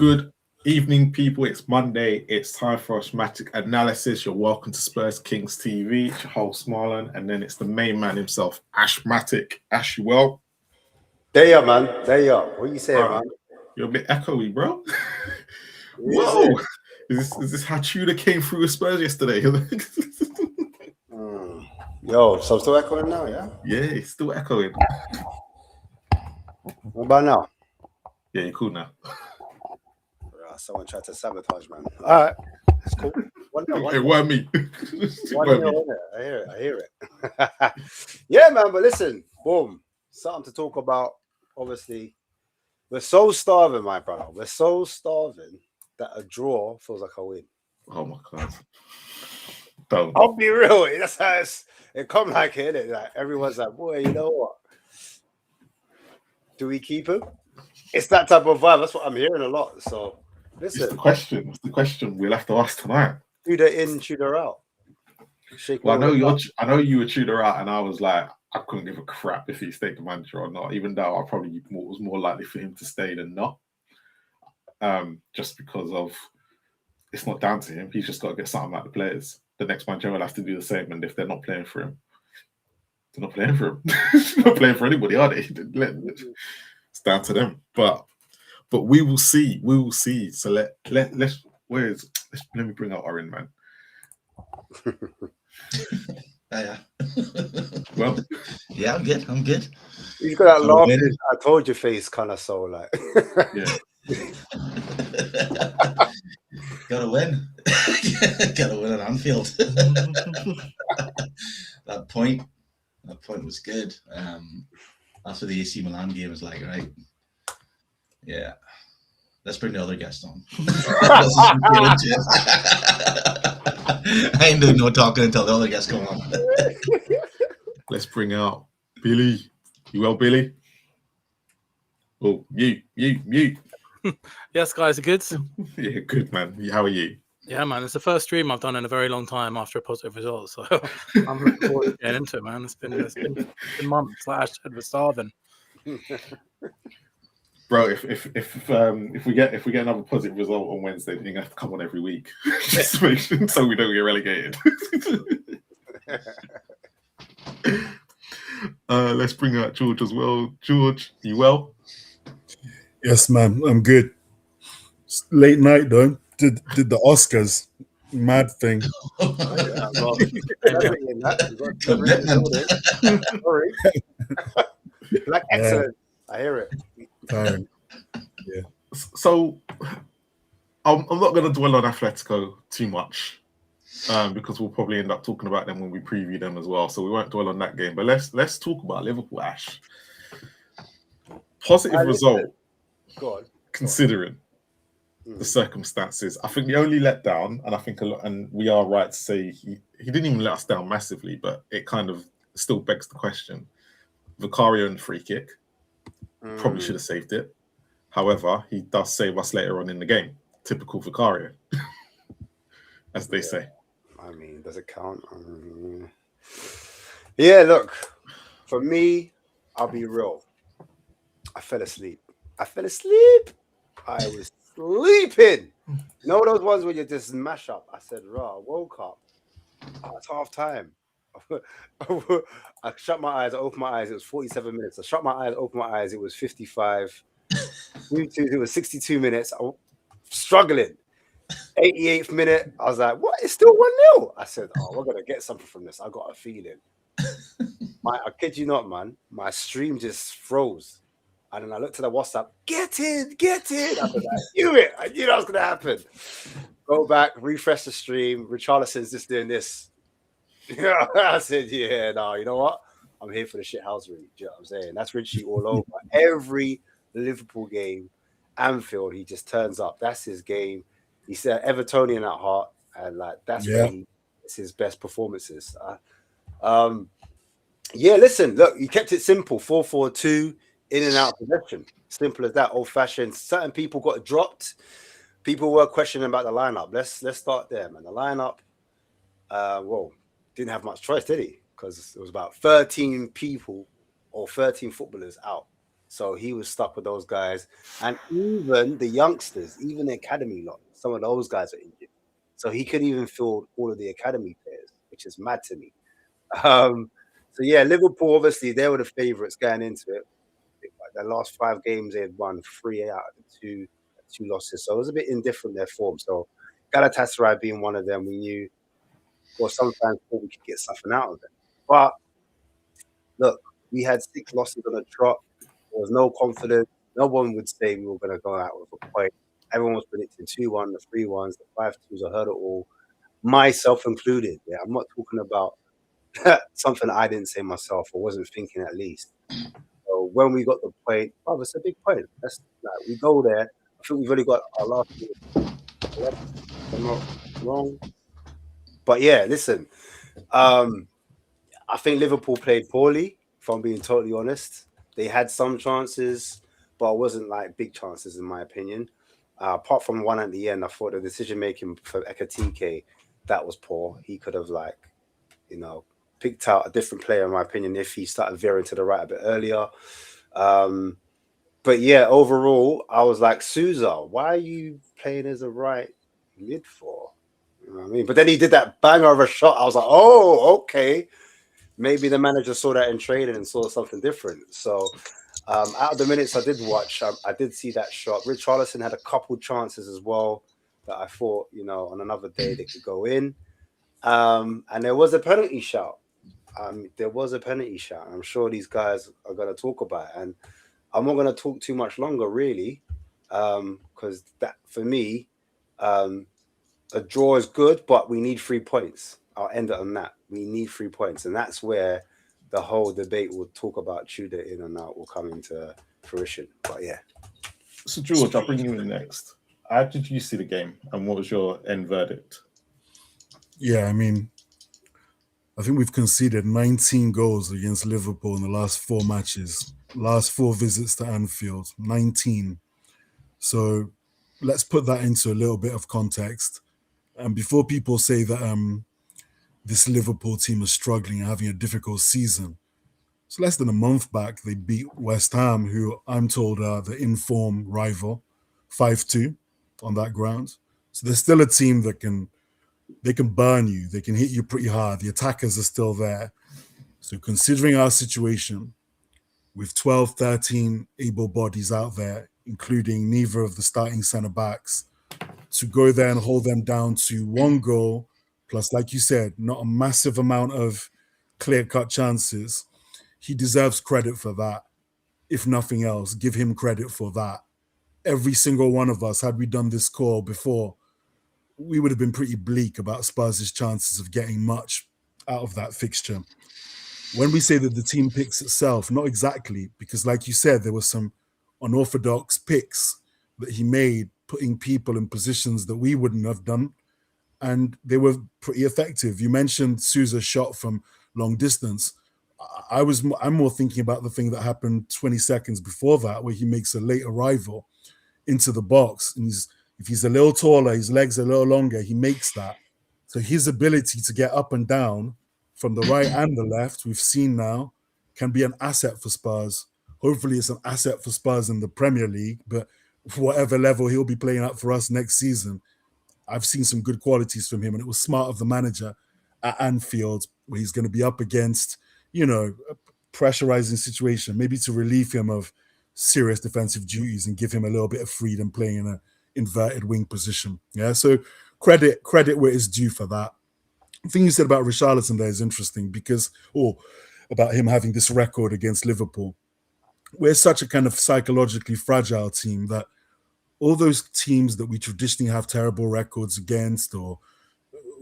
Good evening, people. It's Monday. It's time for Ashmatic Analysis. You're welcome to Spurs Kings TV. It's your host, Marlon. And then it's the main man himself, Ashmatic. Ash, you well? There you are, man. There you are. What are you saying, man? You're a bit echoey, bro. Whoa! Is this how Tudor came through with Spurs yesterday? Yo, so I'm still echoing now, yeah? Yeah, it's still echoing. What about now? Yeah, you're cool now. Someone tried to sabotage, man. All right. It's cool. It weren't me. I hear it. Yeah, man, but listen, boom. Something to talk about. Obviously, we're so starving, my brother. We're so starving that a draw feels like a win. Oh, my God. Don't. I'll be real. That's how it come like it, innit? Like, everyone's like, boy, you know what? Do we keep him? It's that type of vibe. That's what I'm hearing a lot. So, listen. It's the question we'll have to ask tonight. Tudor in, Tudor out. Well, I know you were Tudor out, and I was like, I couldn't give a crap if he stayed the manager or not, even though I probably was more likely for him to stay than not. Just because of it's not down to him. He's just got to get something out of the players. The next manager will have to do the same, and if they're not playing for him, they're not playing for him. They're not playing for anybody, are they? It's down to them. But we will see. We will see. So let me bring out Orin, man. Yeah. Well, yeah, I'm good. You've got that laughing, I told you face kind of soul, like. Yeah. Gotta win. Gotta win at Anfield. That point was good. After the AC Milan game, was like, right, yeah, let's bring the other guest on. I ain't doing no talking until the other guests come on. Let's bring out Billy. You well, Billy? Oh, you. Yes, guys, are good? Yeah, good, man. How are you? Yeah, man. It's the first stream I've done in a very long time after a positive result. So I'm looking forward to getting into it, man. It's been months. Like I said, we're starving. Bro, if we get another positive result on Wednesday, then you're gonna have to come on every week. Just to make sure, so we don't get relegated. Let's bring out George as well. George, you well? Yes, man, I'm good. It's late night though. Did the Oscars, mad thing. Sorry. Like excellent. I hear it. Yeah. So I'm not going to dwell on Atletico too much because we'll probably end up talking about them when we preview them as well. So we won't dwell on that game. But let's talk about Liverpool, Ash. Positive result, considering the circumstances. I think the only letdown, and I think and we are right to say he didn't even let us down massively, but it kind of still begs the question. Vicario and free kick. Probably should have saved it. However, he does save us later on in the game. Typical Vicario, as they say. I mean, does it count? Yeah, look, for me, I'll be real. I fell asleep. I was sleeping. You know those ones where you just mash up? I said, I woke up. It's half time. I shut my eyes, I opened my eyes, it was 47 minutes. I shut my eyes, opened my eyes, it was 55. It was 62 minutes. I was struggling. 88th minute, I was like, what? It's still 1-0. I said, we're going to get something from this. I got a feeling. I kid you not, man. My stream just froze. And then I looked at the WhatsApp, get in. I said, I knew it. I knew that was going to happen. Go back, refresh the stream. Richarlison's just doing this. Yeah, I said, you know what? I'm here for the shithousery. Do you know what I'm saying? That's Richie all over. Every Liverpool game, Anfield, he just turns up. That's his game. He's Evertonian at heart, and like that's where it's his best performances. Listen, look, he kept it simple. 4-4-2, in and out possession. Simple as that. Old fashioned. Certain people got dropped. People were questioning about the lineup. Let's start there, man. The lineup. Didn't have much choice, did he? Because it was about 13 people or 13 footballers out. So he was stuck with those guys. And even the youngsters, even the academy lot, some of those guys are injured. So he could even field all of the academy players, which is mad to me. So yeah, Liverpool, obviously, they were the favourites going into it. The last 5 games, they had won 3 out of the two losses. So it was a bit indifferent, their form. So Galatasaray being one of them, we knew, or sometimes thought we could get something out of it. But look, we had 6 losses on the trot. There was no confidence. No one would say we were going to go out with a point. Everyone was predicting 2-1, the 3-1s, the 5-2s. I heard it all, myself included. Yeah, I'm not talking about something I didn't say myself or wasn't thinking at least. So when we got the point, oh, it's a big point. That's like, we go there. I think we've only got our last game. If I'm not wrong. But yeah, listen. I think Liverpool played poorly, if I'm being totally honest. They had some chances, but it wasn't like big chances in my opinion. Apart from one at the end, I thought the decision making for Ekatike, that was poor. He could have picked out a different player, in my opinion, if he started veering to the right a bit earlier. But yeah, overall, I was like, Sousa, why are you playing as a right mid for? You know what I mean? But then he did that banger of a shot. I was like, oh, okay. Maybe the manager saw that in training and saw something different. So out of the minutes I did watch, I did see that shot. Richarlison had a couple chances as well that I thought, on another day they could go in. And there was a penalty shout. There was a penalty shout. I'm sure these guys are going to talk about it. And I'm not going to talk too much longer, really, because that, for me, a draw is good, but we need 3 points. I'll end it on that. We need 3 points. And that's where the whole debate will talk about Tudor in and out will come into fruition. But yeah. So, George, I'll bring you in next. How did you see the game and what was your end verdict? Yeah, I mean, I think we've conceded 19 goals against Liverpool in the last 4 matches, last 4 visits to Anfield, 19. So let's put that into a little bit of context. And before people say that this Liverpool team is struggling and having a difficult season, it's less than a month back, they beat West Ham, who I'm told are the in-form rival, 5-2 on that ground. So there's still a team that they can burn you. They can hit you pretty hard. The attackers are still there. So considering our situation with 12, 13 able bodies out there, including neither of the starting centre-backs, to go there and hold them down to 1 goal, plus, like you said, not a massive amount of clear-cut chances, he deserves credit for that. If nothing else, give him credit for that. Every single one of us, had we done this call before, we would have been pretty bleak about Spurs' chances of getting much out of that fixture. When we say that the team picks itself, not exactly, because like you said, there were some unorthodox picks that he made, putting people in positions that we wouldn't have done, and they were pretty effective. You mentioned Sousa's shot from long distance. I'm more thinking about the thing that happened 20 seconds before that, where he makes a late arrival into the box, and if he's a little taller, his legs are a little longer, he makes that. So his ability to get up and down from the right and the left, we've seen now, can be an asset for Spurs. Hopefully it's an asset for Spurs in the Premier League, but whatever level he'll be playing at for us next season, I've seen some good qualities from him, and it was smart of the manager at Anfield, where he's going to be up against, a pressurizing situation, maybe to relieve him of serious defensive duties and give him a little bit of freedom playing in an inverted wing position. Yeah, so credit where it's due for that. The thing you said about Richarlison there is interesting about him having this record against Liverpool. We're such a kind of psychologically fragile team that all those teams that we traditionally have terrible records against, or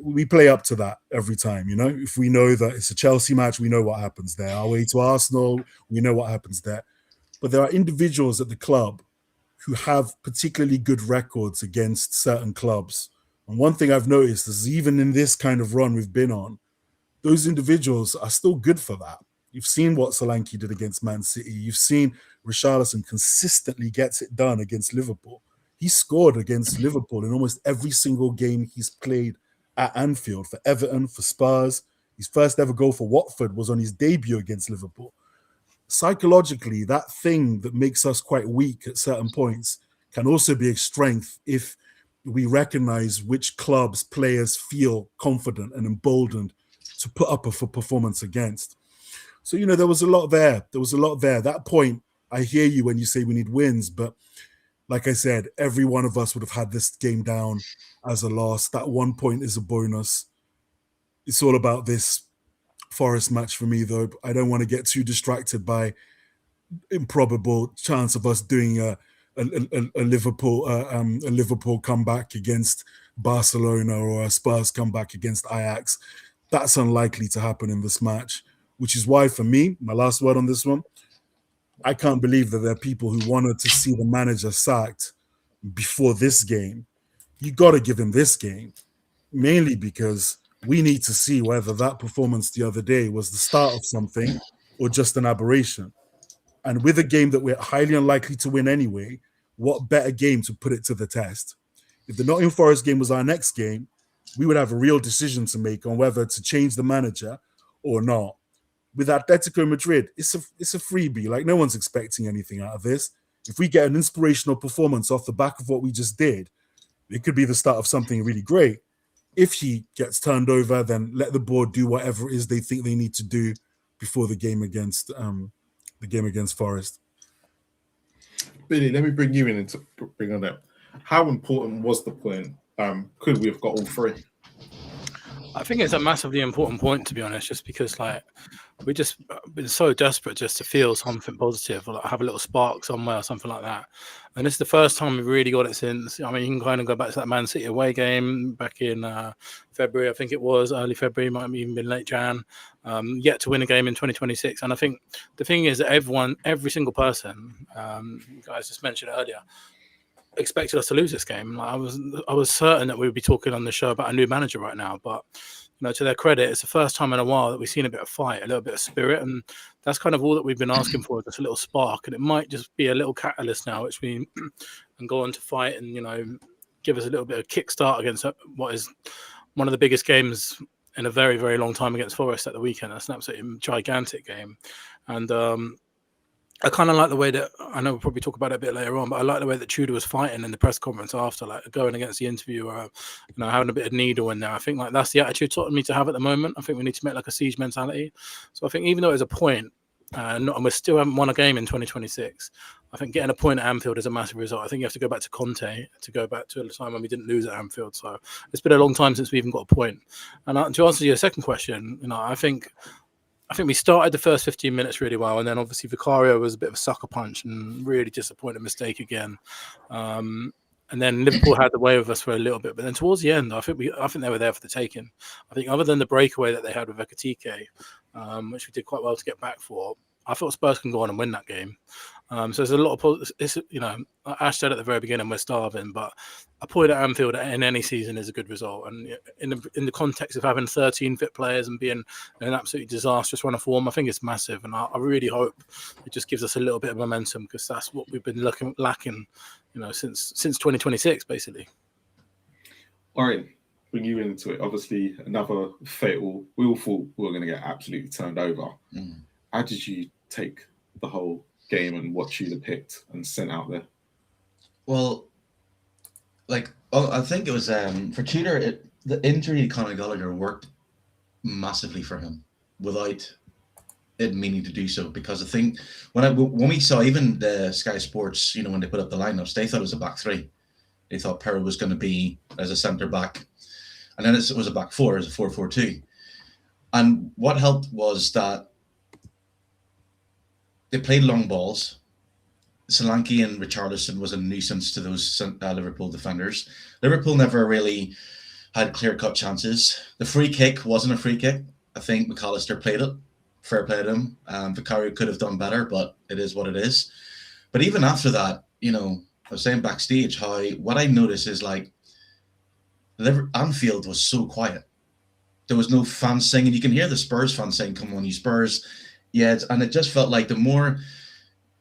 we play up to that every time, If we know that it's a Chelsea match, we know what happens there. Our way to Arsenal, we know what happens there. But there are individuals at the club who have particularly good records against certain clubs. And one thing I've noticed is even in this kind of run we've been on, those individuals are still good for that. You've seen what Solanke did against Man City. You've seen Richarlison consistently gets it done against Liverpool. He scored against Liverpool in almost every single game he's played at Anfield, for Everton, for Spurs. His first ever goal for Watford was on his debut against Liverpool. psychologically, that thing that makes us quite weak at certain points can also be a strength if we recognize which clubs players feel confident and emboldened to put up a performance against. So, there was a lot there. That point, I hear you when you say we need wins, but like I said, every one of us would have had this game down as a loss. That 1 point is a bonus. It's all about this Forest match for me, though. I don't want to get too distracted by improbable chance of us doing a Liverpool comeback against Barcelona or a Spurs comeback against Ajax. That's unlikely to happen in this match, which is why, for me, my last word on this one, I can't believe that there are people who wanted to see the manager sacked before this game. You got to give him this game, mainly because we need to see whether that performance the other day was the start of something or just an aberration. And with a game that we're highly unlikely to win anyway, what better game to put it to the test? If the Nottingham Forest game was our next game, we would have a real decision to make on whether to change the manager or not. With Atletico Madrid, it's a freebie. Like, no one's expecting anything out of this. If we get an inspirational performance off the back of what we just did, it could be the start of something really great. If he gets turned over, then let the board do whatever it is they think they need to do before the game against Forest. Billy, let me bring you in to bring on that. How important was the point? Could we have got all three? I think it's a massively important point, to be honest, just because we just been so desperate just to feel something positive or have a little spark somewhere or something like that. And it's the first time we've really got it since. I mean, you can kind of go back to that Man City away game back in February, I think it was, early February, might have even been late Jan, yet to win a game in 2026. And I think the thing is that every single person, you guys just mentioned earlier, expected us to lose this game. I was certain that we would be talking on the show about a new manager right now, but to their credit, it's the first time in a while that we've seen a bit of fight, a little bit of spirit, and that's kind of all that we've been asking for, just a little spark. And it might just be a little catalyst now, which we can go on to fight and give us a little bit of kickstart against what is one of the biggest games in a very, very long time against Forest at the weekend. That's an absolutely gigantic game, and I kind of like the way that, I know we'll probably talk about it a bit later on, but I like the way that Tudor was fighting in the press conference after, going against the interviewer, having a bit of needle in there. I think that's the attitude Tottenham need to have at the moment. I think we need to make a siege mentality. So I think even though it's a point, and we still haven't won a game in 2026, I think getting a point at Anfield is a massive result. I think you have to go back to Conte to go back to a time when we didn't lose at Anfield. So it's been a long time since we even got a point. And to answer your second question, I think we started the first 15 minutes really well, and then obviously Vicario was a bit of a sucker punch and really disappointing mistake again. And then Liverpool had the way with us for a little bit, but then towards the end, I think they were there for the taking. I think other than the breakaway that they had with Ekitike, which we did quite well to get back for, I thought Spurs can go on and win that game. So there's a lot of, Ash said at the very beginning, we're starving, but a point at Anfield in any season is a good result. And in the context of having 13 fit players and being an absolutely disastrous run of form, I think it's massive. And I really hope it just gives us a little bit of momentum, because that's what we've been lacking, since 2026, basically. All right, bring you into it. Obviously, another fatal. We all thought we were going to get absolutely turned over. How did you take the whole game and what Tudor picked and sent out there? Well, I think it was for Tudor, the injury to Conor Gallagher worked massively for him without it meaning to do so, because I think when we saw even the Sky Sports, when they put up the lineups, they thought it was a back three. They thought Perry was going to be as a centre back, and then it was a back four, as a 4-4-2. And what helped was that they played long balls. Solanke and Richarlison was a nuisance to those Liverpool defenders. Liverpool never really had clear-cut chances. The free kick wasn't a free kick. I think McAllister played it. Fair play to him. Vicario could have done better, but it is what it is. But even after that, I was saying backstage what I noticed is Anfield was so quiet. There was no fans singing. You can hear the Spurs fans saying, "Come on, you Spurs." Yeah, and it just felt like the more,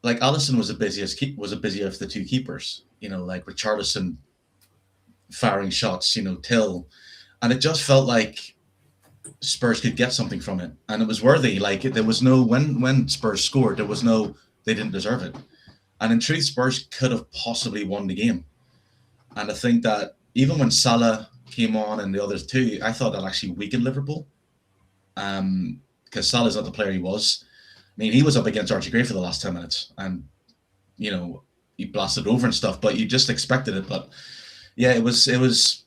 Alisson was the busier of the two keepers, Richarlison firing shots, Till. And it just felt like Spurs could get something from it, and it was worthy. Like there was no when Spurs scored, there was no they didn't deserve it, and in truth, Spurs could have possibly won the game. And I think that even when Salah came on and the others too, I thought that actually weakened Liverpool, because Salah's not the player he was. I mean, he was up against Archie Gray for the last 10 minutes, and he blasted over and stuff, but you just expected it. But yeah, it was.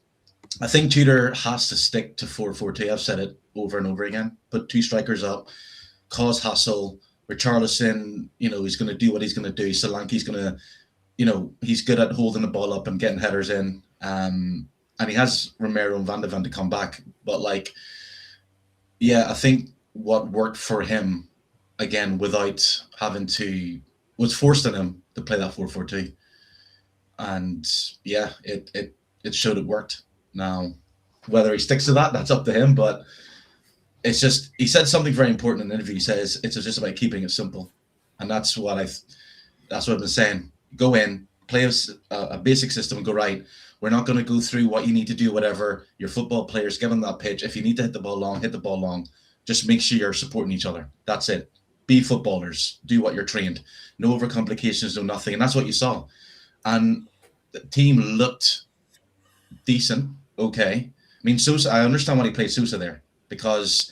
I think Tudor has to stick to 4-4-2. I've said it over and over again. Put 2 strikers up, cause hassle. Richarlison, he's going to do what he's going to do. Solanke's going to, he's good at holding the ball up and getting headers in. And he has Romero and Van de Ven to come back. But I think what worked for him, again, without having to, was forced on him to play that 4-4-2. And yeah, it showed it worked. Now, whether he sticks to that, that's up to him. But it's just, he said something very important in the interview. He says it's just about keeping it simple, and that's what I've been saying. Go in, play a basic system, and go right. We're not going to go through what you need to do, whatever. Your football players, give them that pitch. If you need to hit the ball long, hit the ball long. Just make sure you're supporting each other. That's it. Be footballers. Do what you're trained. No overcomplications, no nothing. And that's what you saw. And the team looked decent. Okay. I mean, Sousa, I understand why he played Sousa there, because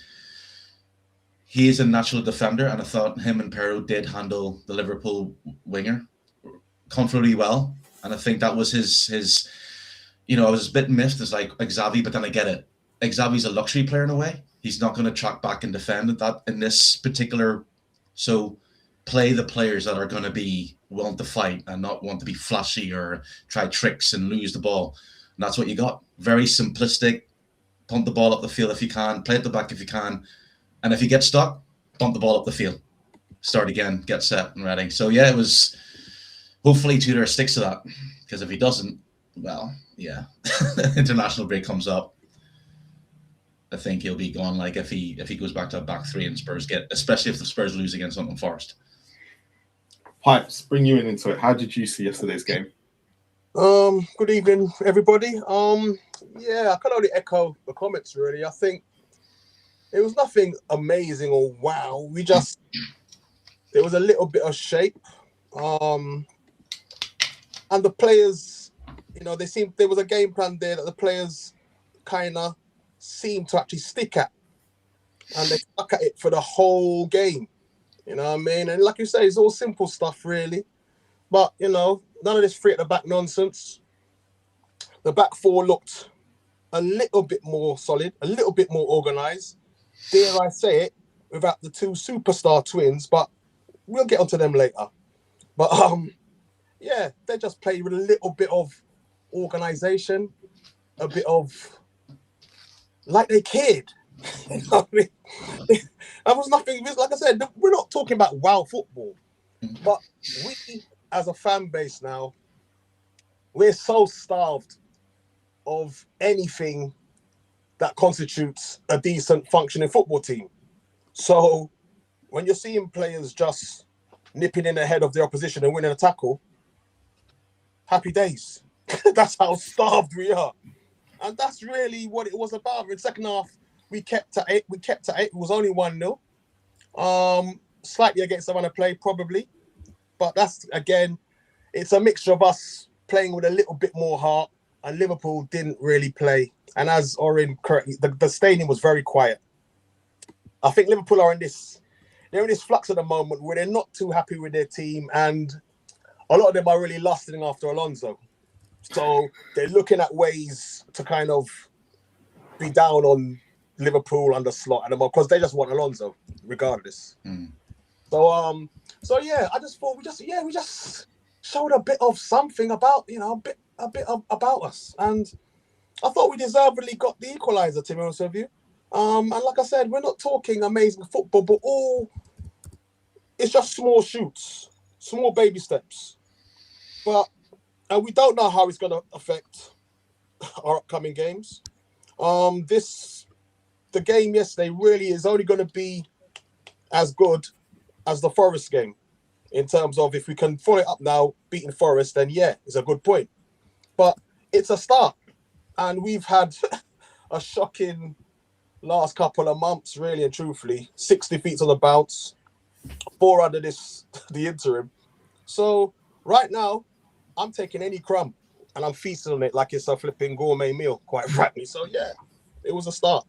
he is a natural defender, and I thought him and Perro did handle the Liverpool winger comfortably well. And I think that was his I was a bit miffed as Xavi, but then I get it. Xavi's a luxury player in a way. He's not going to track back and defend that in this particular. So play the players that are going to be willing to fight and not want to be flashy or try tricks and lose the ball. And that's what you got. Very simplistic. Punt the ball up the field if you can. Play at the back if you can. And if you get stuck, bump the ball up the field. Start again. Get set and ready. So yeah, it was. Hopefully Tudor sticks to that, because if he doesn't, well, yeah, international break comes up. I think he'll be gone. If he goes back to a back 3 and Spurs especially if the Spurs lose against Nottingham Forest. Pipes, bring you into it. How did you see yesterday's game? Good evening, everybody. Yeah, I can only echo the comments, really. I think it was nothing amazing or wow. There was a little bit of shape. And the players, there was a game plan there that the players kind of seemed to actually stick at. And they stuck at it for the whole game. You know what I mean? And like you say, it's all simple stuff, really. But, none of this 3 at the back nonsense. The back 4 looked a little bit more solid, a little bit more organised. Dare I say it, without the 2 superstar twins, but we'll get onto them later. But, yeah, they just played with a little bit of organisation, a bit of, they cared. You know what I mean? That was nothing, like I said, we're not talking about wow football, but we, as a fan base now, we're so starved of anything that constitutes a decent functioning football team. So when you're seeing players just nipping in ahead of the opposition and winning a tackle, happy days. That's how starved we are. And that's really what it was about. In the second half, we kept at it. It was only 1-0. Slightly against the run of play, probably. But that's, again, it's a mixture of us playing with a little bit more heart, and Liverpool didn't really play. And as Orin correctly, the stadium was very quiet. I think Liverpool they're in this flux at the moment where they're not too happy with their team, and a lot of them are really lusting after Alonso. So they're looking at ways to kind of be down on Liverpool under Slot at the moment, because they just want Alonso regardless. So yeah, I just thought we just showed a bit of something about, a bit about us, and I thought we deservedly got the equaliser, to be honest with you. And like I said, we're not talking amazing football, but it's just small shoots, small baby steps. But we don't know how it's going to affect our upcoming games. The game yesterday really is only going to be as good as the Forest game, in terms of if we can follow it up now, beating Forest, then yeah, it's a good point. But it's a start, and we've had a shocking last couple of months, really and truthfully. 6 defeats on the bounce, 4 under the interim. So right now, I'm taking any crumb and I'm feasting on it like it's a flipping gourmet meal, quite frankly. So yeah, it was a start.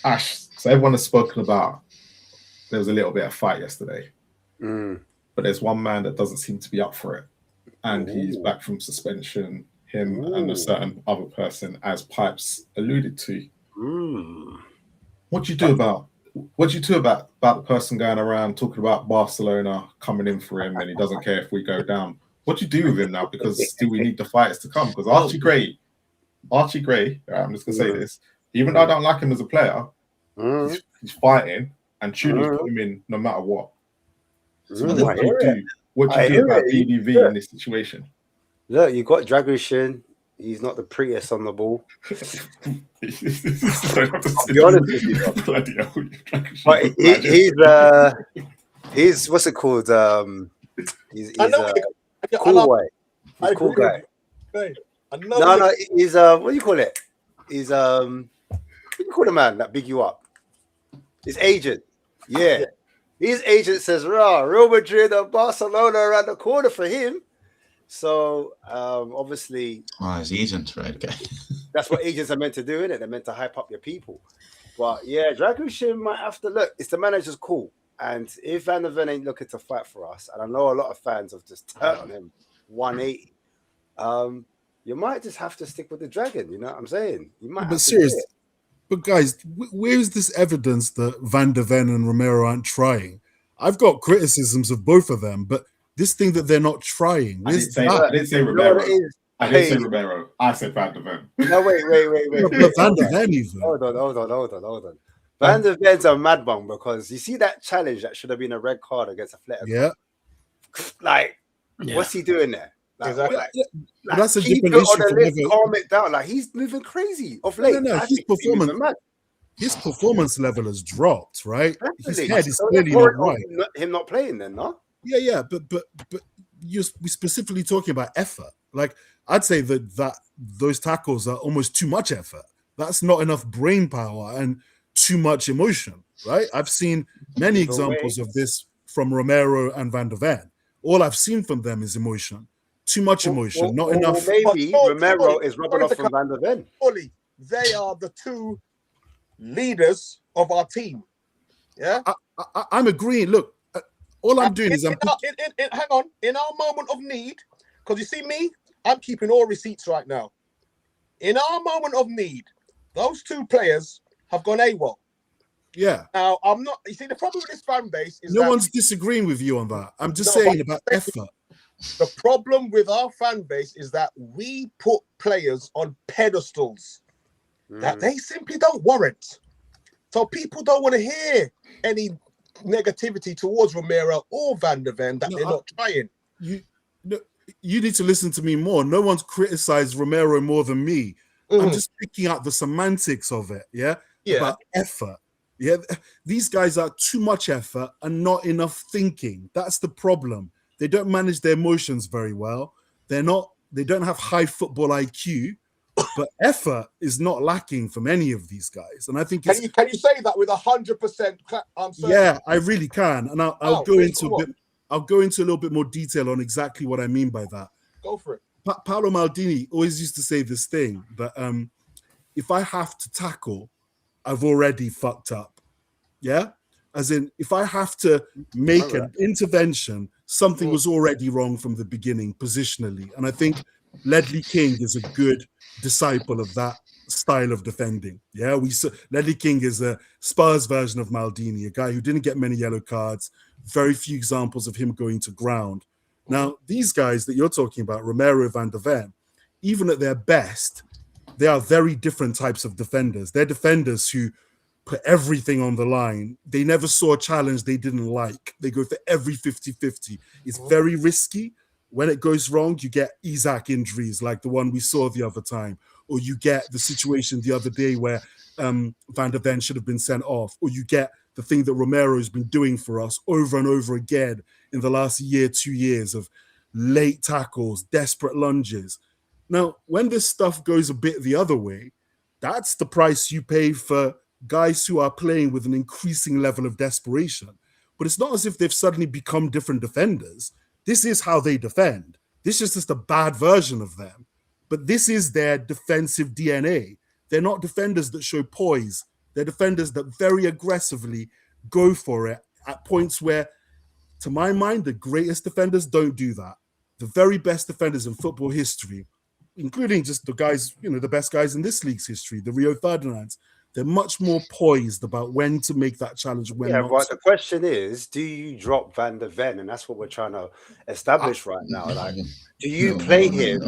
Ash, so everyone has spoken about there was a little bit of fight yesterday, but there's one man that doesn't seem to be up for it, and he's back from suspension. Him and a certain other person, as Pipes alluded to. What do you do about the person going around talking about Barcelona coming in for him, and he doesn't care if we go down? What do you do with him now? Because do we need the fighters to come? Because Archie Gray, I'm just gonna say this, even though I don't like him as a player, he's fighting, and Tudor's put him in no matter what. So what do you do? What do you do about DDV in this situation? Look, you got Dragusin. He's not the prettiest on the ball. I'll be honest with you. But he's what's it called? He's a cool guy. He's a cool guy. No, he's what do you call it? He's what do you call the man that big you up? His agent. Yeah. His agent says, Real Madrid and Barcelona around the corner for him. So obviously, his agent, right? Okay. That's what agents are meant to do, innit? They're meant to hype up your people. But yeah, Dragusin might have to look. It's the manager's call, and if Van der Ven ain't looking to fight for us, and I know a lot of fans have just turned on him 180, you might just have to stick with the Dragon. You know what I'm saying? You might. But seriously, but guys, where's this evidence that Van der Ven and Romero aren't trying? I've got criticisms of both of them, but this thing that they're not trying. I didn't say Romero. I didn't say Romero. I said Van der Ven. No, wait. Van der Ven even. Hold on. Van der Ven's a mad one because you see that challenge that should have been a red card against Atletico. Yeah. What's he doing there? Exactly. That's a different issue. Calm it down. He's moving crazy of late. No, his performance level has dropped, right? His head is clearly not right. Him not playing then, no? Yeah, but we're specifically talking about effort. Like, I'd say that those tackles are almost too much effort. That's not enough brain power and too much emotion, right? I've seen many examples of this from Romero and Van der Ven. All I've seen from them is emotion. Too much emotion, not enough. Maybe Romero is rubbing off from Van der Ven. They are the two leaders of our team. Yeah, I'm agreeing. Look, all I'm doing is hang on. In our moment of need, because you see me, I'm keeping all receipts right now. In our moment of need, those two players have gone AWOL. Yeah. Now, I'm not. You see, the problem with this fan base is no one's disagreeing with you on that. I'm just saying about effort. The problem with our fan base is that we put players on pedestals that they simply don't warrant. So people don't want to hear any negativity towards Romero or Van der Ven that they're not trying. You need to listen to me more. No one's criticized Romero more than me. I'm just picking out the semantics of it. Yeah. About effort. Yeah. These guys are too much effort and not enough thinking. That's the problem. They don't manage their emotions very well. They don't have high football IQ, but effort is not lacking from any of these guys. And I think can you say that with 100% answer? Yeah, I really can. And I'll go into a little bit more detail on exactly what I mean by that. Go for it. Paolo Maldini always used to say this thing that if I have to tackle, I've already fucked up. Yeah? As in, if I have to make an intervention, something was already wrong from the beginning, positionally. And I think Ledley King is a good disciple of that style of defending. Yeah, Ledley King is a Spurs version of Maldini, a guy who didn't get many yellow cards, very few examples of him going to ground. Now, these guys that you're talking about, Romero, Van der Ven, even at their best, they are very different types of defenders. They're defenders who put everything on the line. They never saw a challenge they didn't like. They go for every 50-50. It's very risky. When it goes wrong, you get Isaac injuries like the one we saw the other time, or you get the situation the other day where Van der Ven should have been sent off, or you get the thing that Romero's been doing for us over and over again in the last year, 2 years of late tackles, desperate lunges. Now, when this stuff goes a bit the other way, That's the price you pay for guys who are playing with an increasing level of desperation. But it's not as if they've suddenly become different defenders. This is how they defend. This is just a bad version of them. But this is their defensive DNA. They're not defenders that show poise. They're defenders that very aggressively go for it at points where, to my mind, the greatest defenders don't do that. The very best defenders in football history, including just the guys, the best guys in this league's history, the Rio Ferdinands, they're much more poised about when to make that challenge. When not but the question is, do you drop Van der Ven? And that's what we're trying to establish right now. Like, do you play him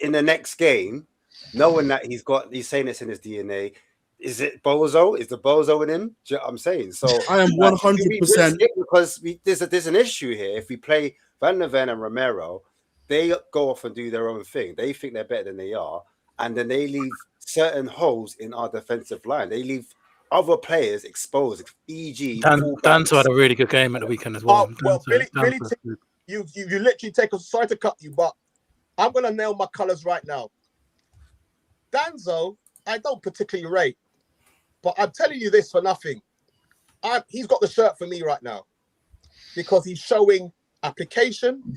in the next game, knowing that he's saying this in his DNA? Is it Bozo? Is the Bozo in him? Do you know what I'm saying? So I am 100% because there's an issue here. If we play Van der Ven and Romero, they go off and do their own thing. They think they're better than they are, and then they leave certain holes in our defensive line. They leave other players exposed, e.g. Danto had a really good game at the weekend as well. Billy, you literally take us, sorry to cut you, but I'm going to nail my colours right now. Danzo, I don't particularly rate, but I'm telling you this for nothing. He's got the shirt for me right now because he's showing application.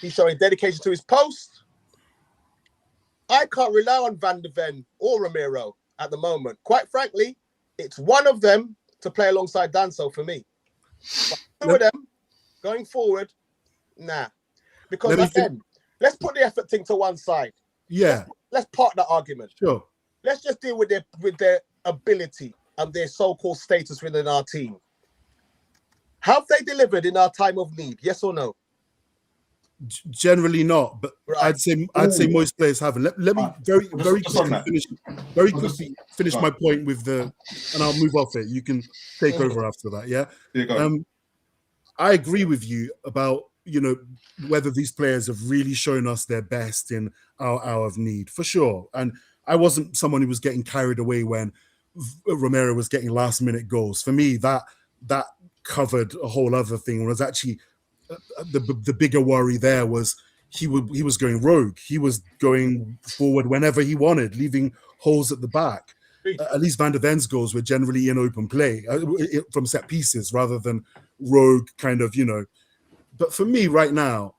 He's showing dedication to his post. I can't rely on Van der Ven or Romero at the moment. Quite frankly, it's one of them to play alongside Danso for me. But two of them going forward, nah. Because again, let's put the effort thing to one side. Yeah. Let's park that argument. Sure. Let's just deal with their ability and their so-called status within our team. Have they delivered in our time of need? Yes or no? Generally not, but right. I'd say most players haven't. Let me very quickly finish my point with and I'll move off it. You can take over after that. Yeah. I agree with you about whether these players have really shown us their best in our hour of need, for sure. And I wasn't someone who was getting carried away when Romero was getting last minute goals. For me, that covered a whole other thing. It was actually the bigger worry there was he was going rogue. He was going forward whenever he wanted, leaving holes at the back. At least Van der Ven's goals were generally in open play from set pieces rather than rogue kind of, But for me right now,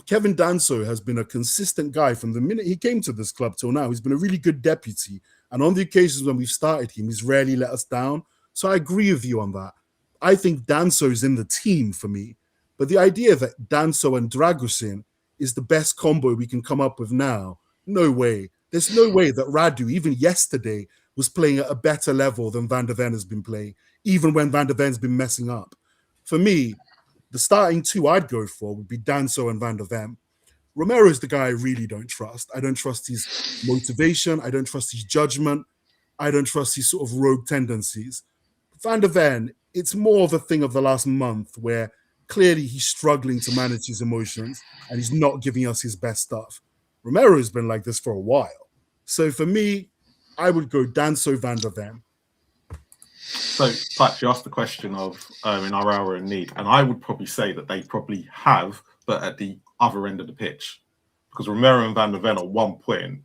Kevin Danso has been a consistent guy from the minute he came to this club till now. He's been a really good deputy. And on the occasions when we've started him, he's rarely let us down. So I agree with you on that. I think Danso's in the team for me. But the idea that Danso and Dragusin is the best combo we can come up with now, no way. There's no way that Radu, even yesterday, was playing at a better level than Van der Ven has been playing, even when Van der Ven's been messing up. For me, the starting two I'd go for would be Danso and Van der Ven. Romero is the guy I really don't trust. I don't trust his motivation. I don't trust his judgment. I don't trust his sort of rogue tendencies. Van der Ven, it's more of a thing of the last month where clearly he's struggling to manage his emotions and he's not giving us his best stuff. Romero has been like this for a while. So for me, I would go Danso, Van der Ven. So, Patch, you asked the question of in our hour of need, and I would probably say that they probably have, but at the other end of the pitch. Because Romero and Van der Ven at one point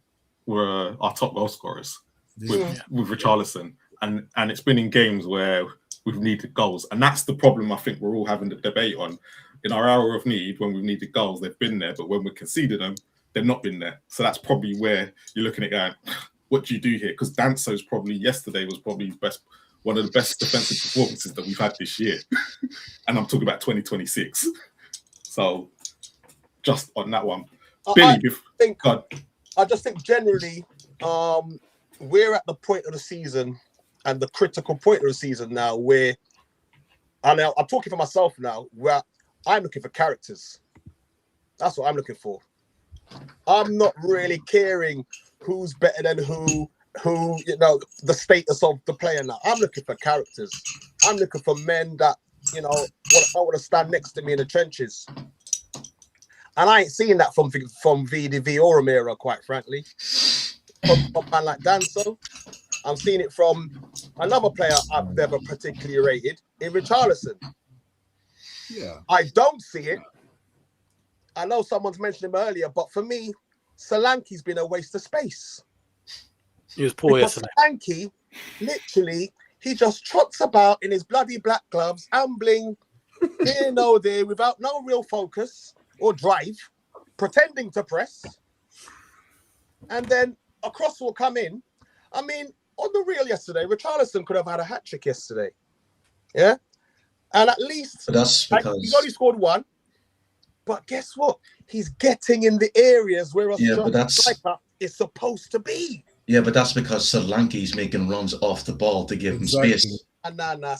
were our top goal scorers with Richarlison. And it's been in games where we've needed goals. And that's the problem I think we're all having the debate on. In our hour of need, when we've needed goals, they've been there. But when we conceded them, they've not been there. So that's probably where you're looking at going, what do you do here? Because Danso's yesterday was probably one of the best defensive performances that we've had this year. And I'm talking about 2026. So just on that one. Billy, I just think generally we're at the point of the season and the critical point of the season now where, and I'm talking for myself now, where I'm looking for characters. That's what I'm looking for. I'm not really caring who's better than who, the status of the player now. I'm looking for characters. I'm looking for men that, I want to stand next to me in the trenches. And I ain't seeing that from VDV or Romero, quite frankly. From a man like Danso. I'm seeing it from another player I've never particularly rated, in Richarlison. Yeah. I don't see it. I know someone's mentioned him earlier, but for me, Solanke's been a waste of space. He was poor because yesterday. Solanke, literally, he just trots about in his bloody black gloves, ambling here, no, there, without no real focus or drive, pretending to press. And then a cross will come in. I mean, on the real yesterday, Richarlison could have had a hat-trick yesterday. Yeah? And at least... But that's because... He's only scored one. But guess what? He's getting in the areas where a striker is supposed to be. Yeah, but that's because Solanke's making runs off the ball to give him space. No.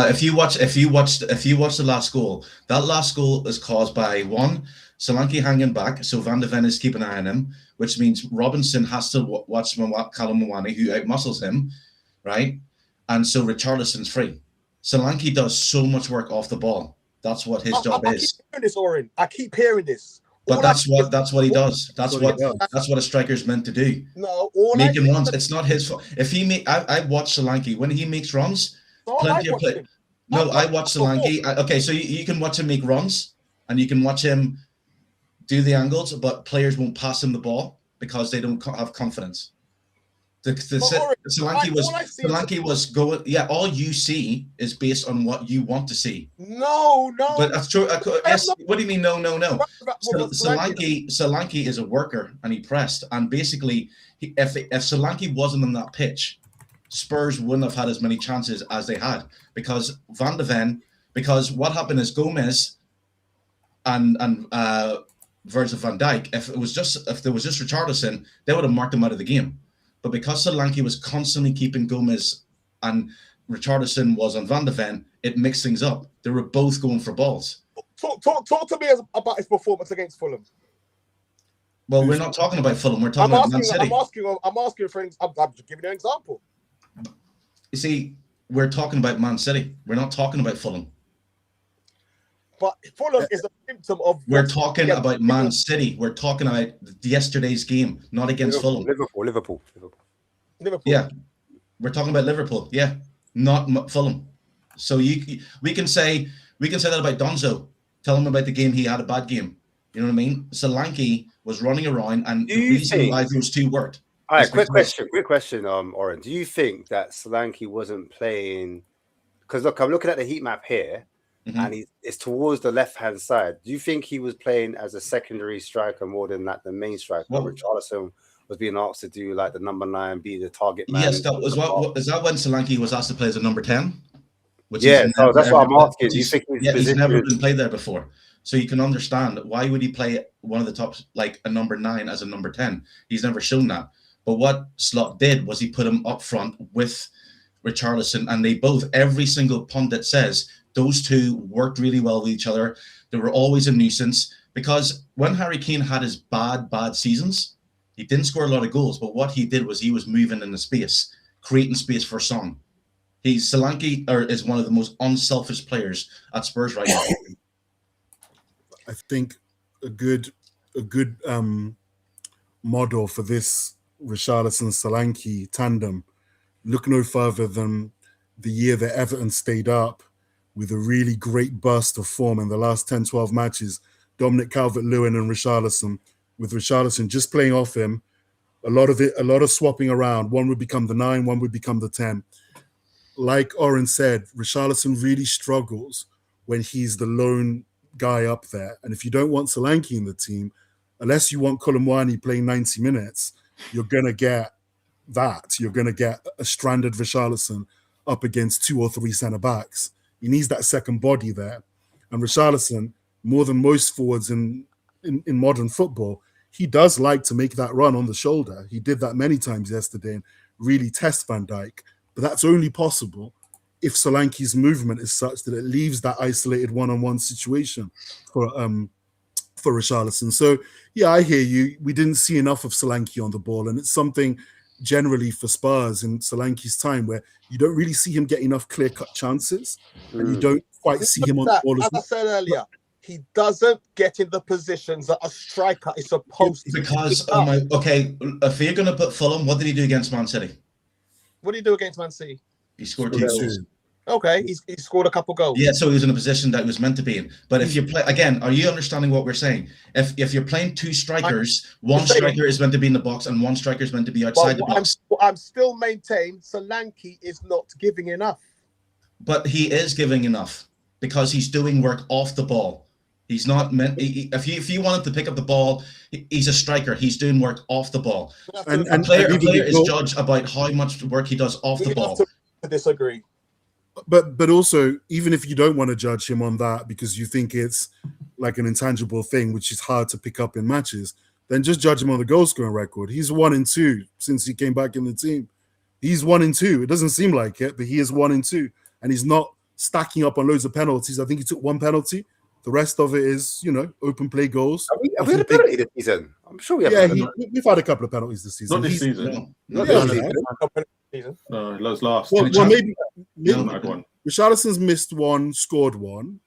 If you watch the last goal, that last goal is caused by one, Solanke hanging back, so Van de Ven is keeping an eye on him, which means Robinson has to watch Callum Mwani, who outmuscles him, right? And so Richarlison's free. Solanke does so much work off the ball. That's what his job is. I keep hearing this. But that's what he does. That's what a striker's meant to do. No, making runs. It's not his fault. If he make, I watch Solanke when he makes runs. Plenty of play. No, I watch Solanke. Okay, so you can watch him make runs, and you can watch him do the angles, but players won't pass him the ball because they don't have confidence. Solanke was going. Yeah, all you see is based on what you want to see. No. But that's true. Yes. What do you mean? No. Solanke is a worker, and he pressed. And basically, if Solanke wasn't on that pitch, Spurs wouldn't have had as many chances as they had because Van de Ven. Because what happened is Gomez and Virgil van Dijk. If there was just Richarlison, they would have marked him out of the game. But because Solanke was constantly keeping Gomez and Richarlison was on Van de Ven, it mixed things up. They were both going for balls. Talk to me about his performance against Fulham. Well, we're not talking about Fulham. We're talking about Man City. I'm asking for. I'm just giving you an example. You see, we're talking about Man City. We're not talking about Fulham. But Fulham is a symptom of... We're talking about Man City. We're talking about yesterday's game, not against Fulham. Liverpool. Yeah. We're talking about Liverpool. Yeah. Not Fulham. So we can say that about Donzo. Tell him about the game. He had a bad game. You know what I mean? Solanke was running around, and the reason why those two worked. All right, quick question, Oren. Do you think that Solanke wasn't playing... Because look, I'm looking at the heat map here, and it's towards the left-hand side. Do you think he was playing as a secondary striker more than like the main striker? Richarlison was being asked to do like the number 9, be the target man. Yes, that was is that when Solanke was asked to play as a number 10? That's what I'm asking. Do you think he's never been played there before? So you can understand why would he play one of the top, like a number 9 as a number 10? He's never shown that. But what Slot did was he put him up front with Richarlison, and they both, every single pundit says, those two worked really well with each other. They were always a nuisance because when Harry Kane had his bad seasons, he didn't score a lot of goals, but what he did was he was moving in the space, creating space for Son. Solanke is one of the most unselfish players at Spurs right now. I think a good model for this Richarlison-Solanke tandem, look no further than the year that Everton stayed up with a really great burst of form in the last 10, 12 matches. Dominic Calvert-Lewin and Richarlison, with Richarlison just playing off him, a lot of swapping around. One would become the 9, one would become the 10. Like Oren said, Richarlison really struggles when he's the lone guy up there. And if you don't want Solanke in the team, unless you want Callum Mwani playing 90 minutes, you're going to get that. You're going to get a stranded Richarlison up against 2 or 3 centre-backs. He needs that second body there. And Richarlison, more than most forwards in modern football, he does like to make that run on the shoulder. He did that many times yesterday and really test Van Dijk. But that's only possible if Solanke's movement is such that it leaves that isolated one-on-one situation for Richarlison. So, yeah, I hear you. We didn't see enough of Solanke on the ball, and it's something generally for Spurs in Solanke's time where you don't really see him get enough clear-cut chances, and you don't quite see him on the ball as I said earlier, he doesn't get in the positions that a striker is supposed to. Because, if you're going to put Fulham, what did he do against Man City? What did he do against Man City? He scored 2 goals. Okay, he scored a couple goals. Yeah, so he was in a position that he was meant to be in. But if you play again, are you understanding what we're saying? If you're playing two strikers, one striker is meant to be in the box and one striker is meant to be outside the box. I'm still maintain Solanke is not giving enough. But he is giving enough because he's doing work off the ball. He's not meant. If you want him to pick up the ball, he's a striker. He's doing work off the ball. And a player is judged about how much work he does off the ball. To disagree. But also, even if you don't want to judge him on that because you think it's like an intangible thing, which is hard to pick up in matches, then just judge him on the goal scoring record. He's 1-2 since he came back in the team. He's 1-2. It doesn't seem like it, but he is 1-2, and he's not stacking up on loads of penalties. I think he took one penalty. The rest of it is, open play goals. Have we had a penalty this season? I'm sure we have. Yeah, we've had a couple of penalties this season. Not this season. Not this season. No, those last. Well, maybe one. Richarlison's missed one, scored one.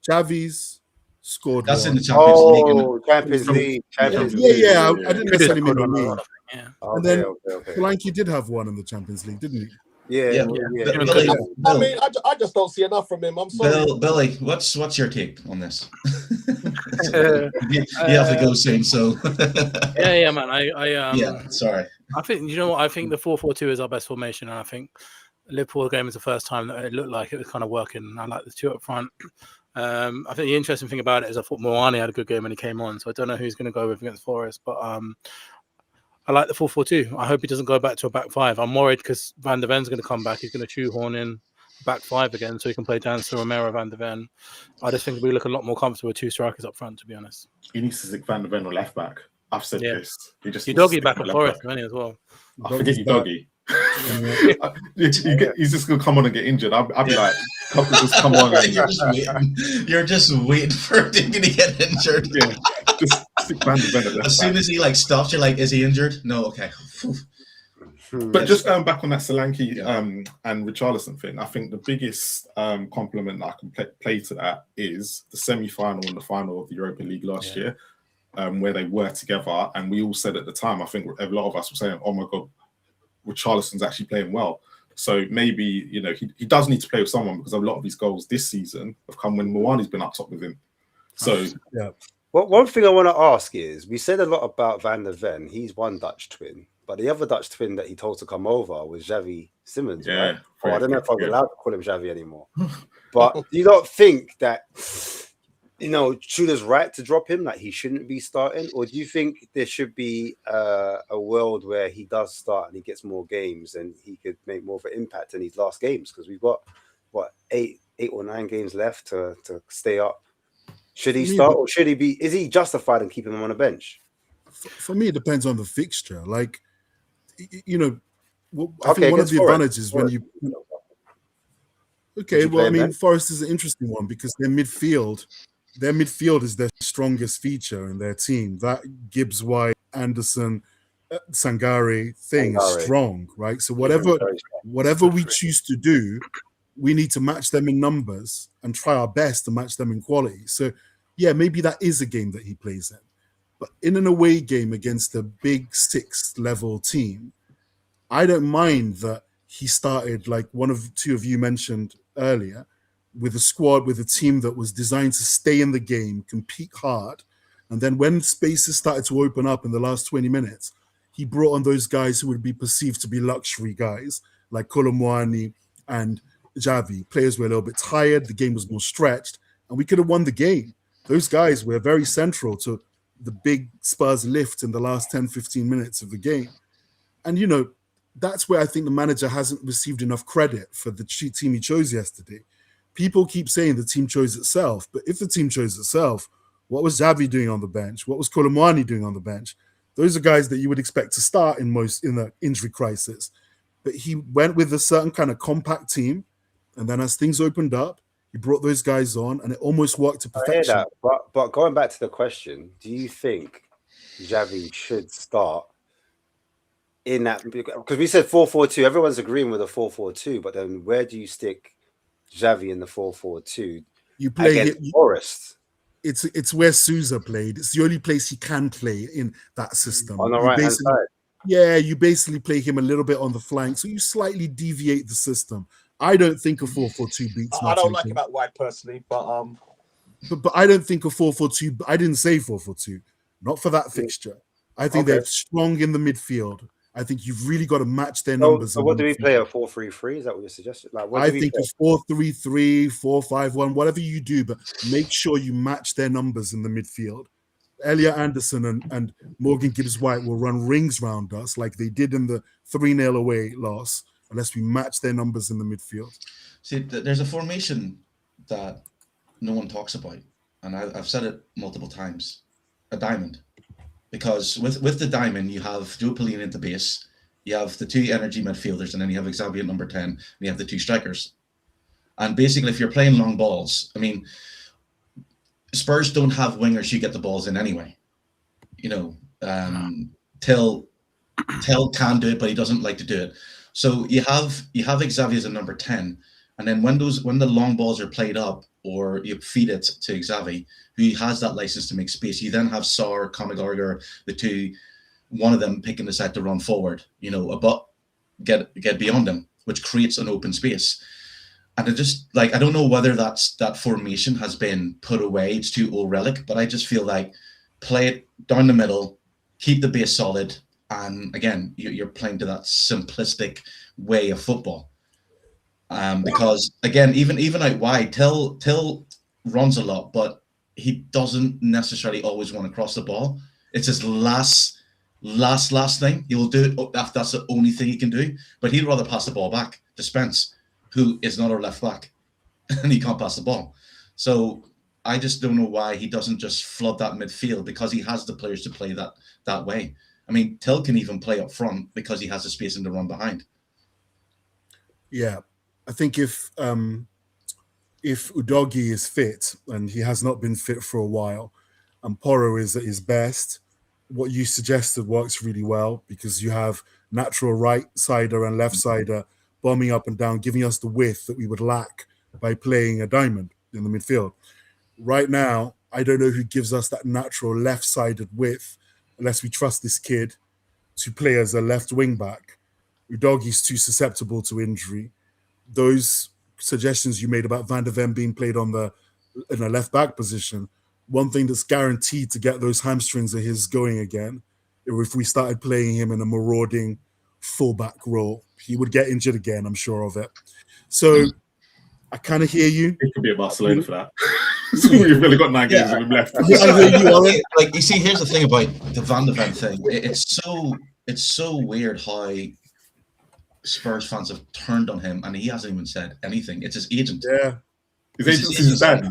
Xavi's scored That's one. in the Champions League. Oh, Champions League. Yeah. I didn't necessarily mean the league. Yeah. And then Solanke did have one in the Champions League, didn't he? Yeah. Billy, I mean, I just don't see enough from him. I'm sorry. Billy, what's your take on this? you have to go soon, so. yeah, man. Sorry. I think I think the 4-4-2 is our best formation, and I think Liverpool game is the first time that it looked like it was kind of working. I like the two up front. I think the interesting thing about it is I thought Moani had a good game when he came on, so I don't know who he's going to go with against Forest, but I like the 4-4-2. I hope he doesn't go back to a back five. I'm worried because Van de Ven's going to come back. He's going to shoehorn in back five again, so he can play Dancer, Romero, Van de Ven. I just think we look a lot more comfortable with two strikers up front, to be honest. He needs to stick Van de Ven on left back. I've said this. You doggy back at Forest, as well. I forget you doggy. He's just going to come on and get injured. I'll be like, just come on. You're just waiting for him to get injured. Yeah, just stick Van de Ven at left as soon as he stops, you're like, is he injured? No, okay. But just going back on that Solanke and Richarlison thing, I think the biggest compliment that I can play to that is the semi-final and the final of the Europa League last year, where they were together. And we all said at the time, I think a lot of us were saying, oh my God, Richarlison's actually playing well. So maybe, he does need to play with someone because a lot of his goals this season have come when Moani's been up top with him. So, yeah. Well, one thing I want to ask is, we said a lot about Van de Ven. He's one Dutch twin. But the other Dutch twin that he told to come over was Xavi Simons, right? I don't know if I'm allowed to call him Xavi anymore. But do you not think that, Tudor's right to drop him, like he shouldn't be starting? Or do you think there should be a world where he does start and he gets more games and he could make more of an impact in his last games? Because we've got, 8 or 9 games left to stay up. Should he start or should he be, is he justified in keeping him on the bench? For me, it depends on the fixture. Like, I think one of the advantages when you Forest is an interesting one because their midfield is their strongest feature in their team. That Gibbs White, Anderson, Sangare thing is strong, right? So whatever we choose to do, we need to match them in numbers and try our best to match them in quality. So yeah, maybe that is a game that he plays in. But in an away game against a big 6 level team, I don't mind that he started, like two of you mentioned earlier, with a squad, with a team that was designed to stay in the game, compete hard. And then when spaces started to open up in the last 20 minutes, he brought on those guys who would be perceived to be luxury guys, like Kolomwani and Xavi. Players were a little bit tired, the game was more stretched, and we could have won the game. Those guys were very central to the big Spurs lift in the last 10, 15 minutes of the game. And, that's where I think the manager hasn't received enough credit for the team he chose yesterday. People keep saying the team chose itself, but if the team chose itself, what was Xavi doing on the bench? What was Kolomwani doing on the bench? Those are guys that you would expect to start in the injury crisis. But he went with a certain kind of compact team, and then as things opened up, he brought those guys on, and it almost worked to perfection. I hear that, but going back to the question, do you think Xavi should start in that? Because we said 4-4-2, everyone's agreeing with a 4-4-2, but then where do you stick Xavi in the 4-4-2? You play against Forest. It's where Sousa played. It's the only place he can play in that system. On the right-hand side. Yeah, you basically play him a little bit on the flank, so you slightly deviate the system. I don't think a 4-4-2 beats. I don't like him out wide personally, but I don't think a 4-4-2. I didn't say 4-4-2, not for that fixture. I think they're strong in the midfield. I think you've really got to match their numbers. So what do we play? A 4-3-3? Is that what you're suggesting? Like, I think it's 4-3-3, 4-5-1, whatever you do, but make sure you match their numbers in the midfield. Elliot Anderson and Morgan Gibbs-White will run rings round us like they did in the 3-0 away loss, unless we match their numbers in the midfield. See, there's a formation that no one talks about, and I've said it multiple times, a diamond. Because with the diamond, you have Joe Pellegrini at the base, you have the two energy midfielders, and then you have Xavi at number 10, and you have the two strikers. And basically, if you're playing long balls, I mean, Spurs don't have wingers who get the balls in anyway. You know, Till can do it, but he doesn't like to do it. So you have Xavi as a number 10, and then when the long balls are played up, or you feed it to Xavi, who has that license to make space, you then have Sarr, Conor Gallagher, the two, one of them picking the side to run forward, you know, but get beyond them, which creates an open space. And it just, like, I don't know whether that formation has been put away, it's too old relic, but I just feel like play it down the middle, keep the base solid, and again, you're playing to that simplistic way of football. Because again, even out wide, Till runs a lot, but he doesn't necessarily always want to cross the ball. It's his last thing. He will do it if that's the only thing he can do. But he'd rather pass the ball back to Spence, who is not our left back, and he can't pass the ball. So I just don't know why he doesn't just flood that midfield, because he has the players to play that way. I mean, Till can even play up front because he has the space in the run behind. Yeah. I think if Udogie is fit, and he has not been fit for a while, and Porro is at his best, what you suggested works really well, because you have natural right-sider and left-sider bombing up and down, giving us the width that we would lack by playing a diamond in the midfield. Right now, I don't know who gives us that natural left-sided width, unless we trust this kid to play as a left wing-back. Udogie's too susceptible to injury. Those suggestions you made about Van der Ven being played in a left back position, one thing that's guaranteed to get those hamstrings of his going again, if we started playing him in a marauding fullback role, he would get injured again, I'm sure of it. So I kind of hear you. It could be a Barcelona for that. So we've really got 9 games of him left. I hear you, like, you see, here's the thing about the Van der Ven thing. It's so weird how Spurs fans have turned on him, and he hasn't even said anything. It's his agent. Yeah, his agent is his dad.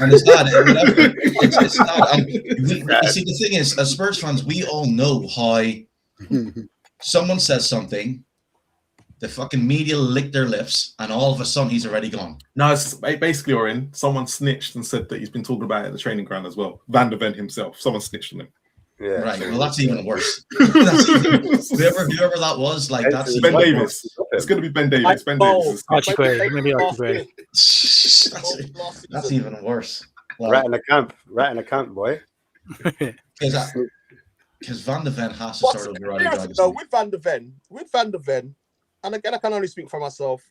And his dad. It's dad. And you see, the thing is, as Spurs fans, we all know how someone says something, the fucking media lick their lips, and all of a sudden he's already gone. No, it's basically, Orin, someone snitched and said that he's been talking about it at the training ground as well. Van der Ven himself, someone snitched on him. Yeah. Right. Well, that's even worse. Whoever that was, like, that's Ben Davis. It's going to be Ben Davis. Ben Davis. Maybe that's even worse. Well, right in the camp, boy. Because Van der Ven has to start over. No, with Van der Ven, and again, I can only speak for myself.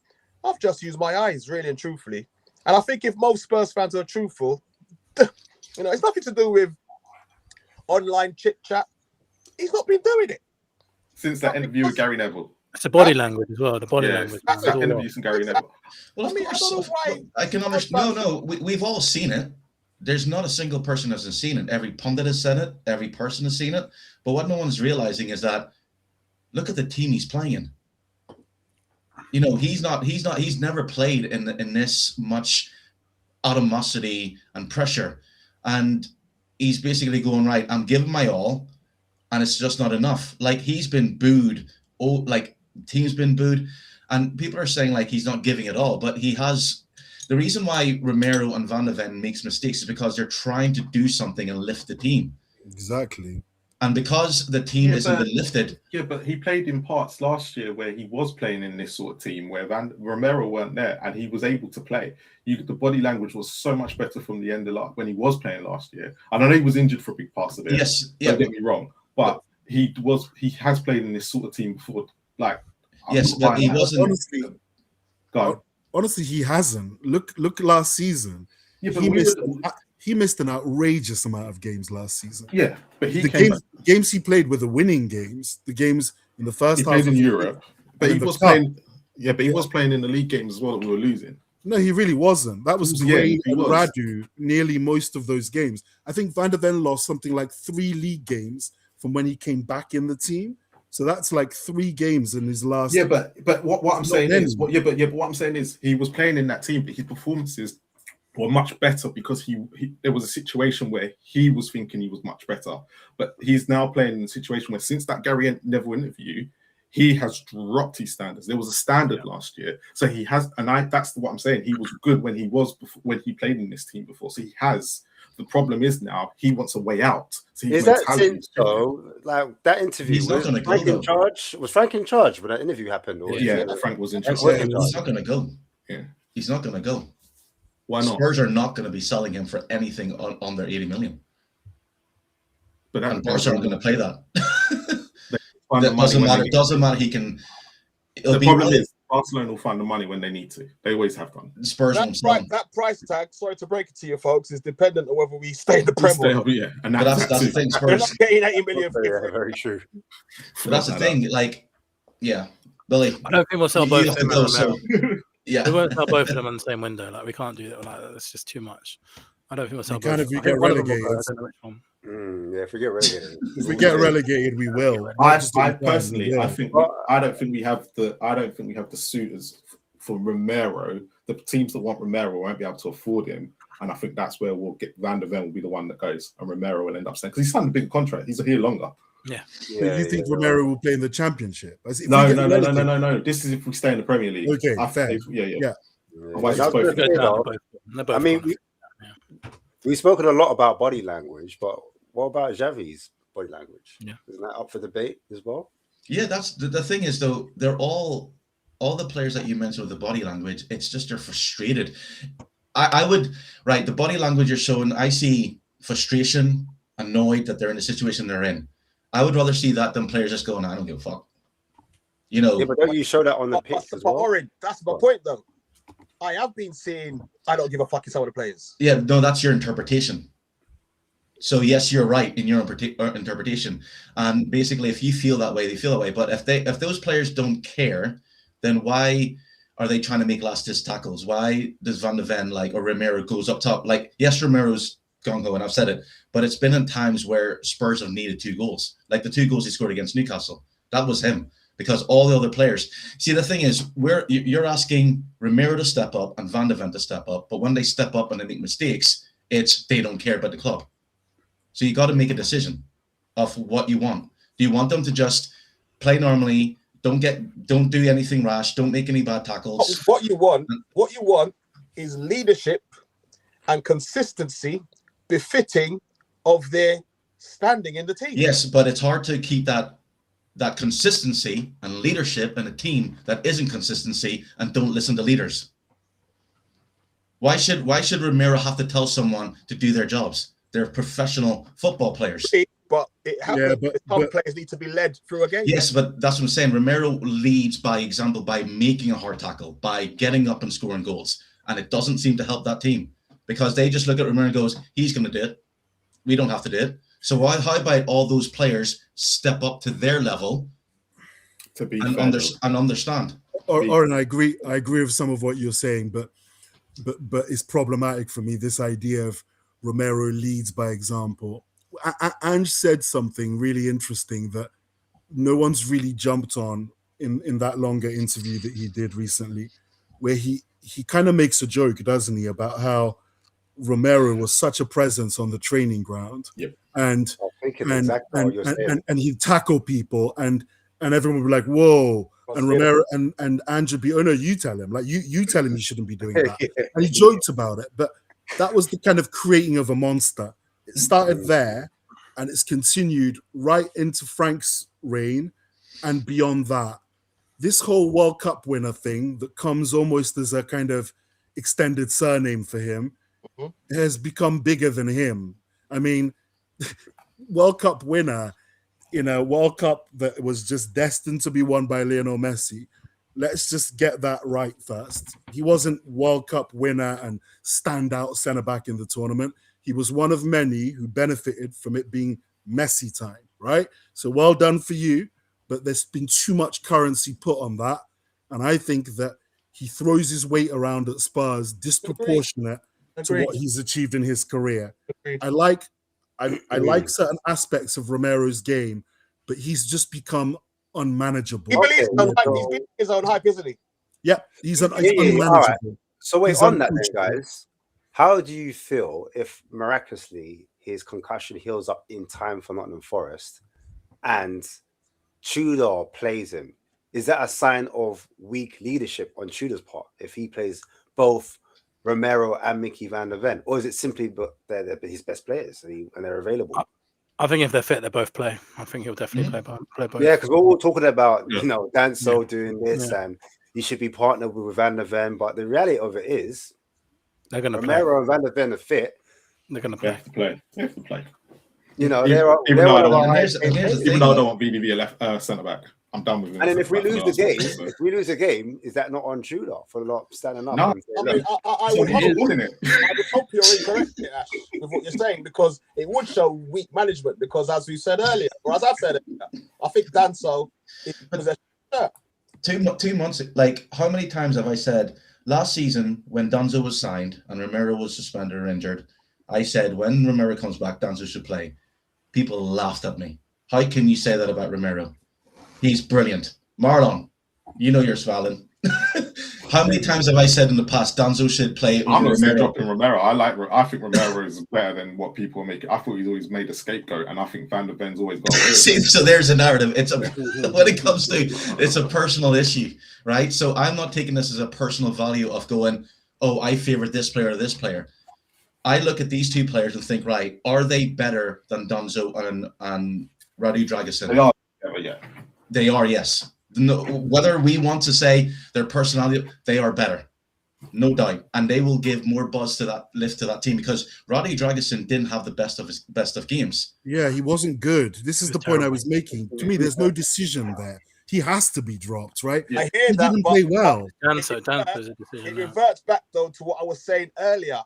I've just used my eyes, really and truthfully. And I think if most Spurs fans are truthful, you know, it's nothing to do with online chit chat. He's not been doing it since that interview with Gary Neville. It's the body language as well. The body language. That interview from Gary Neville. Well, of course, I can understand. No, we've all seen it. There's not a single person who hasn't seen it. Every pundit has said it. Every person has seen it. But what no one's realizing is that look at the team he's playing in. You know, he's never played in this much animosity and pressure, and he's basically going, right, I'm giving my all, and it's just not enough. Like, he's been booed. Oh, like, team's been booed, and people are saying like he's not giving it all, but he has. The reason why Romero and Van der Ven makes mistakes is because they're trying to do something and lift the team. Exactly. And because the team isn't been lifted. Yeah, but he played in parts last year where he was playing in this sort of team where Romero weren't there, and he was able to play. The body language was so much better from the end of when he was playing last year. And I know he was injured for big parts of it. Yes, don't get me wrong, but he has played in this sort of team before. Like, yes, but he wasn't. Honestly, Go on. Honestly, he hasn't. Look last season. Yeah, but he missed an outrageous amount of games last season. Yeah, but the games he played were the winning games. The games in the first half played in Europe, but he was playing. Yeah, but he was playing in the league games as well that we were losing. No, he really wasn't. That was Gray and Radu nearly most of those games. I think Van der Ven lost something like 3 league games from when he came back in the team. So that's like 3 games in his last. Yeah, but what I'm saying is, what I'm saying is, he was playing in that team, but his performances were much better because he there was a situation where he was thinking he was much better, but he's now playing in a situation where since that Gary Neville interview, he has dropped his standards. There was a standard last year, so he has, and that's what I'm saying. He was good when he played in this team before. So he has. The problem is now he wants a way out. So is that since though? Like that interview, was Frank in charge? Was Frank in charge when that interview happened? Or Frank was in charge. He's not going to go. Yeah, he's not going to go. Why not? Spurs are not going to be selling him for anything on their 80 million. But and Spurs aren't going to play that. It doesn't matter. He can. The problem is Barcelona will find the money when they need to. They always have done. Spurs that price tag. Sorry to break it to you, folks, is dependent on whether we stay in the Premier. Yeah, and that's the thing. Spurs are not getting 80 million. Yeah, very true. But that's the thing. Like, yeah, Billy. I don't think we'll sell both of them. Yeah, we won't sell both of them in the same window. Like, we can't do that. Like, that's just too much. I don't think we'll sell both. If we get relegated. If we get relegated. If we get relegated, we will. I personally, I don't think we have the suitors for Romero. The teams that want Romero won't be able to afford him, and I think that's where we'll get. Van der Ven will be the one that goes, and Romero will end up staying because he's signed a big contract. He's here longer. Yeah. But you think Romero will play in the Championship? No. This is if we stay in the Premier League. Okay, fair. Yeah. I mean, we've spoken a lot about body language, but what about Xavi's body language? Yeah. Isn't that up for debate as well? Yeah, that's the thing is though, they're all the players that you mentioned with the body language, it's just they're frustrated. I would the body language you're showing, I see frustration, annoyed that they're in the situation they're in. I would rather see that than players just going, I don't give a fuck. You know. Yeah, but don't you show that on the pitch as well? That's my point though. I have been saying I don't give a fuck in some of the players. Yeah, no, that's your interpretation. So yes, you're right in your interpretation. And basically, if you feel that way, they feel that way. But if those players don't care, then why are they trying to make last-ditch tackles? Why does Van der Ven or Romero goes up top? Like, yes, Romero's gung-ho, and I've said it, but it's been in times where Spurs have needed 2 goals. Like the 2 goals he scored against Newcastle. That was him. Because all the other players, see, the thing is, you're asking Romero to step up and Van der Ven to step up, but when they step up and they make mistakes, they don't care about the club. So you got to make a decision of what you want. Do you want them to just play normally, don't do anything rash, don't make any bad tackles? What you want is leadership and consistency befitting of their standing in the team. Yes, but it's hard to keep that consistency and leadership in a team that isn't consistency and don't listen to leaders. Why should Romero have to tell someone to do their jobs? They're professional football players. But it happens. Yeah, some players need to be led through a game. Yes, but that's what I'm saying. Romero leads by example, by making a hard tackle, by getting up and scoring goals. And it doesn't seem to help that team because they just look at Romero and goes, he's going to do it. We don't have to do it. So how about all those players step up to their level to be and understand? Oren, I agree with some of what you're saying, but it's problematic for me, this idea of Romero leads by example. Ange said something really interesting that no one's really jumped on in that longer interview that he did recently, where he kind of makes a joke, doesn't he, about how Romero was such a presence on the training ground. Yep. And he'd tackle people and everyone would be like, whoa. And Romero and Ange would be, oh no, you tell him. Like you tell him he shouldn't be doing that. And he joked about it. But that was the kind of creating of a monster. It started there and it's continued right into Frank's reign and beyond that. This whole World Cup winner thing that comes almost as a kind of extended surname for him has become bigger than him. I mean, World Cup winner in a World Cup that was just destined to be won by Lionel Messi. let's just get that right first. He wasn't World Cup winner and standout centre-back in the tournament. He was one of many who benefited from it being Messi time, right? So well done for you, but there's been too much currency put on that. And I think that he throws his weight around at Spurs disproportionate to what he's achieved in his career. I like certain aspects of Romero's game, but he's just become unmanageable. He believes his own hype, isn't he? Yeah, he's unmanageable. Right. So wait, on that then, guys, how do you feel if miraculously his concussion heals up in time for Nottingham Forest and Tudor plays him? Is that a sign of weak leadership on Tudor's part if he plays both Romero and Mickey van der Ven? Or is it simply they're his best players and they're available? I think if they're fit, they both play. I think he'll definitely play both. Yeah, because we're all talking about, Danso doing this and he should be partnered with Van der Ven. But the reality of it is, they're going to play. Romero and Van der Ven are fit. They're going to play. They have to play. Even though I don't want VDV a left centre back. I'm done with him. And then if we lose the game, is that not on Tudor for not standing up? No, I would hope you're incorrect, Ash, with what you're saying, because it would show weak management. Because as we said earlier, or as I said earlier, I think Danso is possession. 2 months, like how many times have I said last season when Danso was signed and Romero was suspended or injured, I said when Romero comes back, Danso should play. People laughed at me. How can you say that about Romero? He's brilliant. Marlon, you know you're Svalin. How many times have I said in the past Danso should play? I'm not saying dropping Romero. I think Romero is better than what people make it. I thought he's always made a scapegoat, and I think Van der Ven's always got. See, so there's a narrative. When it comes to it's a personal issue, right? So I'm not taking this as a personal value of going, oh, I favorite this player or this player. I look at these two players and think, right, are they better than Danso and Radu Dragusin? They are, yeah. They are, yes. No, whether we want to say their personality, they are better, no doubt, and they will give more buzz to that lift to that team because Radu Dragusin didn't have the best of games. Yeah, he wasn't good. This is the point I was making. To me, there's no decision there. He has to be dropped, right? Yeah. I hear he didn't play well. Danso's a decision. It reverts back though to what I was saying earlier.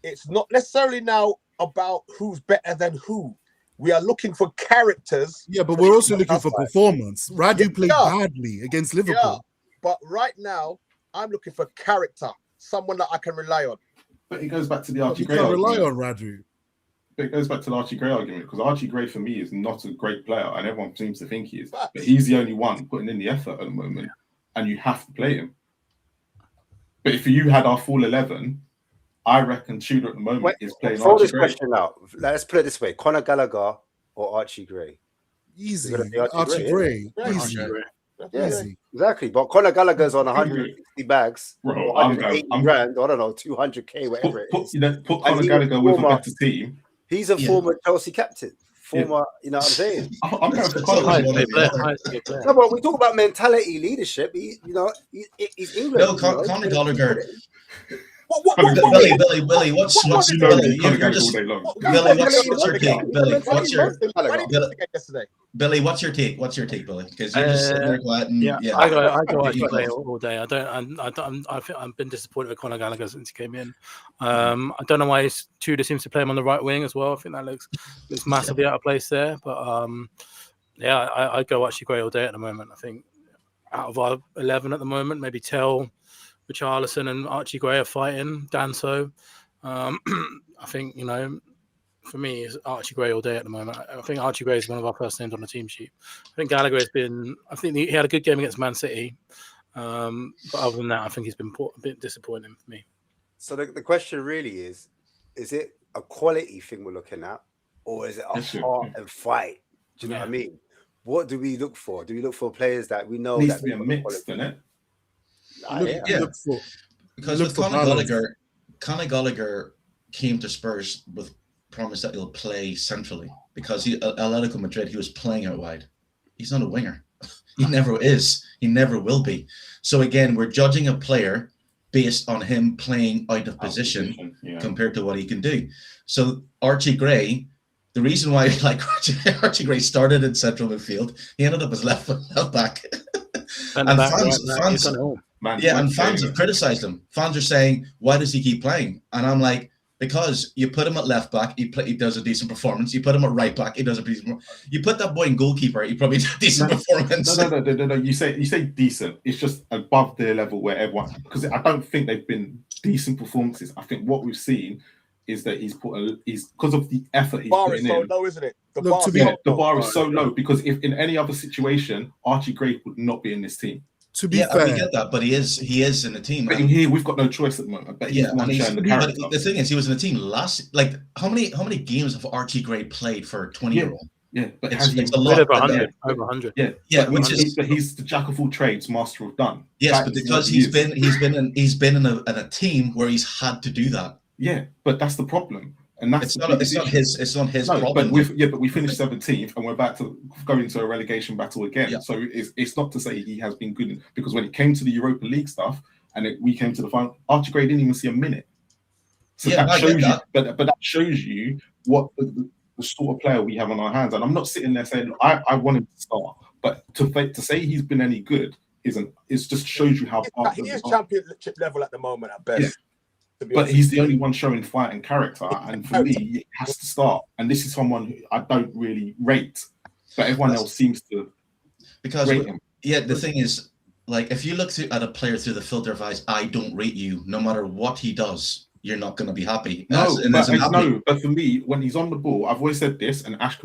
It's not necessarily now about who's better than who. We are looking for characters. Yeah, but we're also looking for performance. Radu played badly against Liverpool. Yeah, but right now, I'm looking for character. Someone that I can rely on. But it goes back to the Archie Gray argument. You can't rely on Radu. But it goes back to the Archie Gray argument because Archie Gray, for me, is not a great player, and everyone seems to think he is. But he's the only one putting in the effort at the moment, and you have to play him. But if you had our full 11... I reckon Tudor at the moment is playing Archie Gray. Throw this question out. Let's put it this way. Conor Gallagher or Archie Gray? Easy. Archie Gray. Easy. Yeah, exactly. But Conor Gallagher's on 160 bags. Bro, 180 grand. I don't know, 200K, whatever it is. Put Conor Gallagher with a better team. He's a former Chelsea captain. You know what I'm saying? I'm going for Conor. No, but we talk about mentality, leadership. He's English. No, Conor Gallagher... Billy, what's your take? Billy, what's your take? Billy? Because you're just sitting there quiet. I go Archie Gray all day. I've been disappointed with Conor Gallagher since he came in. I don't know why Tudor seems to play him on the right wing as well. I think that looks massively out of place there. But I go Archie Gray all day at the moment. I think out of our 11 at the moment, maybe Tell, Richarlison and Archie Gray are fighting. Danso. I think, for me, it's Archie Gray all day at the moment. I think Archie Gray is one of our first names on the team sheet. I think Gallagher has been... I think he had a good game against Man City. But other than that, I think he's been a bit disappointing for me. So the question really is it a quality thing we're looking at? Or is it a heart and fight? Do you know what I mean? What do we look for? Do we look for players that we know... Needs to be a mix, doesn't it? Because with Conor Gallagher came to Spurs with promise that he'll play centrally because Atletico Madrid, he was playing out wide. He's not a winger. He never is. He never will be. So again, we're judging a player based on him playing out of position compared to what he can do. So Archie Gray, the reason why Archie Gray started in central midfield, he ended up as left back. And fans have criticised him. Fans are saying, why does he keep playing? And I'm like, because you put him at left back, he does a decent performance. You put him at right back, he does a decent. You put that boy in goalkeeper, he probably does a decent performance. No. You say decent. It's just above their level where everyone. Because I don't think they've been decent performances. I think what we've seen is that he's because of the effort he's putting in. The bar is so low, isn't it? The bar is so low because if in any other situation, Archie Gray would not be in this team. To be fair, I get that, but he is in the team. But in here, we've got no choice at the moment. But the thing is, he was in the team last. Like, how many games have Archie Gray played for 20-year-old? Yeah, but it's a lot. Over 100. Yeah. But he's the jack of all trades, master of done. Yes, but because he's been in a team where he's had to do that. Yeah, but that's the problem. And that's it's not his problem. But we finished 17th and we're back to go into a relegation battle again. Yeah. So it's not to say he has been good, because when it came to the Europa League stuff and we came to the final, Archie Gray didn't even see a minute. So that shows you, but that shows you what the sort of player we have on our hands. And I'm not sitting there saying I want him to start, but to say he's been any good just shows you how he is championship level at the moment at best. Yeah. But he's the only one showing fight and character, and for me, he has to start. And this is someone who I don't really rate, but everyone else seems to rate him. Yeah, the thing is, like, if you look at a player through the filter of eyes, I don't rate you, no matter what he does, you're not going to be happy. But for me, when he's on the ball, I've always said this, and Ash,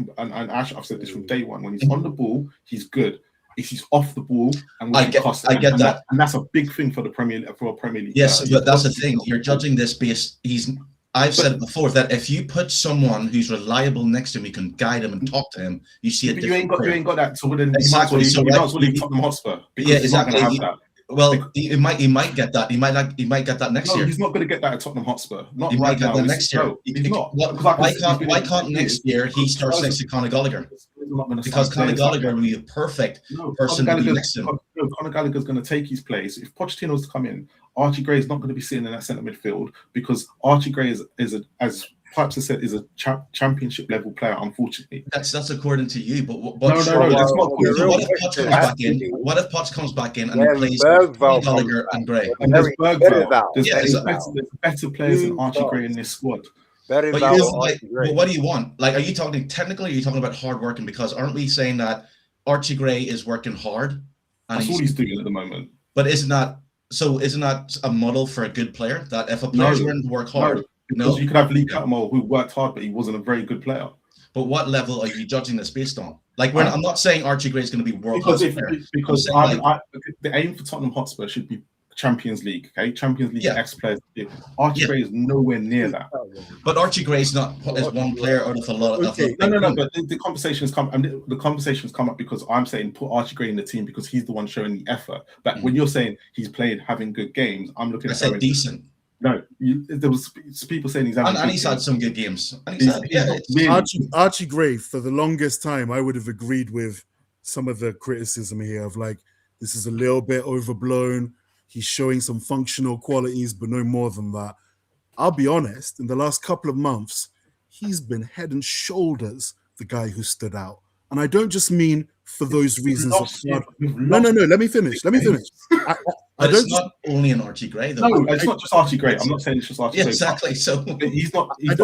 I've said this from day one. When he's on the ball, he's good. If he's off the ball, and I get that, and that's a big thing for a Premier League. Yes, but that's the thing. You're judging this based. I've said it before that if you put someone who's reliable next to him, you can guide him and talk to him. You see a different. You ain't got that. So then you might as well leave Tottenham Hotspur. Yeah, exactly. Well, he might get that. He might get that next year. He's not going to get that at Tottenham Hotspur. He might get that next year. No, he's not. Why can't next year he starts next to Conor Gallagher? Because Conor Gallagher will be the perfect person to be next to him. No, Conor Gallagher's going to take his place. If Pochettino's to come in, Archie Gray is not going to be sitting in that centre midfield, because Archie Gray is as Pipes has said, is a championship level player. Unfortunately, that's according to you. But no, that's not. What if Potts comes back in and plays Gallagher and Gray? And there's Bergvall. There's better players than Archie Gray in this squad. But what do you want? Like, are you talking technically? Or are you talking about hard working? Because aren't we saying that Archie Gray is working hard? And that's all he's doing at the moment. But isn't that a model for a good player? That if a player's willing to work hard, because you could have Lee Catmull who worked hard, but he wasn't a very good player. But what level are you judging this based on? Like, I'm not saying Archie Gray is going to be world class player. Because the aim for Tottenham Hotspur should be Champions League, okay? Champions League ex-players. Archie Gray is nowhere near that. But Archie Gray is not one player out of a lot of. No. But the conversations come. the conversations come up because I'm saying put Archie Gray in the team because he's the one showing the effort. But when you're saying he's played having good games, I'm looking at. I said decent. No, there was people saying he's having. And he's had some good games. Archie Gray, for the longest time, I would have agreed with some of the criticism here of like, this is a little bit overblown. He's showing some functional qualities, but no more than that. I'll be honest, in the last couple of months, he's been head and shoulders the guy who stood out. And I don't just mean for those reasons. No, let me finish. But it's not only an Archie Gray, though. No, it's not just Archie Gray. I'm not saying it's just Archie Gray. Exactly. So he's not. He's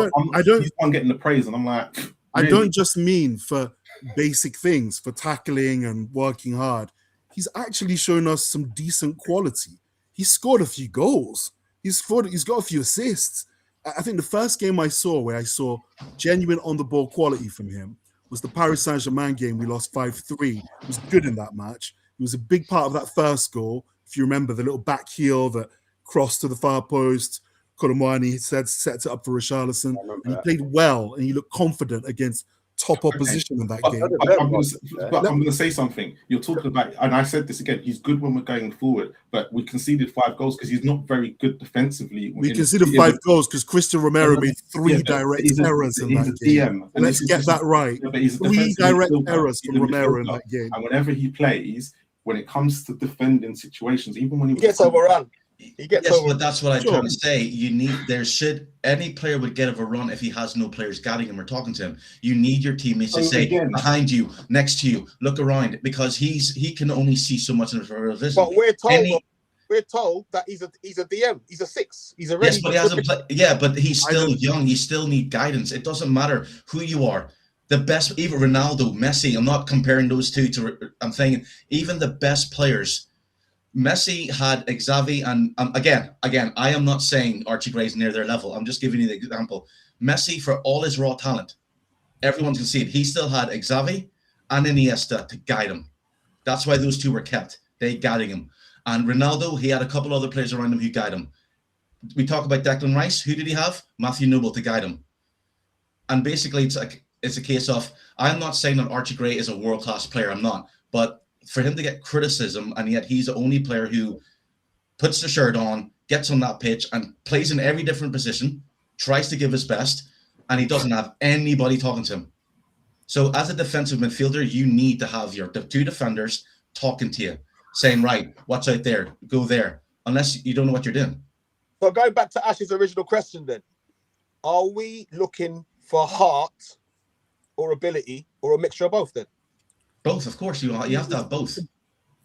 one getting the praise, and I'm like, really? I don't just mean for basic things, for tackling and working hard. He's actually shown us some decent quality. He scored a few goals. He's got a few assists. I think the first game I saw where I saw genuine on-the-ball quality from him was the Paris Saint-Germain game. We lost 5-3. He was good in that match. He was a big part of that first goal. If you remember the little back heel that crossed to the far post, Colomwani sets it up for Richarlison. And he played well and he looked confident against top opposition in that game. But I'm going to say something. You're talking about, and I said this again, he's good when we're going forward, but we conceded 5 goals because he's not very good defensively. We conceded 5 goals because Christian Romero made 3 direct errors in that game. Let's get that right. 3 direct errors from Romero in that game. And whenever he plays, when it comes to defending situations, even when he gets overrun. He gets yes, over. but that's what I'm Sure. trying to say. Any player would get of a run if he has no players guiding him or talking to him. You need your teammates to say behind you, next to you, look around, because he can only see so much in the vision. But we're told that he's a DM. He's a 6. He's already. Yes, but he hasn't played. Yeah, but he's still young. You still need guidance. It doesn't matter who you are. The best, even Ronaldo, Messi. I'm not comparing those two to. I'm saying even the best players. Messi had Xavi, and again, I am not saying Archie Gray's near their level. I'm just giving you the example. Messi, for all his raw talent, everyone can see it. He still had Xavi and Iniesta to guide him. That's why those two were kept. They guiding him. And Ronaldo, he had a couple other players around him who guide him. We talk about Declan Rice. Who did he have? Matthew Noble to guide him. And basically, it's a case of, I'm not saying that Archie Gray is a world-class player. I'm not. But for him to get criticism, and yet he's the only player who puts the shirt on, gets on that pitch, and plays in every different position, tries to give his best, and he doesn't have anybody talking to him. So as a defensive midfielder, you need to have the two defenders talking to you, saying, right, watch out there, go there, unless you don't know what you're doing. So going back to Ash's original question then, are we looking for heart or ability or a mixture of both then? Both, of course. You have to have both.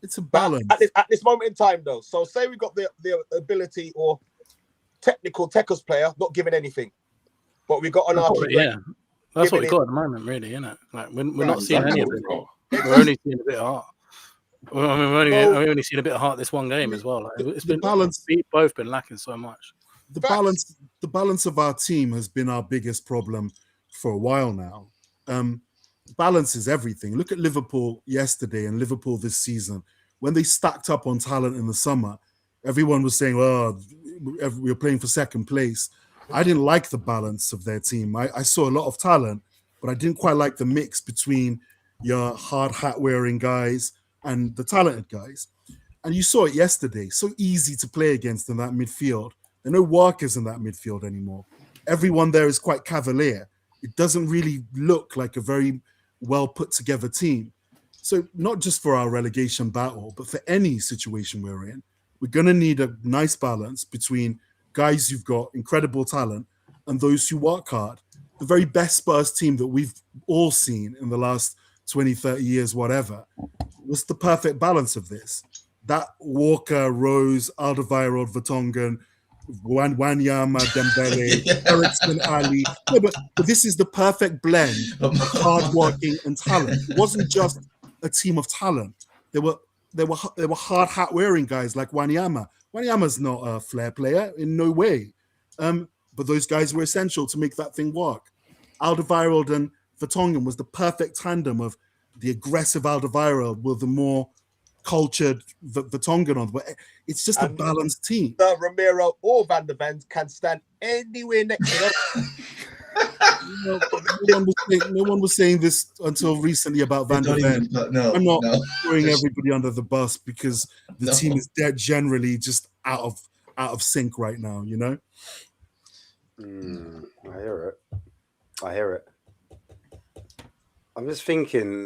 It's a balance. At this moment in time, though, so say we got the ability or techers player not giving anything, but we got an Archie. Yeah, that's what we got at the moment, really, isn't it? Like we're not seeing any of it. We're only seeing a bit of heart. I mean, we're only seeing a bit of heart this one game as well. Like, it's been balance. Both been lacking so much. The balance of our team has been our biggest problem for a while now. Balance is everything. Look at Liverpool yesterday and Liverpool this season. When they stacked up on talent in the summer, everyone was saying, "Oh, we're playing for second place." I didn't like the balance of their team. I saw a lot of talent, but I didn't quite like the mix between your hard hat wearing guys and the talented guys. And you saw it yesterday. So easy to play against in that midfield. There are no workers in that midfield anymore. Everyone there is quite cavalier. It doesn't really look like a very well put together team. So not just for our relegation battle, but for any situation we're in, we're going to need a nice balance between guys who've got incredible talent and those who work hard. The very best Spurs team that we've all seen in the last 20, 30 years, whatever, was the perfect balance of this. That Walker, Rose, Alderweireld, Vertonghen, Wanyama, Dembele, Eriksen, Ali. No, but this is the perfect blend of hard-working and talent. It wasn't just a team of talent. There were hard hat-wearing guys like Wanyama. Wanyama's not a flair player in no way. But those guys were essential to make that thing work. Alderweireld and Vertonghen was the perfect tandem of the aggressive Alderweireld with the more cultured Vertonghen on. But it's just a balanced team. Romero or Van der Ven can stand anywhere next to them. No one was saying this until recently about Van der Ven. I'm not throwing everybody under the bus because the team is generally just out of sync right now, you know? I hear it. I'm just thinking,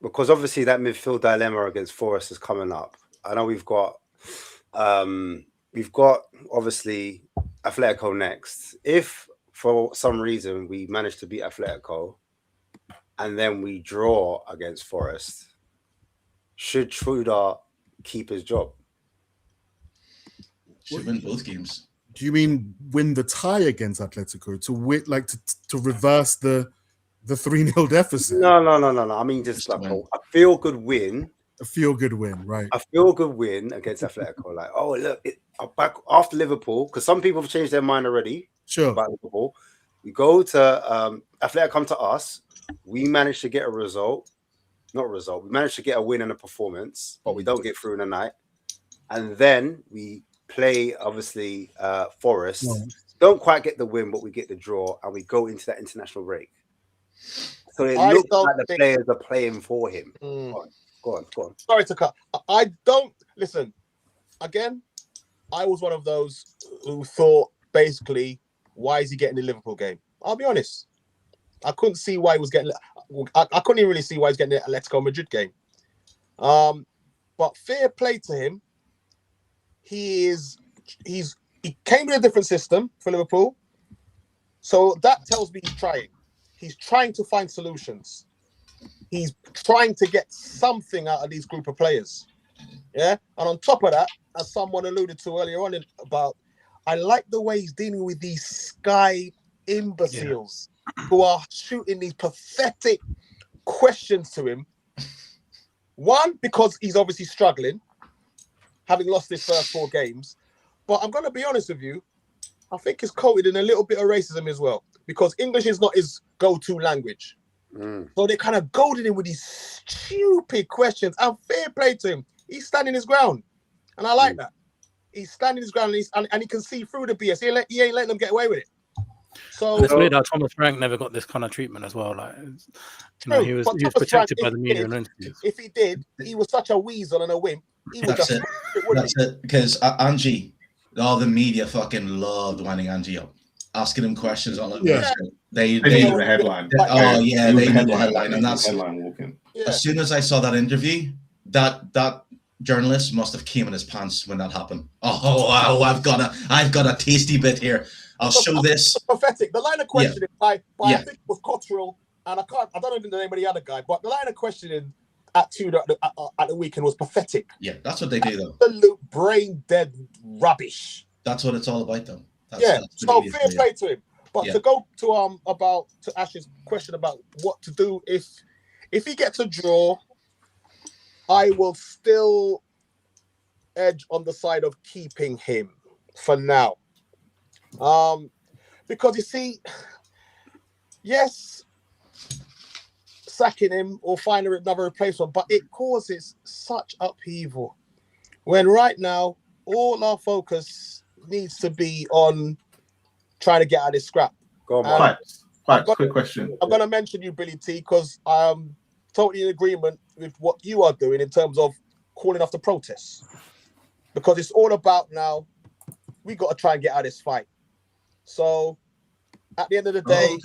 because obviously that midfield dilemma against Forest is coming up. I know we've got obviously Atletico next. If for some reason we manage to beat Atletico and then we draw against Forest, should Tudor keep his job? Should win both games. Do you mean win the tie against Atletico to win, like to reverse the 3-0 deficit? No. I mean just like a feel-good win. A feel-good win, right? A feel-good win against Atletico. Like, oh look, back after Liverpool, because some people have changed their mind already. Sure. About Liverpool, we go to Atletico, come to us. We managed to get a result. Not a result. We managed to get a win and a performance, but we don't get through in the night. And then we play, obviously, Forest. Yeah. Don't quite get the win, but we get the draw, and we go into that international break. So it looks like the players are playing for him. Go on. Sorry to cut. I don't listen. Again, I was one of those who thought basically, why is he getting the Liverpool game? I'll be honest. I couldn't see why he was getting. I couldn't even really see why he's getting the Atletico Madrid game. But fair play to him. he came with a different system for Liverpool. So that tells me he's trying. He's trying to find solutions. He's trying to get something out of these group of players. Yeah. And on top of that, as someone alluded to earlier on I like the way he's dealing with these Sky imbeciles who are shooting these pathetic questions to him. One, because he's obviously struggling, having lost his first 4 games. But I'm going to be honest with you, I think it's coated in a little bit of racism as well, because English is not his go-to language. So they kind of goaded him with these stupid questions. And fair play to him. He's standing his ground. And I like that. He's standing his ground and he can see through the BS. He ain't letting them get away with it. So it's weird how Thomas Frank never got this kind of treatment as well. Like, he was protected by the media and interviews. If he did, he was such a weasel and a wimp. That's it. Because Angie, all the media fucking loved winding Angie up, asking him questions on They need the headline. They need the headline, and that's headline walking. As soon as I saw that interview, that journalist must have came in his pants when that happened. Oh wow, I've got a tasty bit here. I'll show this. Pathetic. The line of questioning by I think it was Cottrell, and I don't know the name of the other guy, but the line of questioning at Tudor at the weekend was pathetic. Yeah, that's what they do though. Absolute brain dead rubbish. That's what it's all about though. So fair play to him. But to go to Ash's question about what to do if he gets a draw, I will still edge on the side of keeping him for now. Because you see, yes, sacking him or finding another replacement, but it causes such upheaval when right now all our focus needs to be on trying to get out of this scrap. Go on, quick question. I'm going to mention you, Billy T, because I'm totally in agreement with what you are doing in terms of calling off the protests. Because it's all about now, we got to try and get out of this fight. So, at the end of the day,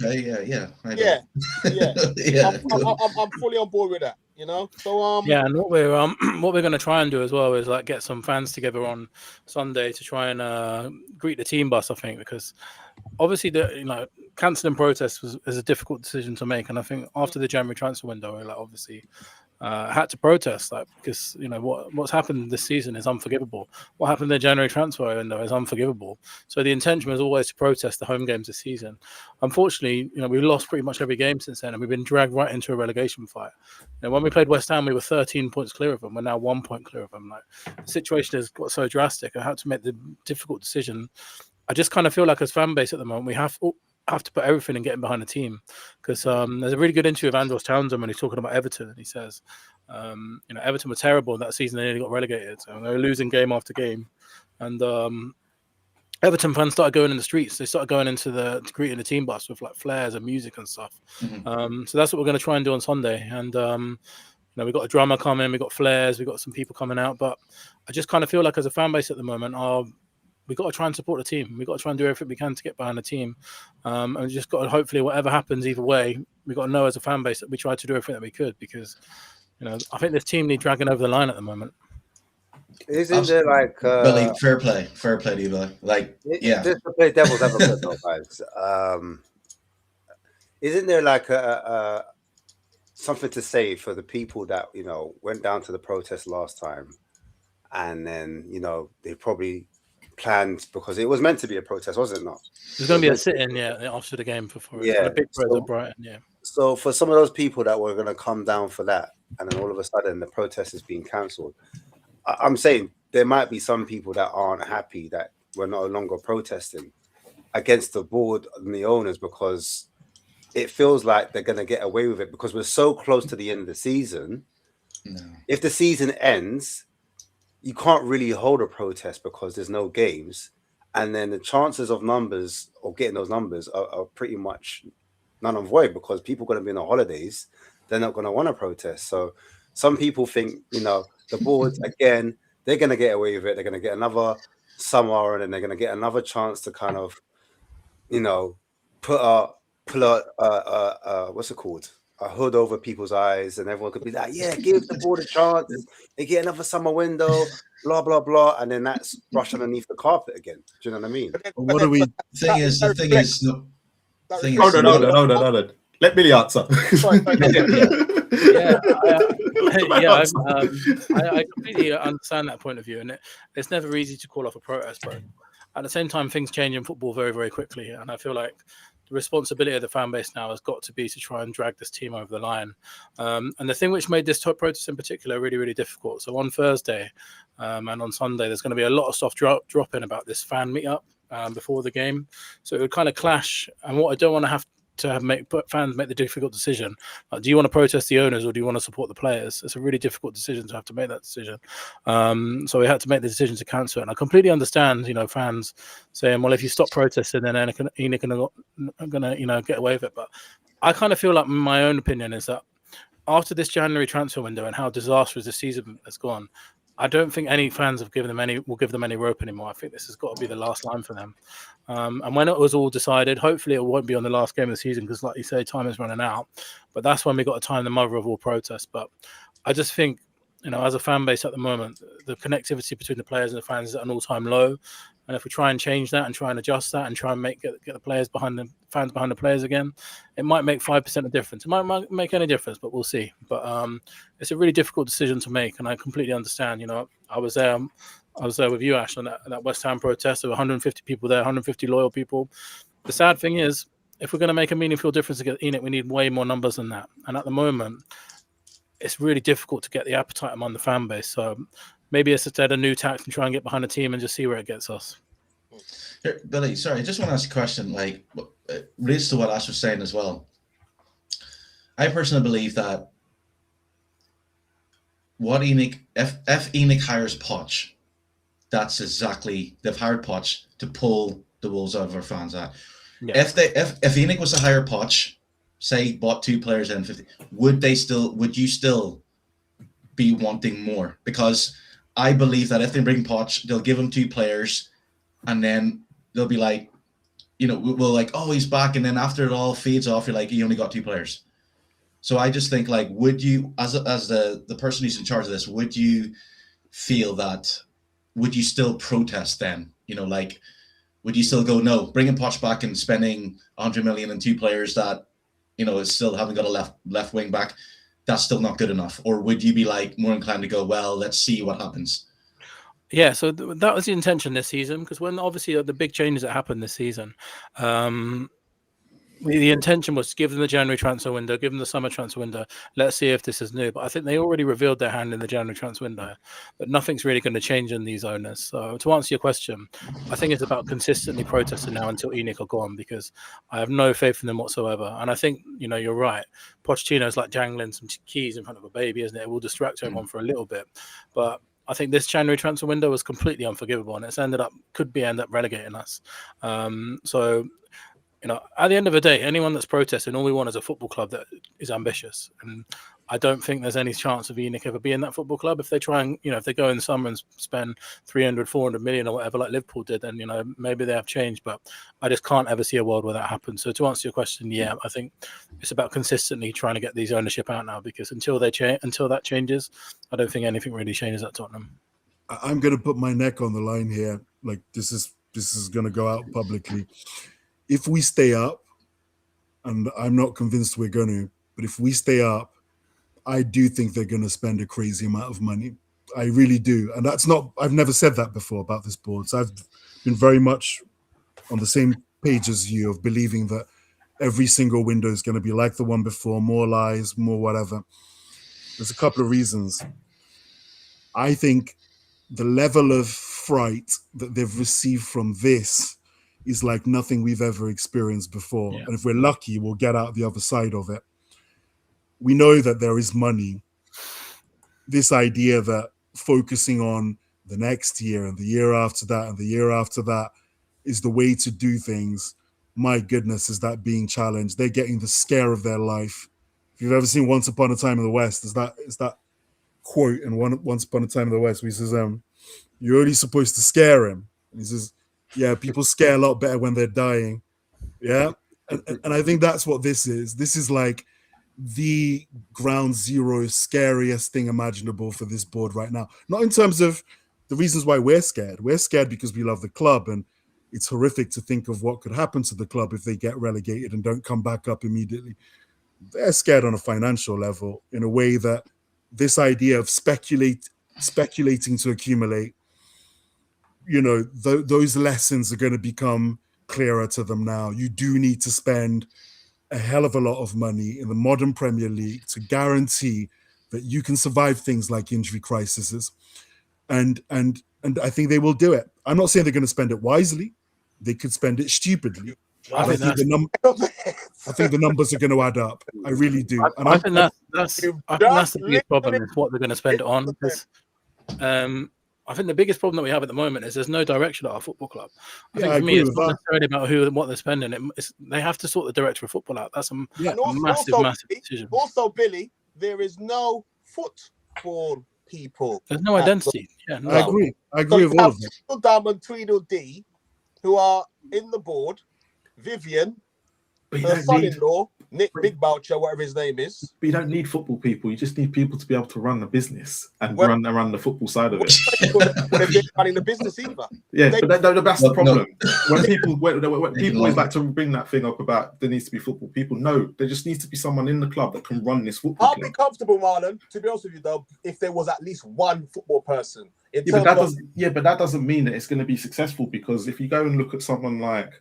I'm fully on board with that. You know, so and what we're going to try and do as well is like get some fans together on Sunday to try and greet the team bus. I think because obviously cancelling protests is a difficult decision to make, and I think after the January transfer window, obviously had to protest because what's happened this season is unforgivable. What happened in the January transfer window is unforgivable. So the intention was always to protest the home games this season. Unfortunately, we've lost pretty much every game since then, and we've been dragged right into a relegation fight. When we played West Ham, we were 13 points clear of them. We're now 1 point clear of them. The situation has got so drastic. I had to make the difficult decision. I just kind of feel like as fan base at the moment, we have to put everything in getting behind the team, because there's a really good interview of Andros Townsend when he's talking about Everton, and he says, Everton were terrible that season. They nearly got relegated, so they were losing game after game, and Everton fans started going in the streets. They started going into greeting the team bus with flares and music and stuff. So that's what we're going to try and do on Sunday. And we've got a drummer coming, we've got flares, we've got some people coming out, but I just kind of feel like as a fan base at the moment, we've got to try and support the team. We've got to try and do everything we can to get behind the team. And we just got to, hopefully, whatever happens either way, we've got to know as a fan base that we tried to do everything that we could, because, I think this team needs dragging over the line at the moment. Isn't there Billy, fair play to you, Billy. Just to play devil's advocate though, guys. Isn't there something to say for the people that, went down to the protest last time, and then, they probably planned, because it was meant to be a protest, was it not? There's going to be a sit-in, after the game for a big press at Brighton, So for some of those people that were going to come down for that, and then all of a sudden the protest is being cancelled, I'm saying there might be some people that aren't happy that we're no longer protesting against the board and the owners, because it feels like they're going to get away with it because we're so close to the end of the season. No. If the season ends, you can't really hold a protest because there's no games. And then the chances of numbers or getting those numbers are pretty much none and void, because people are going to be on the holidays. They're not going to want to protest. So some people think, the boards, again, they're going to get away with it. They're going to get another summer, and then they're going to get another chance to kind of, put a what's it called? a hood over people's eyes, and everyone could be like, "Yeah, give the board a chance. They get another summer window." Blah blah blah, and then that's brushed underneath the carpet again. Do you know what I mean? What do we? The thing is, Hold on. Let Billy answer. I completely understand that point of view, and it's never easy to call off a protest, but at the same time, things change in football very, very quickly, and I feel like the responsibility of the fan base now has got to be to try and drag this team over the line. And the thing which made this top protest in particular really, really difficult. So on Thursday and on Sunday, there's going to be a lot of stuff dropping about this fan meetup before the game. So it would kind of clash. And what I don't want to have fans make the difficult decision. Do you want to protest the owners or do you want to support the players? It's a really difficult decision to have to make that decision. So we had to make the decision to cancel it. And I completely understand, fans saying, well, if you stop protesting, then ENIC are gonna, get away with it. But I kind of feel like my own opinion is that after this January transfer window and how disastrous the season has gone, I don't think any fans will give them any rope anymore. I think this has got to be the last line for them. And when it was all decided, hopefully it won't be on the last game of the season because, like you say, time is running out. But that's when we got to time the mother of all protests. But I just think, as a fan base at the moment, the connectivity between the players and the fans is at an all-time low. And if we try and change that and try and adjust that and try and get the players behind the fans behind the players again, it might make 5% of difference. It might make any difference, but we'll see. But it's a really difficult decision to make, and I completely understand. I was there with you, Ash, on that West Ham protest. There were 150 people there, 150 loyal people. The sad thing is, if we're going to make a meaningful difference against ENIC, we need way more numbers than that. And at the moment, it's really difficult to get the appetite among the fan base. So maybe it's instead a new tack and try and get behind the team and just see where it gets us. Here, Billy, sorry, I just want to ask a question, relates to what Ash was saying as well. I personally believe that what ENIC, if ENIC hires Poch, that's exactly, they've hired Poch to pull the wolves out of our fans out. Yeah. If ENIC was to hire Poch, say bought 2 players in 50, would you still be wanting more? Because I believe that if they bring Poch, they'll give him 2 players, and then they'll be like, we'll like, oh, he's back, and then after it all fades off, you're like, he only got 2 players. So I just think, would you, as the person who's in charge of this, would you feel that? Would you still protest then? Would you still go, no, bringing Poch back and spending 100 million in 2 players that, is still haven't got a left wing back? That's still not good enough? Or would you be more inclined to go, well, let's see what happens? Yeah, so that was the intention this season, because when obviously the big changes that happened this season, the intention was to give them the January transfer window, give them the summer transfer window. Let's see if this is new. But I think they already revealed their hand in the January transfer window, but nothing's really going to change in these owners. So to answer your question, I think it's about consistently protesting now until ENIC are gone, because I have no faith in them whatsoever. And I think, you're right. Pochettino's like jangling some keys in front of a baby, isn't it? It will distract everyone for a little bit. But I think this January transfer window was completely unforgivable, and it's end up relegating us. So, at the end of the day, anyone that's protesting, all we want is a football club that is ambitious. And I don't think there's any chance of ENIC ever being that football club. If they try and, if they go in the summer and spend 300, 400 million or whatever, like Liverpool did, then, maybe they have changed. But I just can't ever see a world where that happens. So to answer your question, yeah, I think it's about consistently trying to get these ownership out now, because until that changes, I don't think anything really changes at Tottenham. I'm going to put my neck on the line here. This is going to go out publicly. If we stay up, and I'm not convinced we're going to, but if we stay up, I do think they're going to spend a crazy amount of money. I really do. And I've never said that before about this board. So I've been very much on the same page as you of believing that every single window is going to be like the one before, more lies, more whatever. There's a couple of reasons. I think the level of fright that they've received from this is like nothing we've ever experienced before. Yeah. And if we're lucky, we'll get out the other side of it. We know that there is money. This idea that focusing on the next year and the year after that and the year after that is the way to do things. My goodness, is that being challenged? They're getting the scare of their life. If you've ever seen Once Upon a Time in the West, is that quote in Once Upon a Time in the West where he says, you're only supposed to scare him. And he says, yeah, people scare a lot better when they're dying. Yeah. And I think that's what this is. This is like the ground zero scariest thing imaginable for this board right now. Not in terms of the reasons why we're scared. We're scared because we love the club, and it's horrific to think of what could happen to the club if they get relegated and don't come back up immediately. They're scared on a financial level in a way that this idea of speculating to accumulate, those lessons are going to become clearer to them now. You do need to spend a hell of a lot of money in the modern Premier League to guarantee that you can survive things like injury crises. And I think they will do it. I'm not saying they're going to spend it wisely. They could spend it stupidly. I think the numbers are going to add up. I really do. I think that's the biggest problem is what they're going to spend it on. Because, I think the biggest problem that we have at the moment is there's no direction at our football club. I think for me, it's not necessarily about who and what they're spending. They have to sort the director of football out. That's a massive decision. Also, Billy, there is no football people. There's no identity. Yeah, no. I agree with all of it. Tweedledum and Tweedledee, who are in the board, Vivian, her son-in-law, Nick Big Boucher, whatever his name is. But you don't need football people. You just need people to be able to run the business and run the football side of it. They're running the business either. Yeah, but that's the problem. When people always like to bring that thing up about there needs to be football people. No, there just needs to be someone in the club that can run this football I'll be comfortable, Marlon, to be honest with you, though, if there was at least one football person. But that doesn't mean that it's going to be successful, because if you go and look at someone like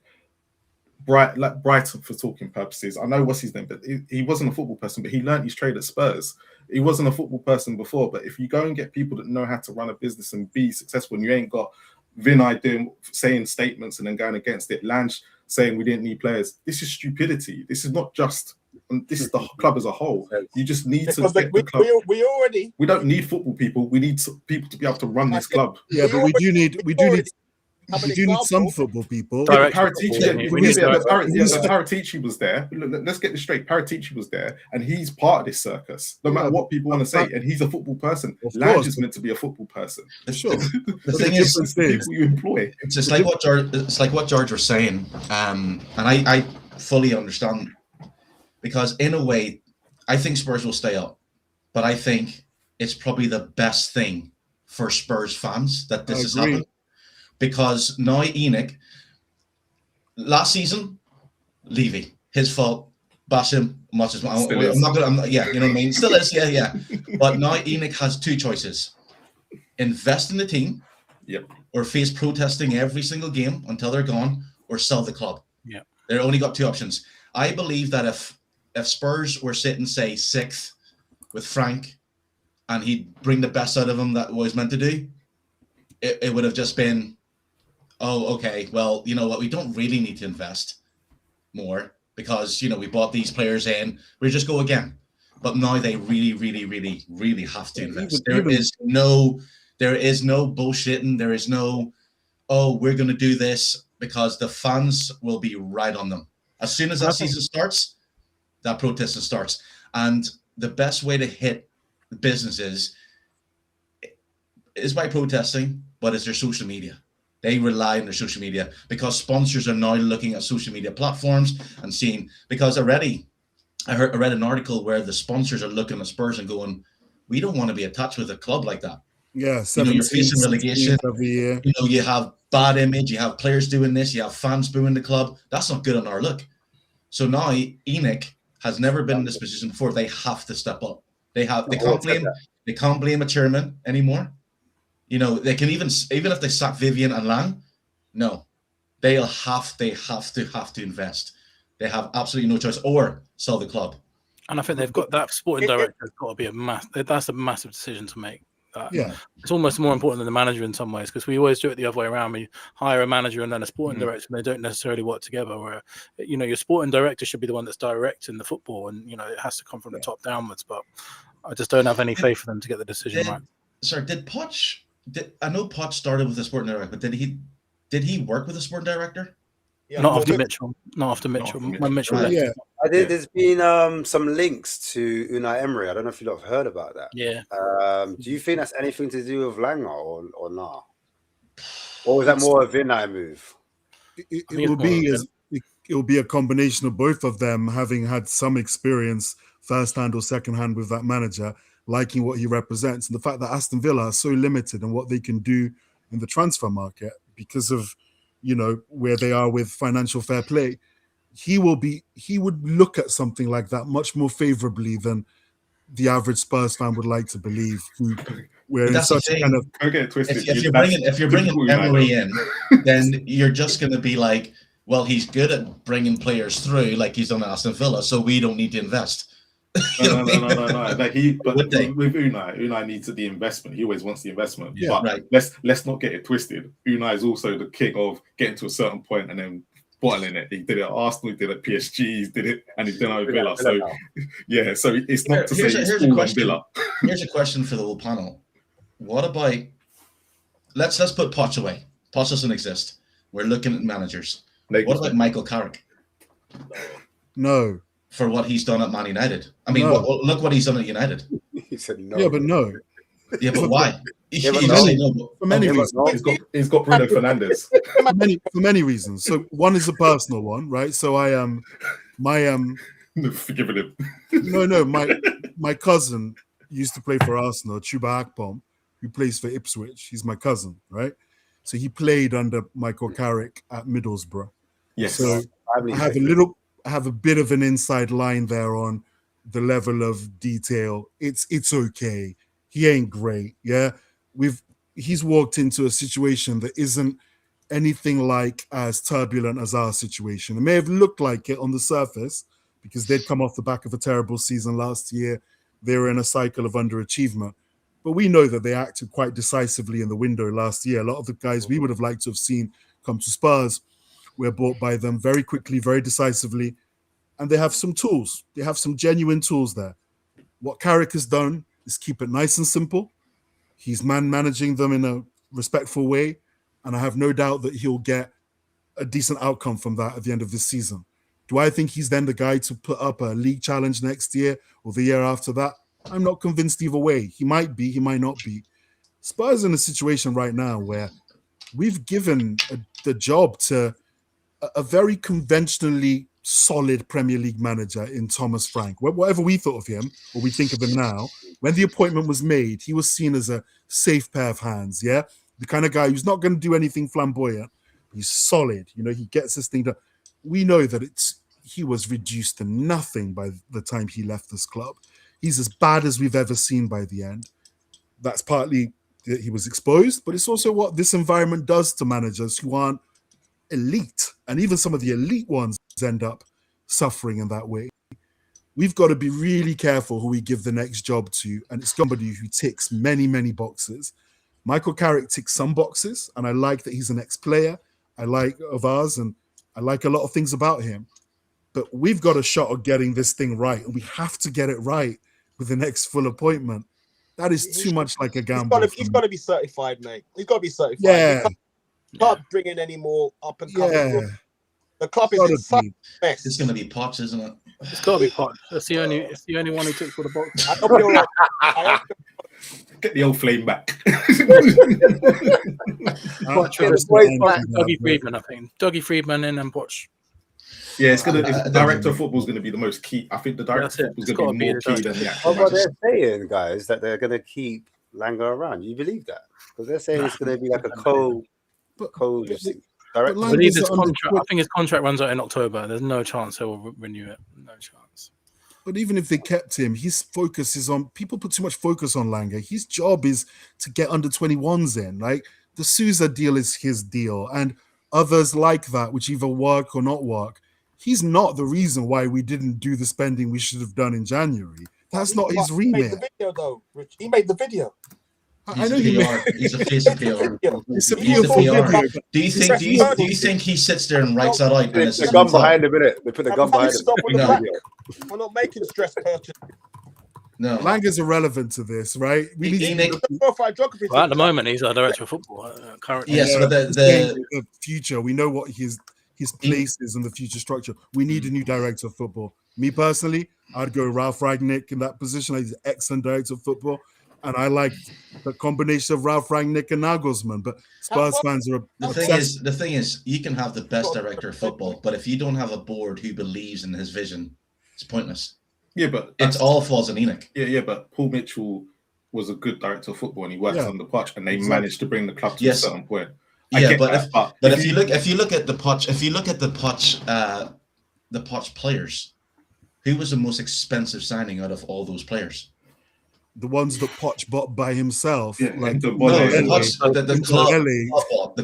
Brighton, for talking purposes, I know what's his name, but he wasn't a football person, but he learned his trade at Spurs. He wasn't a football person before, but if you go and get people that know how to run a business and be successful, and you ain't got Vinay saying statements and then going against it, Lange saying we didn't need players, this is stupidity. This is not just, this is the club as a whole. You just need to get the club. We don't need football people. We need people to be able to run this club. Yeah, but we do need some football people. Paratici was there. Let's get this straight. Paratici was there, and he's part of this circus. No matter what people want to say, and he's a football person. Lange is meant to be a football person. Sure. The thing is, people you employ. It's like what George was saying, and I fully understand, because in a way, I think Spurs will stay up, but I think it's probably the best thing for Spurs fans that this has happened. Because now Enoch, last season, Levy, his fault, bash him much as I'm not gonna, you know what I mean? Still is, yeah. But now Enoch has two choices: invest in the team, or face protesting every single game until they're gone, or sell the club. Yeah, they're only got two options. I believe that if Spurs were sitting, say, 6th with Frank, and he'd bring the best out of him that was meant to do, it would have just been, oh, okay, well, you know what? We don't really need to invest more because, we bought these players in. We just go again. But now they really, really, really, really have to invest. There is no bullshitting. There is no, oh, we're going to do this, because the fans will be right on them. As soon as that season starts, that protest starts. And the best way to hit the businesses is by protesting, but it's their social media. They rely on their social media, because sponsors are now looking at social media platforms and seeing, because already I read an article where the sponsors are looking at Spurs and going, we don't want to be attached with a club like that. Yeah, you're facing relegation every year. You have bad image, you have players doing this, you have fans booing the club. That's not good on our look. So now Enoch has never been in this position before. They have to step up. They can't blame a chairman anymore. They can even if they sack Vivian and Lang, no, they'll have to invest. They have absolutely no choice, or sell the club. And I think they've got that sporting director has got to be that's a massive decision to make. It's almost more important than the manager in some ways, because we always do it the other way around. We hire a manager and then a sporting director, and they don't necessarily work together. Where your sporting director should be the one that's directing the football, and it has to come from the top downwards. But I just don't have any faith for them to get the decision right. Sorry, did Poch? I know Poch started with a sporting director, but did he work with a sporting director? Yeah, not after Mitchell. When Mitchell left. Yeah, I did. There's been some links to Unai Emery. I don't know if you've have heard about that. Yeah. Do you think that's anything to do with Langer or not? Or was that more a Vinay move? It will be a combination of both of them having had some experience first hand or second hand with that manager, liking what he represents, and the fact that Aston Villa are so limited in what they can do in the transfer market because of, where they are with financial fair play. He would look at something like that much more favorably than the average Spurs fan would like to believe. We're in such a kind of. Don't get it twisted. If you're bringing Emery in, then you're just going to be like, well, he's good at bringing players through, like he's done at Aston Villa, so we don't need to invest. No. With Unai needs the investment. He always wants the investment. Yeah, but right. let's not get it twisted. Unai is also the king of getting to a certain point and then bottling it. He did it at Arsenal, he did it at PSG, he did it, and he's done it at Villa. So yeah, so it's not to say it's all on Villa. Here's a question for the whole panel. What about let's put Poch away. Poch doesn't exist. We're looking at managers. What about Michael Carrick? No. For what he's done at Man United. I mean, look what he's done at United. He said no. Yeah, but no. Yeah, but why? For many reasons. He's got Bruno Fernandes. For many reasons. So one is a personal one, right? So Forgiving him. No. My cousin used to play for Arsenal, Chuba Akpom, who plays for Ipswich. He's my cousin, right? So he played under Michael Carrick at Middlesbrough. Yes. So I have a bit of an inside line there on the level of detail. It's okay. He ain't great. Yeah. He's walked into a situation that isn't anything like as turbulent as our situation. It may have looked like it on the surface because they'd come off the back of a terrible season last year. They were in a cycle of underachievement. But we know that they acted quite decisively in the window last year. A lot of the guys we would have liked to have seen come to Spurs were bought by them very quickly, very decisively. And they have some tools. They have some genuine tools there. What Carrick has done is keep it nice and simple. He's managing them in a respectful way. And I have no doubt that he'll get a decent outcome from that at the end of this season. Do I think he's then the guy to put up a league challenge next year or the year after that? I'm not convinced either way. He might be, he might not be. Spurs in a situation right now where we've given the job to a very conventionally solid Premier League manager in Thomas Frank. Whatever we thought of him, or we think of him now, when the appointment was made, he was seen as a safe pair of hands, yeah? The kind of guy who's not going to do anything flamboyant. He's solid. He gets this thing done. We know that he was reduced to nothing by the time he left this club. He's as bad as we've ever seen by the end. That's partly that he was exposed, but it's also what this environment does to managers who aren't elite. And even some of the elite ones end up suffering in that way. We've got to be really careful who we give the next job to, and it's somebody who ticks many, many boxes. Michael Carrick ticks some boxes, and I like that he's an ex-player. I like of ours, and I like a lot of things about him. But we've got a shot of getting this thing right, and we have to get it right with the next full appointment. That is too much like a gamble. He's got to be certified, mate. He's got to be certified. Yeah. Can't bring in any more up and coming. Yeah. The club is in such a mess. It's going to be Poch, isn't it? It's got to be Poch. It's the only one who ticks for the box. I hope you're right. Get the old flame back. Dougie Friedman, I think. Dougie Friedman and then Poch. Yeah, it's director of football is going to be the most key. I think the director of football is going to be more key than the actual. What they're saying, guys, that they're going to keep Langer around. You believe that? Because they're saying it's going to be like a co director. I think his contract runs out in October. There's no chance they will renew it. No chance. But even if they kept him, his focus is on... People put too much focus on Langer. His job is to get under 21s in. Like, the Sousa deal is his deal. And others like that, which either work or not work. He's not the reason why we didn't do the spending we should have done in January. That's not his remit. He made the video, though, Rich. He made the video. I know he's a face of PR. It's a PR. Do you think he sits there and writes that out? They put the gun behind him, innit? They put the gun behind him. We're not making stress purchase. No. Langer's irrelevant to this, right? Well, at the moment, he's our director of football currently. Yes, but the future, we know what his place is in the future structure. We need a new director of football. Me personally, I'd go Ralph Rangnick in that position. He's an excellent director of football. And I like the combination of Ralph Rangnick and Nagelsmann, but Spurs fans are the thing is, you can have the best director of football, but if you don't have a board who believes in his vision, it's pointless. Yeah, but it's all falls on Enoch. Yeah, but Paul Mitchell was a good director of football, and he works on the Poch, and they managed to bring the club to a certain point. But if you look at the Poch players, who was the most expensive signing out of all those players? The ones that Poch bought by himself, the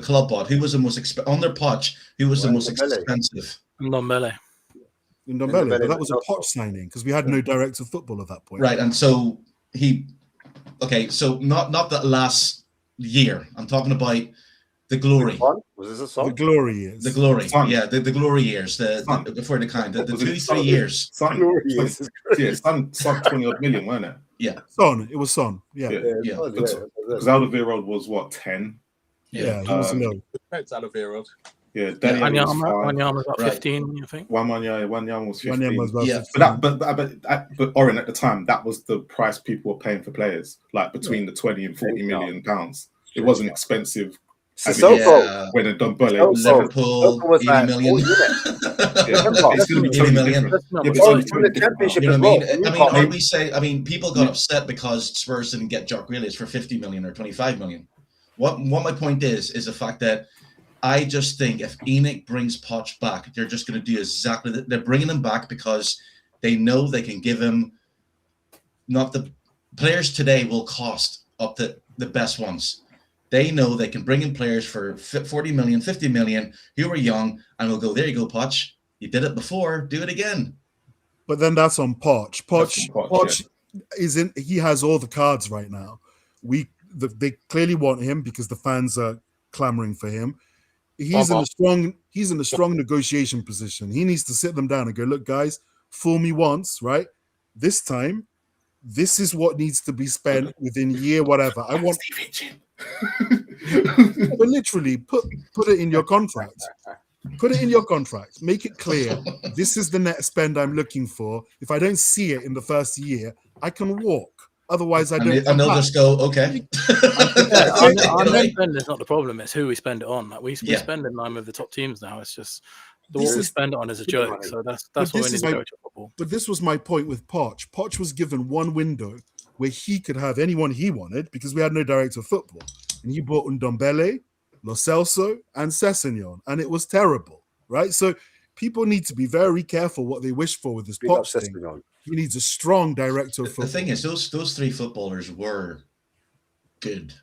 club bought. Who was the most expensive under Poch? Who was the most expensive? Ndombele. But that was a Poch signing because we had no director of football at that point. Right, and so so not that last year. I'm talking about the glory. Was this a song? The glory years. The glory. The glory years. Before the kind. The 2-3 years. Son 20 odd million, weren't it? Yeah. It was Son. Yeah. Because Alderweireld was what, 10? Yeah, he was low. Depends Alderweireld. Yeah, Wanyama was about 15, I think. Wanyama was 15. Was about 15. But Oren, at the time, that was the price people were paying for players, like between the 20 and 40 million pounds. It wasn't expensive. When a Ndombele, Liverpool, 80 million. 80 million. I mean, people got upset because Spurs didn't get Jock Grealish for 50 million or 25 million. What my point is the fact that I just think if Enoch brings Poch back, they're just going to do exactly that. They're bringing him back because they know they can give him. Not the players today will cost up to the best ones. They know they can bring in players for 40 million, 50 million who are young, and we'll go, there you go, Poch. You did it before, do it again. But then that's on Poch. Poch isn't. He has all the cards right now. They clearly want him because the fans are clamoring for him. He's in a strong negotiation position. He needs to sit them down and go, look, guys, fool me once, right? This time, this is what needs to be spent within year whatever. I want. But literally, put it in your contract. Put it in your contract. Make it clear. This is the net spend I'm looking for. If I don't see it in the first year, I can walk. Otherwise, I don't. And they'll just go, okay. Spend is not the problem. It's who we spend it on. Like we spend in line with the top teams now. It's just what we spend it on is a joke. So that's what we need to go to football. But this was my point with Poch. Poch was given one window where he could have anyone he wanted because we had no director of football, and he brought Ndombele, Lo Celso, and Sessegnon, and it was terrible, right? So people need to be very careful what they wish for with this Poch thing. He needs a strong director of football. The thing is, those three footballers were good.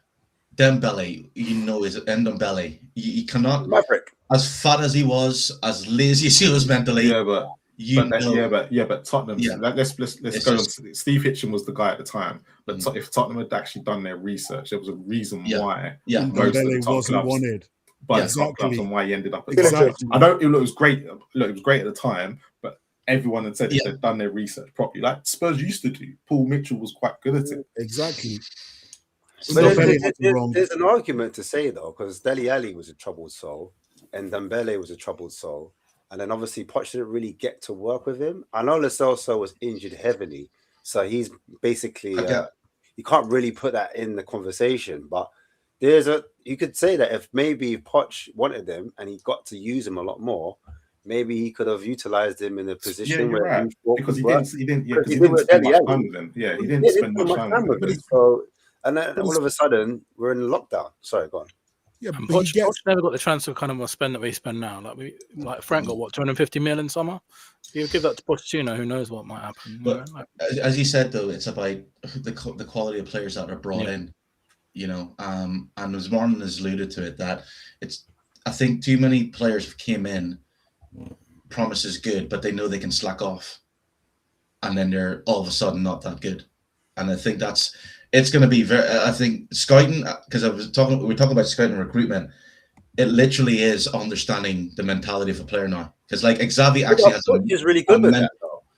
Dembele, is Ndombele. You cannot. Maverick. As fat as he was, as lazy as he was mentally. But Tottenham. Yeah. Let's go. Steve Hitchen was the guy at the time. But if Tottenham had actually done their research, there was a reason why. Yeah, Ndombele wasn't wanted. By the top clubs and why he ended up at Tottenham. I don't. It was great. Look, it was great at the time, but everyone had said if they'd done their research properly, like Spurs used to do. Paul Mitchell was quite good at it. Exactly. But there's an argument to say though, because Dele Alli was a troubled soul, and Dembele was a troubled soul, and then obviously Poch didn't really get to work with him. I know Lo Celso was injured heavily, so he's basically you can't really put that in the conversation. But you could say that if maybe Poch wanted him and he got to use him a lot more, maybe he could have utilized him in a position where because he didn't spend much time with him. Yeah, he didn't spend much time with him. So, and then all of a sudden we're in lockdown. Sorry, go on. Yeah, but Poch never got the transfer kind of spend that we spend now. Like Frank got what 250 million in summer. You give that to Pochettino, who knows what might happen. But as you said though, it's about the quality of players that are brought in. And as Martin has alluded to it, that I think too many players came in, promises good, but they know they can slack off, and then they're all of a sudden not that good. And I think it's going to be I think scouting, because we're talking about scouting and recruitment. It literally is understanding the mentality of a player now, because like Xavi actually he's really good with that.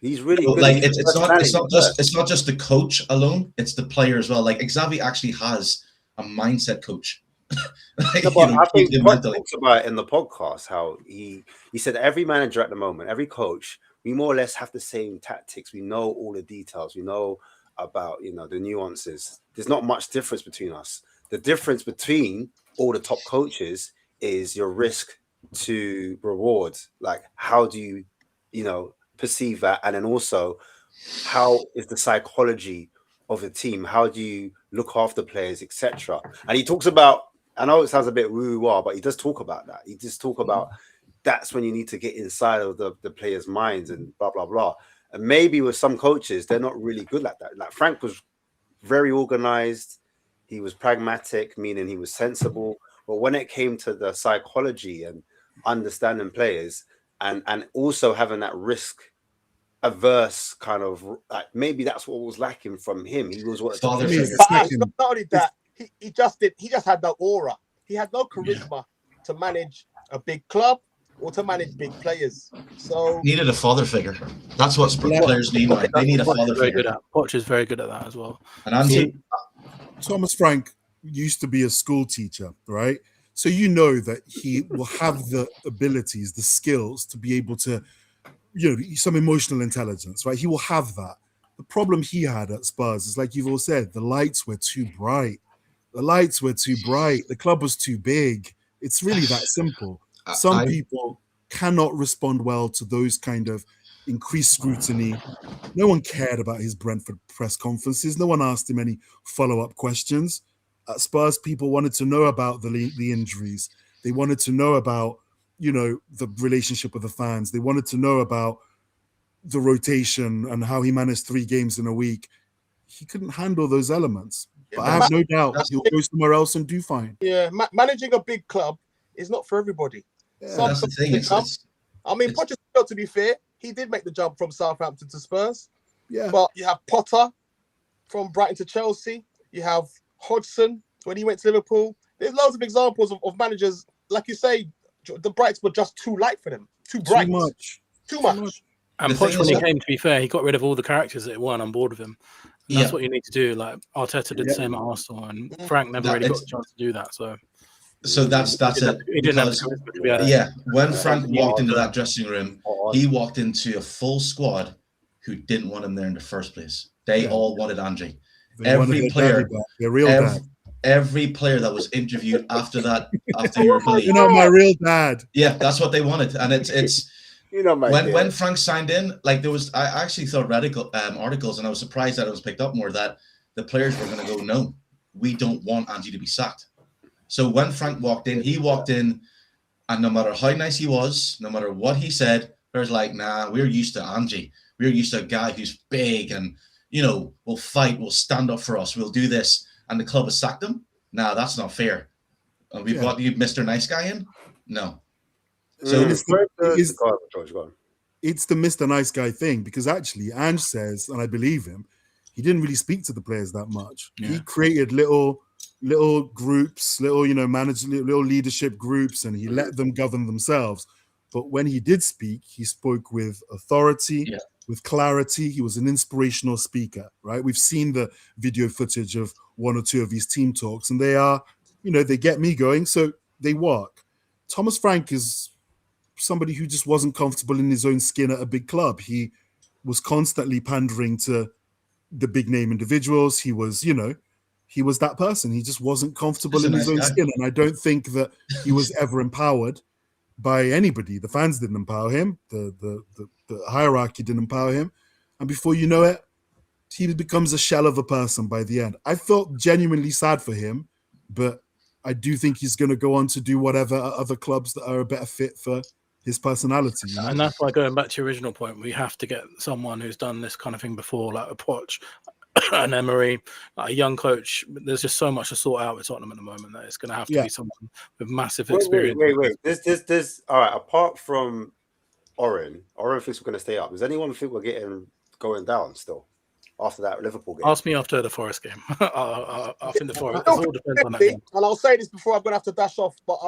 He's really good. Like it's not just the coach alone; it's the player as well. Like Xavi actually has a mindset coach. I think Poch talks about it in the podcast how he said every manager at the moment, every coach, we more or less have the same tactics. We know all the details. We know about the nuances. There's not much difference between us. The difference between all the top coaches is your risk to reward. Like how do you perceive that, and then also how is the psychology of the team? How do you look after players, etc.? And he talks about, I know it sounds a bit woo-wah, but he does talk about that. He just talk about that's when you need to get inside of the players' minds and blah, blah, blah. And maybe with some coaches, they're not really good like that. Like Frank was very organized. He was pragmatic, meaning he was sensible. But when it came to the psychology and understanding players and also having that risk averse kind of, like, maybe that's what was lacking from him. He was what Not only that, he just had no aura. He had no charisma to manage a big club or to manage big players. So needed a father figure. That's what players need. Like. They need a father figure. Poch is very good at that as well. And Andy, Thomas Frank used to be a school teacher, right? So you know that he will have the abilities, the skills to be able to, some emotional intelligence, right? He will have that. The problem he had at Spurs is, like you've all said, the lights were too bright. The lights were too bright. The club was too big. It's really that simple. Some people cannot respond well to those kind of increased scrutiny. No one cared about his Brentford press conferences. No one asked him any follow-up questions. At Spurs, people wanted to know about the injuries. They wanted to know about, the relationship with the fans. They wanted to know about the rotation and how he managed 3 games in a week. He couldn't handle those elements. But I have no doubt he'll go somewhere else and do fine. Yeah, managing a big club is not for everybody. Yeah, that's the thing. Pochettino, to be fair, he did make the jump from Southampton to Spurs. Yeah. But you have Potter from Brighton to Chelsea. You have Hodgson when he went to Liverpool. There's loads of examples of managers, like you say, the Brights were just too light for them. Too bright. Too much. And Poch, when he came, to be fair, he got rid of all the characters that weren't on board with him. And that's what you need to do. Like Arteta did the same at Arsenal, and Frank never really got the chance to do that. So that's it. He didn't have because, when Frank walked into that dressing room, he walked into a full squad who didn't want him there in the first place. They all wanted Andre. Every player, every player that was interviewed after Europa League. You're not my real dad. Yeah, that's what they wanted, and it's. When Frank signed in, like I actually saw articles, and I was surprised that it was picked up more, that the players were going to go, no, we don't want Angie to be sacked. So when Frank walked in, and no matter how nice he was, no matter what he said, there's like, nah, we're used to Angie. We're used to a guy who's big and, will fight, will stand up for us, we'll do this. And the club has sacked him? Nah, that's not fair. And we've got you Mr. Nice Guy in? No. So it's the Mr. Nice Guy thing, because actually Ange says, and I believe him, he didn't really speak to the players that much. Yeah. He created little groups, little leadership groups, and he let them govern themselves. But when he did speak, he spoke with authority, with clarity. He was an inspirational speaker, right? We've seen the video footage of 1 or 2 of these team talks, and they are, they get me going, so they work. Thomas Frank is somebody who just wasn't comfortable in his own skin at a big club. He was constantly pandering to the big name individuals. He was, he was that person. He just wasn't comfortable in his own skin. And I don't think that he was ever empowered by anybody. The fans didn't empower him. The hierarchy didn't empower him. And before you know it, he becomes a shell of a person by the end. I felt genuinely sad for him, but I do think he's going to go on to do whatever at other clubs that are a better fit for his personality. And that's why, going back to your original point, we have to get someone who's done this kind of thing before, like a Poch, an Emery, like a young coach. There's just so much to sort out with Tottenham at the moment that it's going to have to be someone with massive experience. Wait. This. All right. Apart from Oren thinks we're going to stay up. Does anyone think we're going down still after that Liverpool game? Ask me after the Forest game. I think the Forest. It all depends on that game. And I'll say this before I'm going to have to dash off, but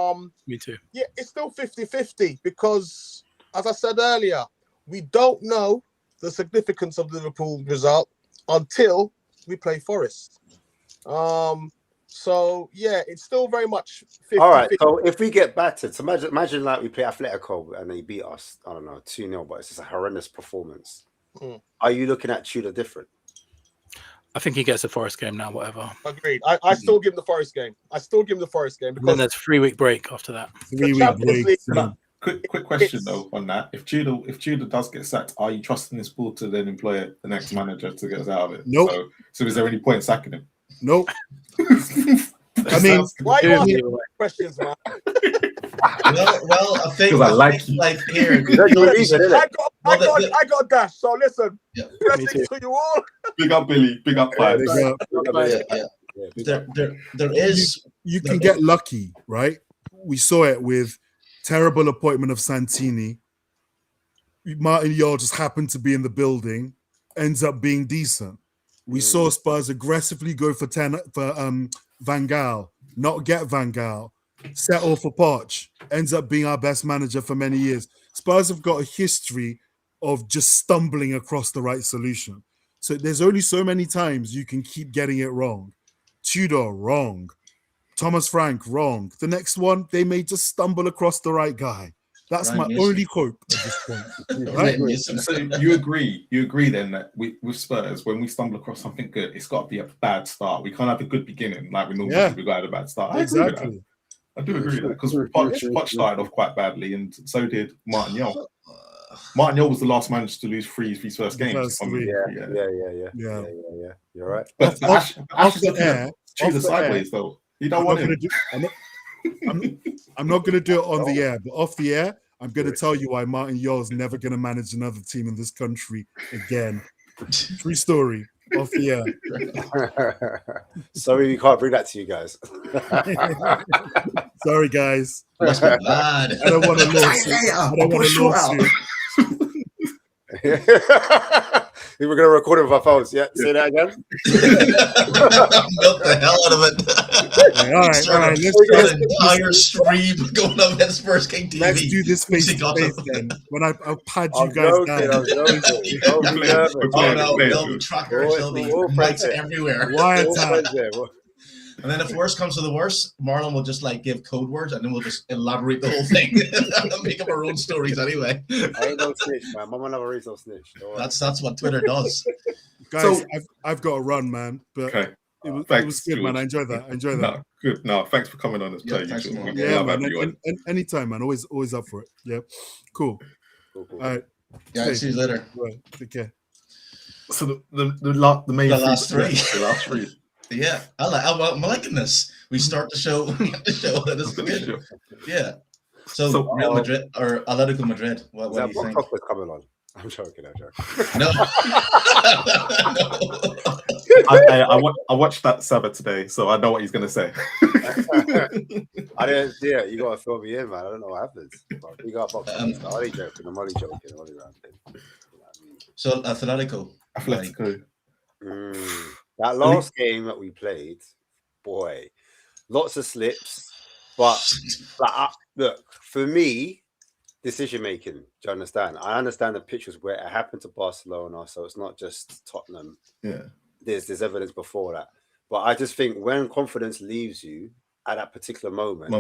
me too. Yeah, it's still 50-50 because, as I said earlier, we don't know the significance of the Liverpool result until we play Forest. So yeah, it's still very much 50-50. All right. So if we get battered, so imagine like we play Atletico and they beat us, I don't know, 2-0, but it's just a horrendous performance. Are you looking at Tudor different? I think he gets the Forest game now, whatever. Agreed. I still give him the Forest game. Because then there's a 3-week break after that. 3-week break. Quick question though on that: if Tudor does get sacked, are you trusting this board to then employ the next manager to get us out of it? Nope. So is there any point in sacking him? Nope. I mean, Why you asking questions, man? Well, I think I like you. like here. I got a dash. So listen, blessings to you all. Big up Billy. Big up Pies. There is. You can get lucky, right? We saw it with terrible appointment of Santini. Martin Yall just happened to be in the building, ends up being decent. We saw Spurs aggressively go for Van Gaal, not get Van Gaal, settle for Poch, ends up being our best manager for many years. Spurs have got a history of just stumbling across the right solution. So there's only so many times you can keep getting it wrong. Tudor, wrong. Thomas Frank, wrong. The next one, they may just stumble across the right guy. That's my only hope at this point. Right? So you agree then that with Spurs, when we stumble across something good, it's got to be a bad start. We can't have a good beginning like we normally do. We got a bad start. I do agree with that because Poch started off quite badly, and so did Martin Yall. Martin Yall was the last manager to lose three of his first games. Yeah. You're right. But off the air, Tudor sideways though. You don't want him. I'm not going to do it on the air, but off the air, I'm going to tell you why Martin Yall's never going to manage another team in this country again. True story. Off the air. Sorry, we can't bring that to you guys. Sorry, guys. Must be bad. I don't want a lawsuit. We were going to record it with our phones. Yeah, say that again. Milk the hell out of it. All right. Let's entire stream going on at Spurs King TV. Let's do this face to face then. When I'll pad you guys down. There'll be trackers, there'll be mics everywhere. And then if worse comes to the worst, Marlon will just like give code words and then we'll just elaborate the whole thing and make up our own stories anyway. I ain't no snitch, man. Mama never raised no snitch. That's what Twitter does. Guys, I've got to run, man. But it was good, man. I enjoyed that. No, good. No, thanks for coming on this play. Man. Anytime, man. Always up for it. Yeah. Cool. All right. Yeah, see you later. Right. Take care. So the last three. Yeah, I'm liking this. We start the show. That is good. Yeah. So Real Madrid or Atletico Madrid. What do you think? Coming on. I'm joking. No. I watched that Sabbath today, so I know what he's going to say. I didn't. Yeah, you got to fill me in, man. I don't know what happens. You got box. I'm only joking. I'm only ranting. So Atletico. That last game that we played, boy, lots of slips. But look, for me, decision making. Do you understand? I understand the pictures where it happened to Barcelona, so it's not just Tottenham. Yeah, there's evidence before that. But I just think when confidence leaves you at that particular moment,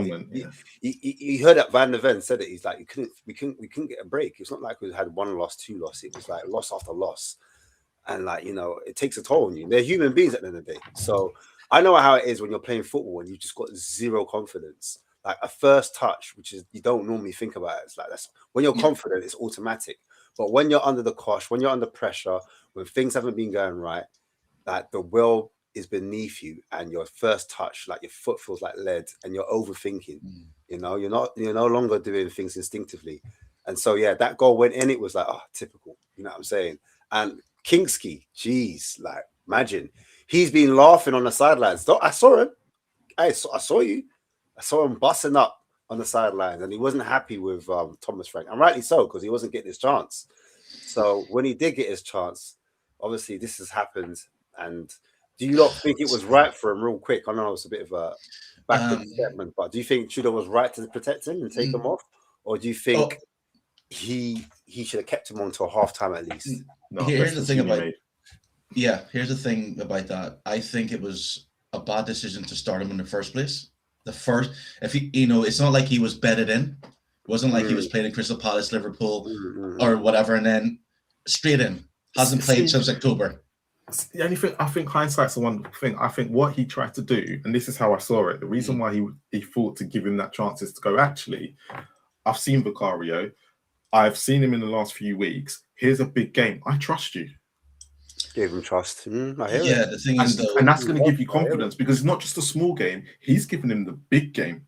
you heard that Van der Ven said it. He's like, we couldn't get a break. It's not like we had one loss, two loss. It was like loss after loss. And like, it takes a toll on you. They're human beings at the end of the day. So I know how it is when you're playing football and you've just got zero confidence. Like a first touch, which is you don't normally think about it. It's like that's when you're confident, it's automatic. But when you're under the cosh, when you're under pressure, when things haven't been going right, like the will is beneath you, and your first touch, like your foot feels like lead, and you're overthinking. You're no longer doing things instinctively. And so that goal went in. It was like, typical. You know what I'm saying? And Kinsky, geez, like imagine he's been laughing on the sidelines. I saw him. I saw you. I saw him busting up on the sidelines, and he wasn't happy with Thomas Frank, and rightly so, because he wasn't getting his chance. So when he did get his chance, obviously this has happened. And do you not think it was right for him, real quick? I know it's a bit of a backward statement, but do you think Tudor was right to protect him and take him off, or do you think he should have kept him on until halftime at least? No, here's the thing about that. I think it was a bad decision to start him in the first place. If he, it's not like he was bedded in. It wasn't like he was playing in Crystal Palace, Liverpool, or whatever, and then straight in. Hasn't played since October. The only thing, I think hindsight's the one thing. I think what he tried to do, and this is how I saw it, the reason why he thought to give him that chance is to go, actually, I've seen Vicario. I've seen him in the last few weeks. Here's a big game. I trust you. Gave him trust. I hear Yeah, it. the thing is, though, And that's going to give you confidence because it's not just a small game. He's giving him the big game.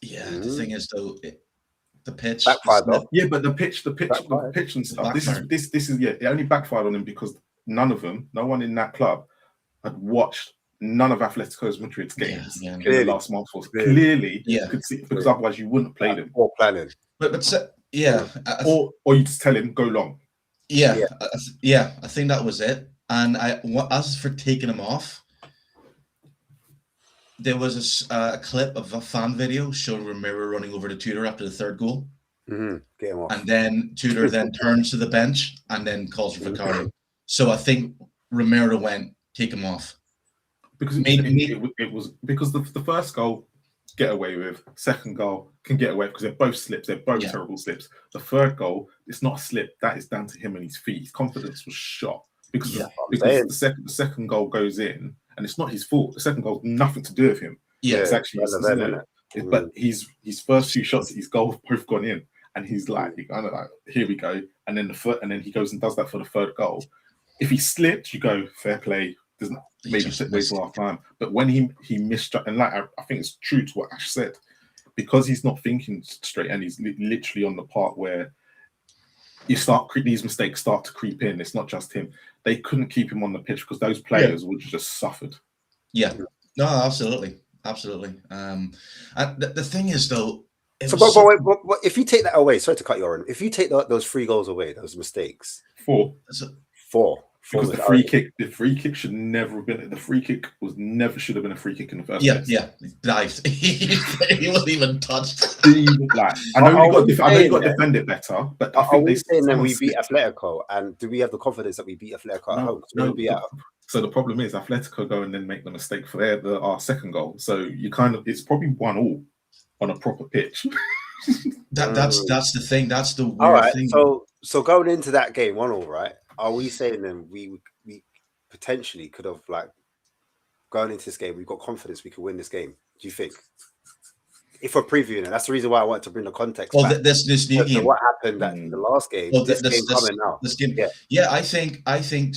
yeah, the thing is, though, the pitch. Backfired, though. Yeah, but the pitch and stuff. This is it only backfired on him because no one in that club had watched none of Atletico Madrid's games in the last month. Clearly, could see, because otherwise you wouldn't have played him. Or planning. Or you just tell him go long. I think that was it. And as for taking him off, there was a clip of a fan video showing Romero running over to Tudor after the third goal. Get him off. And then Tudor then turns to the bench and then calls for Vicario. So I think Romero went, take him off. Because it was because the first goal get away with, second goal can get away because they're both slips, they're both terrible slips. The third goal, it's not a slip, that is down to him and his feet. His confidence was shot because the second goal goes in and it's not his fault. The second goal has nothing to do with him. It's actually but his first few shots at his goal have both gone in, and he's like, here we go. And then he goes and does that for the third goal. If he slipped, you go fair play. Doesn't maybe wait till half time. But when he missed, and like I think it's true to what Ash said, because he's not thinking straight and he's literally on the part where these mistakes start to creep in. It's not just him. They couldn't keep him on the pitch because those players would have just suffered. Yeah, no, absolutely. And the thing is, though, but if you take that away, sorry to cut you on. If you take those 3 goals away, those mistakes, 4. Because the free kick should never have been. The free kick should have been a free kick in the first place. Yeah, he dived. He wasn't even touched. I know you got to defend it better, but I think we beat Atletico, and do we have the confidence that we beat Atletico at home? So the problem is Atletico go and then make the mistake for our second goal. So you it's probably 1-1 on a proper pitch. That's the thing. That's the weird thing. So going into that game 1-1, right? Are we saying then we potentially could have, like, going into this game, we've got confidence we could win this game? Do you think? If we're previewing it, that's the reason why I wanted to bring the context. Well, this new game. What happened in the last game? Well, this game coming now. This game, I think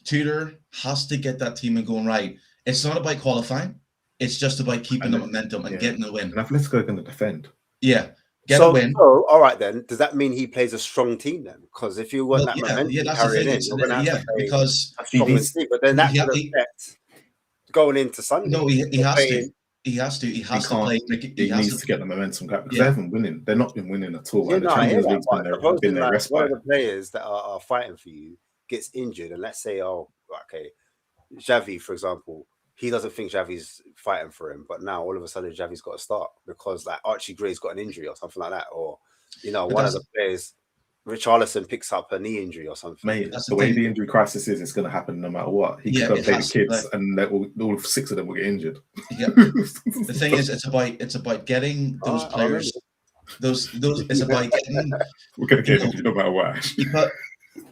Tudor has to get that team and going right. It's not about qualifying; it's just about keeping the momentum and getting the win. And Atletico are going to defend. Yeah. Get a win. So, all right then. Does that mean he plays a strong team then? Because if you want that momentum that's the thing. you're going to have to play because a strong team. But then that could affect going into Sunday. No, he has to. He has to play. He needs to get the momentum back because they haven't winning. They're not been winning at all. And the Champions League's been their respite. One of the players that are fighting for you gets injured, and let's say, Xavi, for example. He doesn't think Xavi's fighting for him, but now all of a sudden Xavi's got to start because like Archie Gray's got an injury or something like that, or one of the players, Richarlison, picks up a knee injury or something. Mate, that's the way the injury crisis is. It's going to happen no matter what. He can go play the kids, and all 6 of them will get injured. Yeah. The thing is, it's about getting those players. Those. It's about getting. We're going to get injured no matter what.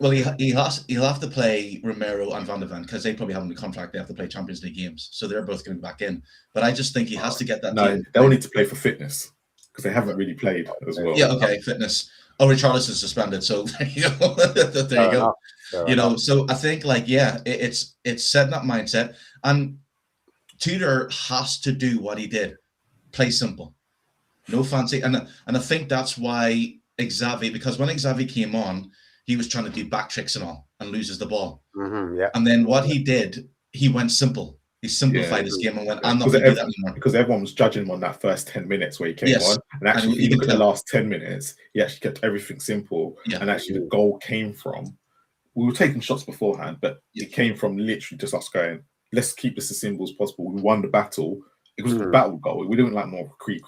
Well, he'll have to play Romero and Van de Ven because they probably have a contract. They have to play Champions League games, so they're both going back in. But I just think he has to get that. No, they'll need to play for fitness because they haven't really played as well. Yeah, okay, fitness. Oh, Richarlison's suspended, so there you go. There you go. So I think it's setting that mindset, and Tudor has to do what he did: play simple, no fancy. And I think that's why Xavi, because when Xavi came on, he was trying to do back tricks and all and loses the ball. And then what he did, he went simple. He simplified his game and went, I'm not going to do that anymore. Because everyone was judging him on that first 10 minutes where he came on. And actually, if you look at the last 10 minutes, he actually kept everything simple. And actually, the goal came from, we were taking shots beforehand, but it came from literally just us going, let's keep this as simple as possible. We won the battle. It was a battle goal. We didn't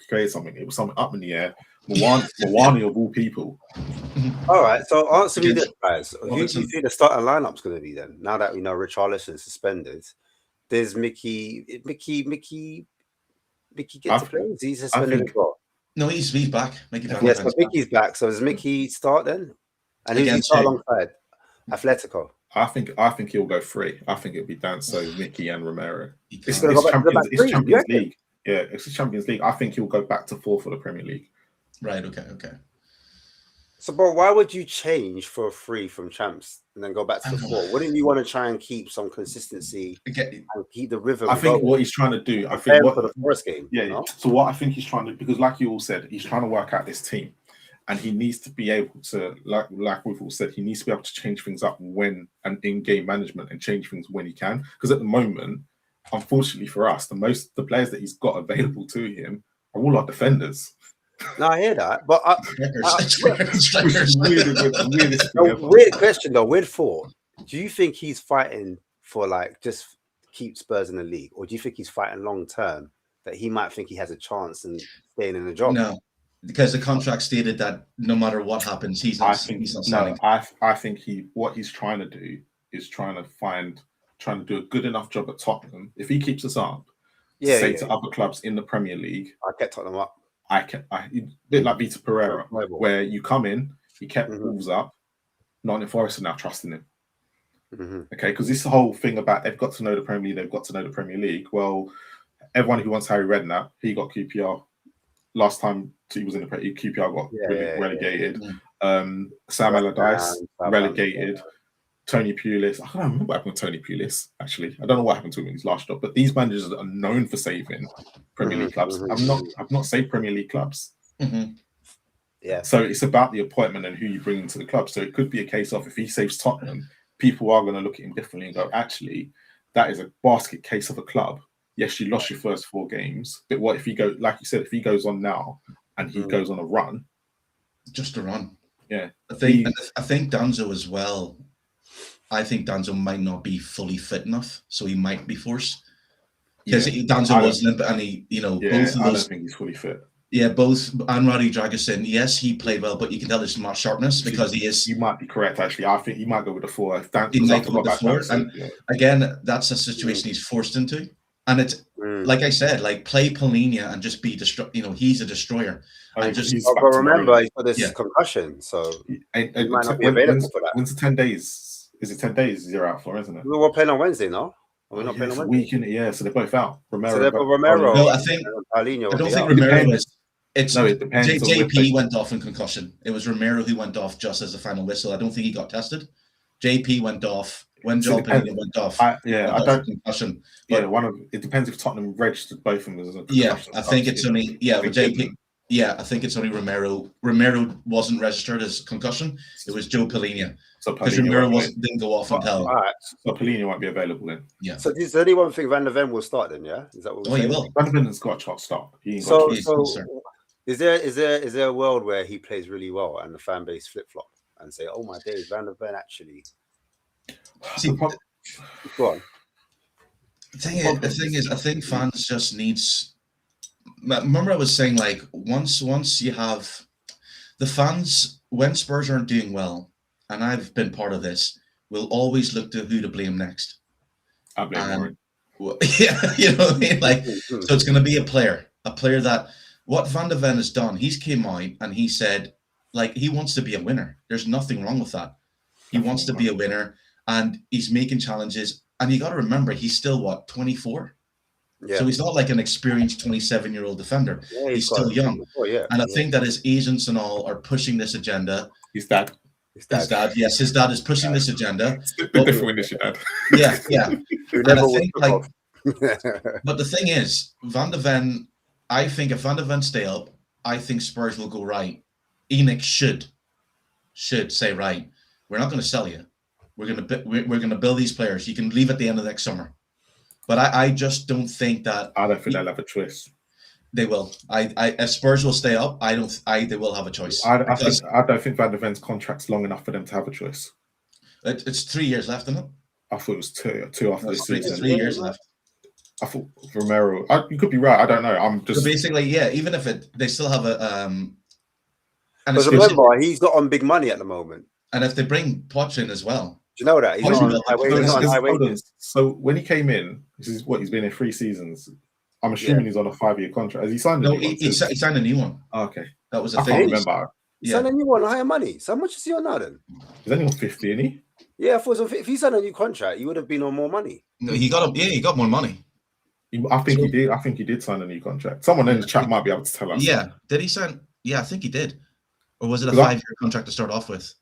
create something. It was something up in the air. Mwani of all people. All right, so answer me this, guys. Who do you think the starting lineup's going to be then? Now that we know Richarlison is suspended, there's Mickey get to play? Is he suspended as well? No, he's back. Yes, but Mickey's back. So does Mickey start then? And who's he start alongside? Atletico. I think he'll go free. I think it'll be Danso, Mickey, and Romero. It's Champions League. Yeah, it's the Champions League. I think he'll go back to 4 for the Premier League. Right. Okay. Okay. So, bro, why would you change for a free from champs and then go back to the 4? Wouldn't you want to try and keep some consistency and keep the rhythm? I think what he's trying to do, for the first game. Yeah. No? So what I think he's trying to, because like you all said, he's trying to work out this team, and he needs to be able to, like we've all said, he needs to be able to change things up when and in-game management and change things when he can. Because at the moment, unfortunately for us, the players that he's got available to him are all our defenders. No, I hear that, but weird weird question though. Weird thought. Do you think he's fighting for like just keep Spurs in the league, or do you think he's fighting long term that he might think he has a chance in staying in the job? No, because the contract stated that no matter what happens, he's not signing. I think what he's trying to do is trying to do a good enough job at Tottenham. If he keeps us up, to other clubs in the Premier League, I kept Tottenham up. A bit like Vitor Pereira, where you come in, he kept Wolves up. Nottingham Forest are now trusting him. Okay, because this whole thing about they've got to know the Premier League, they've got to know the Premier League. Well, everyone who wants Harry Redknapp, he got QPR. Last time he was in the Premier League, QPR got relegated. Sam Allardyce, relegated. Tony Pulis. I don't remember what happened with Tony Pulis, actually. I don't know what happened to him in his last job, but these managers are known for saving Premier League clubs. I've not saved Premier League clubs. Yeah. So it's about the appointment and who you bring into the club. So it could be a case of if he saves Tottenham, people are going to look at him differently and go, actually, that is a basket case of a club. Yes, you lost your first 4 games, but what if he goes, like you said, if he goes on now and he goes on a run? Just a run. Yeah. I think Danzo as well. I think Danzo might not be fully fit enough, so he might be forced. Because Danzo was limp, and both of those. I don't think he's fully fit. Yeah, both Anradi Dragusin. Yes, he played well, but you can tell there's more sharpness because he is. You might be correct, actually. I think he might go with the 4. He might go with the 4, and again, that's a situation he's forced into. And it's like I said, like play Polina and just be he's a destroyer. But remember, he's got this concussion, so he might not be available for that. When's the 10 days? Is it 10 days you're out for, isn't it? We were playing on Wednesday, no? Are we not playing on Wednesday? So they're both out. Romero. No, I don't think Romero is. It depends. JP went off in concussion. It was Romero who went off just as the final whistle. I don't think he got tested. JP went off when Joel Polina went off. I don't concussion. It depends if Tottenham registered both of them as a concussion. I think it's only with JP. Yeah, I think it's only Romero. Romero wasn't registered as concussion. It was Joe Polina. Because Romero didn't go off until. So Polina won't be available then. Yeah. So does anyone think Van der Ven will start then? Yeah. Is that what? He will. Van der Ven's got a shot start. So is there a world where he plays really well and the fan base flip flop and say, "Oh my days, Van der Ven actually"? Go on. The thing is, I think fans just needs. Remember, I was saying like once you have the fans when Spurs aren't doing well, and I've been part of this, we'll always look to who to blame next. I blame yeah, you know what I mean. Like, so it's going to be a player that what Van der Ven has done. He's came out and he said like he wants to be a winner. There's nothing wrong with that. He wants to be a winner, and he's making challenges. And you got to remember, he's still 24. Yeah. So he's not like an experienced 27-year-old defender. Yeah, he's still young. And I think that his agents and all are pushing this agenda. His dad. His dad is pushing this agenda. It's a bit different with your dad. Yeah. And I think, but the thing is, Van der Ven, I think if Van der Ven stay up, I think Spurs will go right. Enoch should say, right, we're not going to sell you. We're going to build these players. You can leave at the end of next summer. But I just don't think that. I don't think they'll have a choice. They will. If Spurs will stay up, they will have a choice. I don't think Van der Ven's contract's long enough for them to have a choice. It's 3 years left, isn't it? I thought it was two after this season. 3 years left. I thought Romero. You could be right. I don't know. I'm just. So basically, yeah. Even if they still have a. Because remember, he's not on big money at the moment. And if they bring Poch in as well. Do you know that? He's not on high wages. So when he came in, this is what he's been in 3 seasons. I'm assuming he's on a 5-year contract. Has he signed a new one? He signed a new one. Oh, okay. That was a thing. I can't remember. He signed a new one, higher money. So how much is he on now then? He's only on 50, isn't he? Yeah, if he signed a new contract, he would have been on more money. No, he got more money. I think he did. I think he did sign a new contract. Someone in the chat might be able to tell us. Yeah. Did he sign? Yeah, I think he did. Or was it a 'Cause 5-year contract to start off with?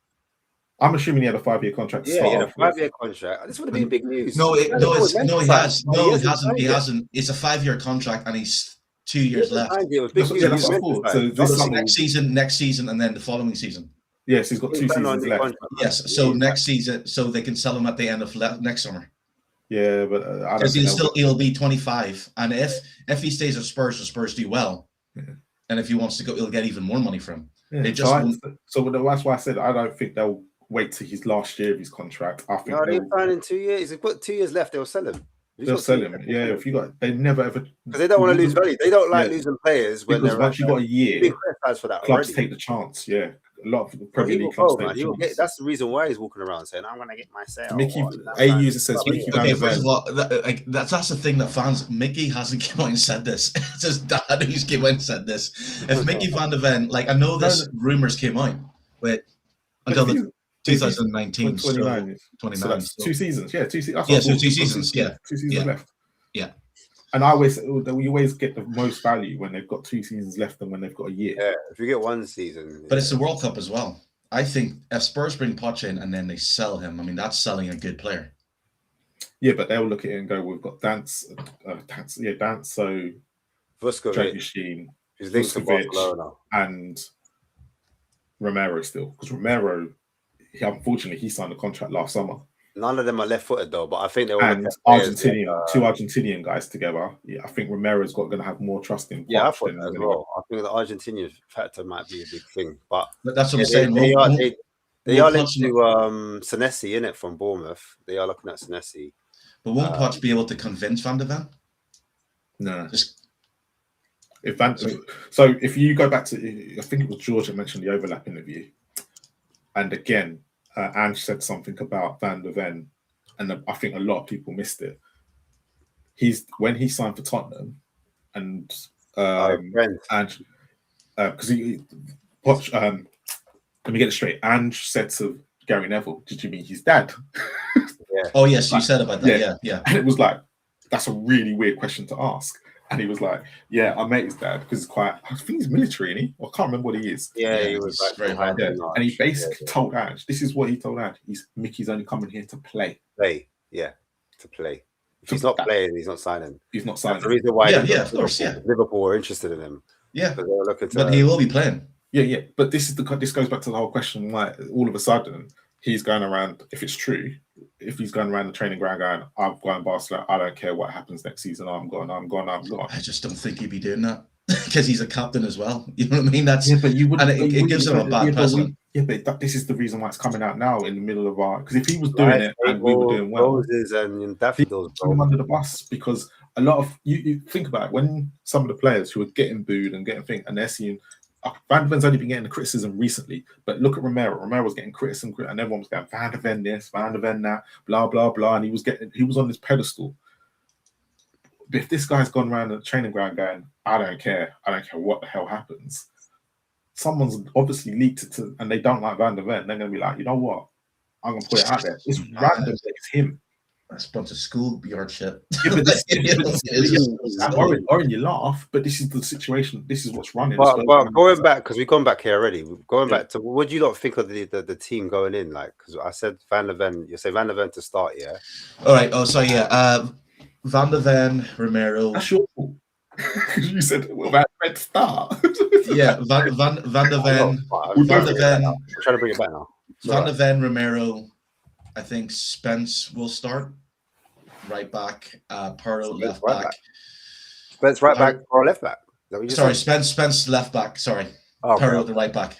I'm assuming he had a 5-year contract to Yeah, start he had a off with. 5-year contract. This would have been big news. No, he has. No, he hasn't. signed He it. hasn't. It's a 5-year contract, and he's 2 He years hasn't left. signed it. It was big That's what- news. yeah, He that's was what I meant to thought. sign So it. this So summer, next season, and then the following season. yes, he's got 2 He's done on seasons the left. contract, man. Yes. So next season, so they can sell him at the end of next summer. Yeah, but I don't Because think he'll be 25, and if he stays at Spurs, and Spurs do well, and if he wants to go, he'll get even more money from him. Yeah, They just so that's why I said I don't think they'll wait till his last year of his contract. I think No, they signed in 2 years. He's got 2 years left. They'll sell him. they'll sell him. Yeah, if you got, they never ever, because they don't want to lose value. They don't like losing players when because they're once you got a year, being criticized for that clubs already. take the chance. Yeah, a lot of He Premier will League clubs go, take man. the He will chance. get, that's the reason why he's walking around saying, "I'm going to get my sale." Mickey, or, a user says Mickey Okay, Van first Ven. of all, that's the thing that fans. Mickey hasn't come out and said this. It's his dad who's came out and said this. If Mickey Van de Ven, like I know this rumors came out, but until the 2019, 29, so 29, so that's so 2 seasons. Yeah, 2 seasons. Yeah, so 2 seasons. Yeah, 2 seasons left. Yeah. And we always get the most value when they've got 2 seasons left than when they've got a year. Yeah, if you get 1 season, But it's the World Cup as well. I think if Spurs bring Poch in and then they sell him, I mean that's selling a good player. Yeah, but they'll look at it and go, "We've got Dance, so Vuskovic, Sheen, who's linked to Vuskovic, Barcelona, and Romero still, because Romero, unfortunately, he signed a contract last summer." None of them are left-footed though, but I think they all And two Argentinian guys together. Yeah, I think Romero's going to have more trust in. Yeah, I Poch thought than that as anyone. well. I think the Argentinian factor might be a big thing, but That's what I'm saying. they are linked Poch- to Senesi, innit, from Bournemouth. They are looking at Senesi. But won't Poch be able to convince Van de Ven? No. Just If you go back to, I think it was George that mentioned the overlap interview, and again, Ange said something about Van de Ven, and I think a lot of people missed it. When he signed for Tottenham, and because Poch, let me get it straight. Ange said to Gary Neville, "Did you mean his dad?" Yeah. Oh yes, you said about that. Yeah. And it was like, that's a really weird question to ask. And he was like, "Yeah, I met his dad because I think he's military, isn't he? I can't remember what he is." Yeah, he was like very hard. Yeah. And he basically told Ange, this is what he told Ange: Mickey's only coming here to play. To play. If he's not playing, he's not signing. He's not signing. That's the reason why. Of course. Liverpool were interested in him. Yeah, they were looking to, but he will be playing. Yeah. But this goes back to the whole question: why all of a sudden he's going around? If it's true, if he's going around the training ground going, "I'm going Barcelona. I don't care what happens next season. I'm gone. I just don't think he'd be doing that because he's a captain as well. You know what I mean? But you wouldn't. And it gives him a bad precedent. But this is the reason why it's coming out now in the middle of our. Because if he was doing it and we were doing well, Roses and daffodils, throw him under the bus. Because a lot of you think about it, when some of the players who are getting booed and getting things, and they're seeing. Van de Ven's only been getting the criticism recently, but look at Romero. Romero was getting criticism, and everyone was going Van de Ven this, Van de Ven that, blah blah blah, and he was on this pedestal. But if this guy's gone around the training ground going, I don't care what the hell happens. Someone's obviously leaked it to, and they don't like Van de Ven. They're gonna be like, you know what? I'm gonna put it out there. It's random. It's him. That's a bunch of schoolyard shit. Oren, you laugh, but this is the situation. This is what's running. But going back, because we've gone back here already. Going back to what do you not think of the team going in? Like, because I said Van de Ven, you say Van de Ven to start, yeah. All right. Oh, so Van de Ven, Romero. That's your fault. You said Van de Ven start. Yeah, Van de Ven. I'm trying to bring it back now. Van de Ven, Romero. I think Spence will start right back. Perlo left back. Spence right back or left back? Sorry, Spence left back. Sorry, Perlo the right back.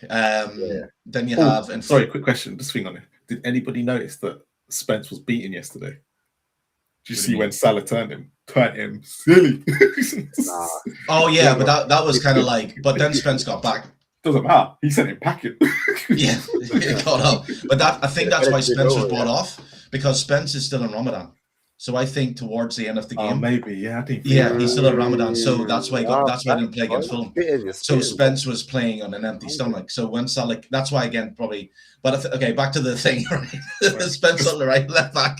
Then you have. And sorry, quick question. Just thing on it. Did anybody notice that Spence was beaten yesterday? Did you see when Salah turned him silly? Nah. Oh yeah, but that was kind of like. But then Spence got back. Doesn't matter. He sent him packing. Yeah, it got up. But I think that's why Spence was brought off, because Spence is still in Ramadan. So I think towards the end of the game, maybe I think he's still in Ramadan. So that's why he didn't play against Fulham. So Spence was playing on an empty stomach. So when Salah, that's why again probably. But okay, back to the thing. Spence on the right, left back.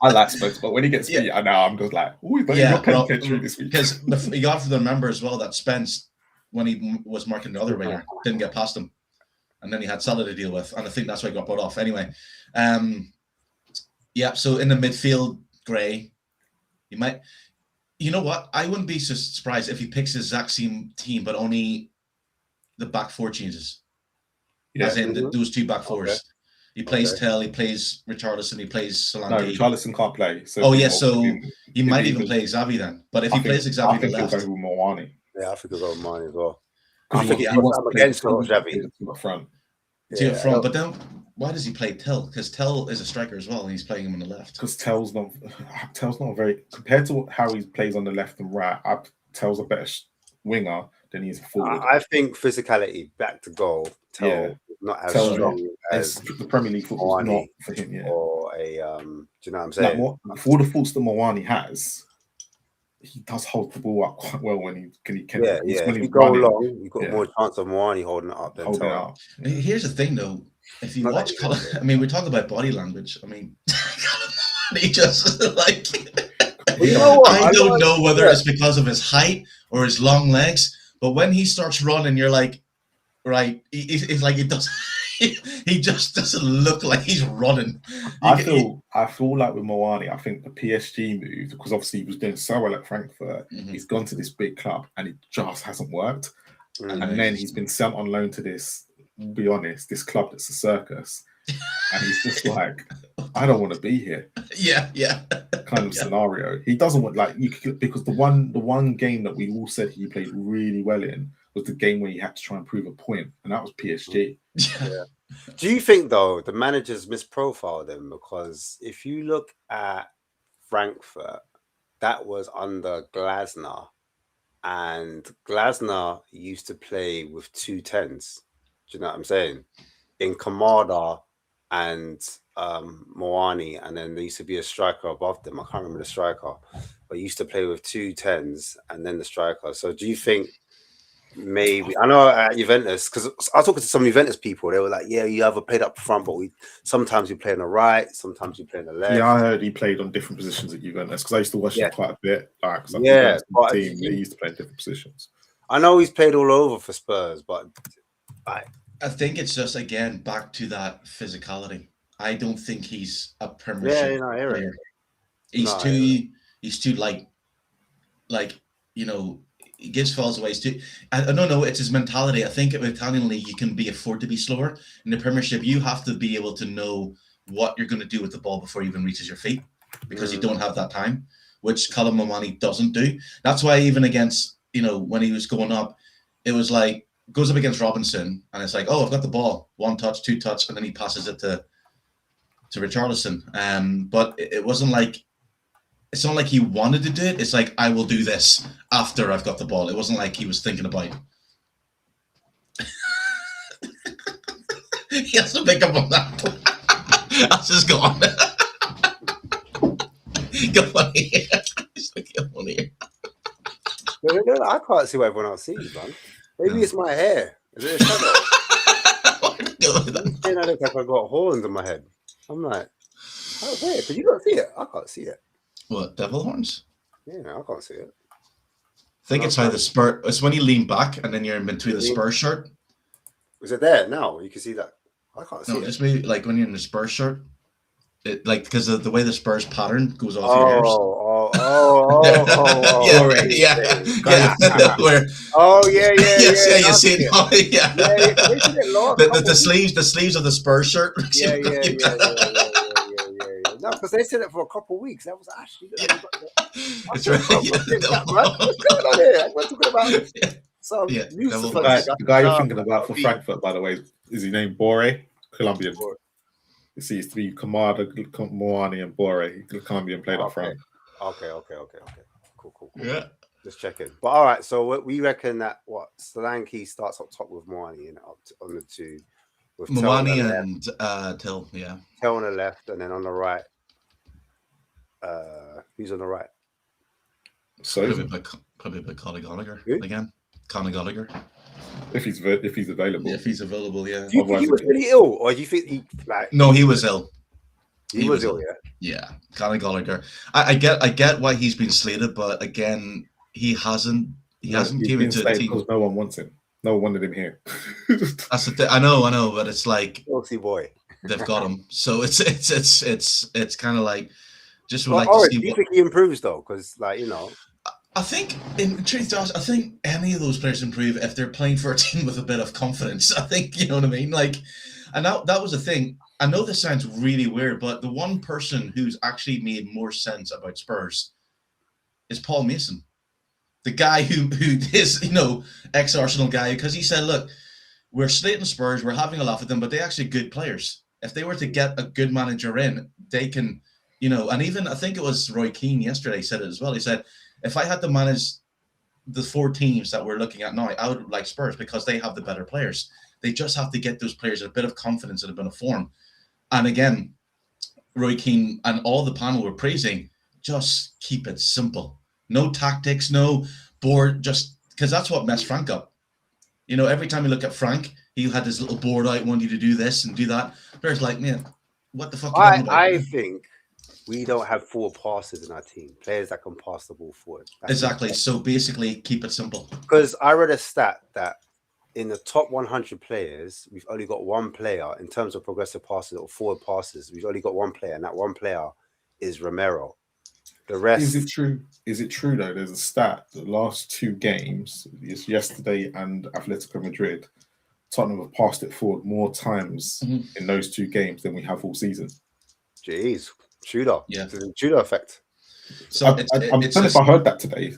I like Spence, but when he gets beat, I know I'm just like, oh, but you're penitentiary this week. Because you got to remember as well that Spence when he was marking the other winger, didn't get past him. And then he had Salah to deal with. And I think that's why he got brought off. Anyway, yeah, so in the midfield, Gray, you might... You know what? I wouldn't be so surprised if he picks the exact same team, but only the back four changes. Yeah. As in those two back fours. Okay. He plays Tell, he plays Richarlison, he plays Solanke. No, Richarlison can't play. So so he might even play Xavi then. But if he plays Xavi to left... I think he'll go with Moani. Yeah, I think he'll go with Moani as well. I think he wants to against Xavi. To front. To front, but then why does he play Tell? Because Tell is a striker as well, and he's playing him on the left. Because Tell's not very... Compared to how he plays on the left and right, Tell's a better winger than he is a forward. I think physicality, back to goal, Tell not as strong as the Premier League football is not for him, or a do you know what I'm saying? Like, for all the faults that Moani has, he does hold the ball up quite well when he can. If you go long, you've got more chance of Moani holding it up than Tell. Here's the thing, though. If you watch, I mean, we're talking about body language. I mean, he just like. Well, you know what? I don't know whether it's because of his height or his long legs, but when he starts running, you're like, right? It's like it does. He just doesn't look like he's running. I feel like with Moani, I think the PSG move, because obviously he was doing so well at Frankfurt, he's gone to this big club and it just hasn't worked. And then he's been sent on loan to this, be honest, this club that's a circus. And he's just like, I don't want to be here. Yeah. Kind of scenario. He doesn't want, like, because the one game that we all said he played really well in was the game where he had to try and prove a point, and that was PSG. Yeah. Do you think, though, the managers misprofiled him? Because if you look at Frankfurt, that was under Glasner, and Glasner used to play with 2 10s. Do you know what I'm saying? In Kamada and Moani, and then there used to be a striker above them. I can't remember the striker, but he used to play with 2 10s and then the striker. So do you think maybe, I know at Juventus, because I was talking to some Juventus people, they were like, yeah, you either played up front, but sometimes we play on the right, sometimes we play on the left. Yeah, I heard he played on different positions at Juventus, because I used to watch him quite a bit. Like, but he used to play in different positions. I know he's played all over for Spurs, but I think it's just, again, back to that physicality. I don't think he's a Premiership player. He's too light. Like, you know, he gives falls away. I don't know, it's his mentality. I think in the Italian league, you can afford to be slower. In the Premiership, you have to be able to know what you're going to do with the ball before it even reaches your feet, because you don't have that time, which Callum Moani doesn't do. That's why even against, you know, when he was going up, it was like, goes up against Robinson, and it's like, oh, I've got the ball, 1 touch, 2 touch, and then he passes it to Richarlison. But it wasn't like, it's not like he wanted to do it. It's like, I will do this after I've got the ball. It wasn't like he was thinking about it. He has to pick up on that. That's just gone. Come on here. Come on here. No, I can't see what everyone else sees, man. Maybe it's my hair. Is it a shadow? I look like I got horns in my head. I'm like, oh, wait, but you don't see it. I can't see it. What, devil horns? Yeah, I can't see it. I think it's how the Spurs. It's when you lean back and then you're in between the Spurs shirt. Is it there now? You can see that. I can't see it. No, it's maybe like when you're in the Spurs shirt. It, like, because of the way the Spurs pattern goes off your ears. You see it. The sleeves of the Spurs shirt. No, because they said it for a couple of weeks. That was actually. It's right. What's going on here? We're talking about some news. The guy you're thinking about for Frankfurt, by the way, is he named Bore? Colombian. You see, it's 3 Kamada, Moani, and Bore. Colombian played up front. Okay. Cool. Yeah. Just checking. But all right, so we reckon that Solanke starts up top with Moani and up on the 2. With Moani and Till, yeah. Till on the left, and then on the right. Who's on the right? So probably a bit Conor Gallagher again. Conor Gallagher. If he's available. If he's available, yeah. Do you think he was really ill, or do you think he like? No, he was ill. He was ill, yeah. Yeah, Conor Gallagher. I get why he's been slated, but again, he hasn't He hasn't He's came been into the stayed team. because no one wants him. No one wanted him here. That's the thing. I know, but it's like Chelsea boy. they've got him. So it's kind of like just would Well, like to see do you what. think he improves though? Because I think, in truth, Josh, I think any of those players improve if they're playing for a team with a bit of confidence. I think, you know what I mean? Like, and that was the thing. I know this sounds really weird, but the one person who's actually made more sense about Spurs is Paul Mason, the guy who is, ex-Arsenal guy, because he said, look, we're slating Spurs, we're having a laugh at them, but they're actually good players. If they were to get a good manager in, they can, and even I think it was Roy Keane yesterday said it as well. He said, if I had to manage the 4 teams that we're looking at now, I would like Spurs because they have the better players. They just have to get those players a bit of confidence and a bit of form. And again, Roy Keane and all the panel were praising, just keep it simple. No tactics, no board, just because that's what messed Frank up. Every time you look at Frank, he had his little board out, wanted you to do this and do that. Players like, man, what the fuck? I think we don't have 4 passers in our team, players that can pass the ball forward. Exactly. So basically, keep it simple. Because I read a stat that in the top 100 players, we've only got 1 player in terms of progressive passes or forward passes. We've only got 1 player, and that 1 player is Romero. The rest. Is it true? Is it true though? There's a stat. The last 2 games, it's yesterday and Atletico Madrid, Tottenham have passed it forward more times in those 2 games than we have all season. Jeez. Tudor. Yeah. The Tudor effect. So I don't know if I heard that today.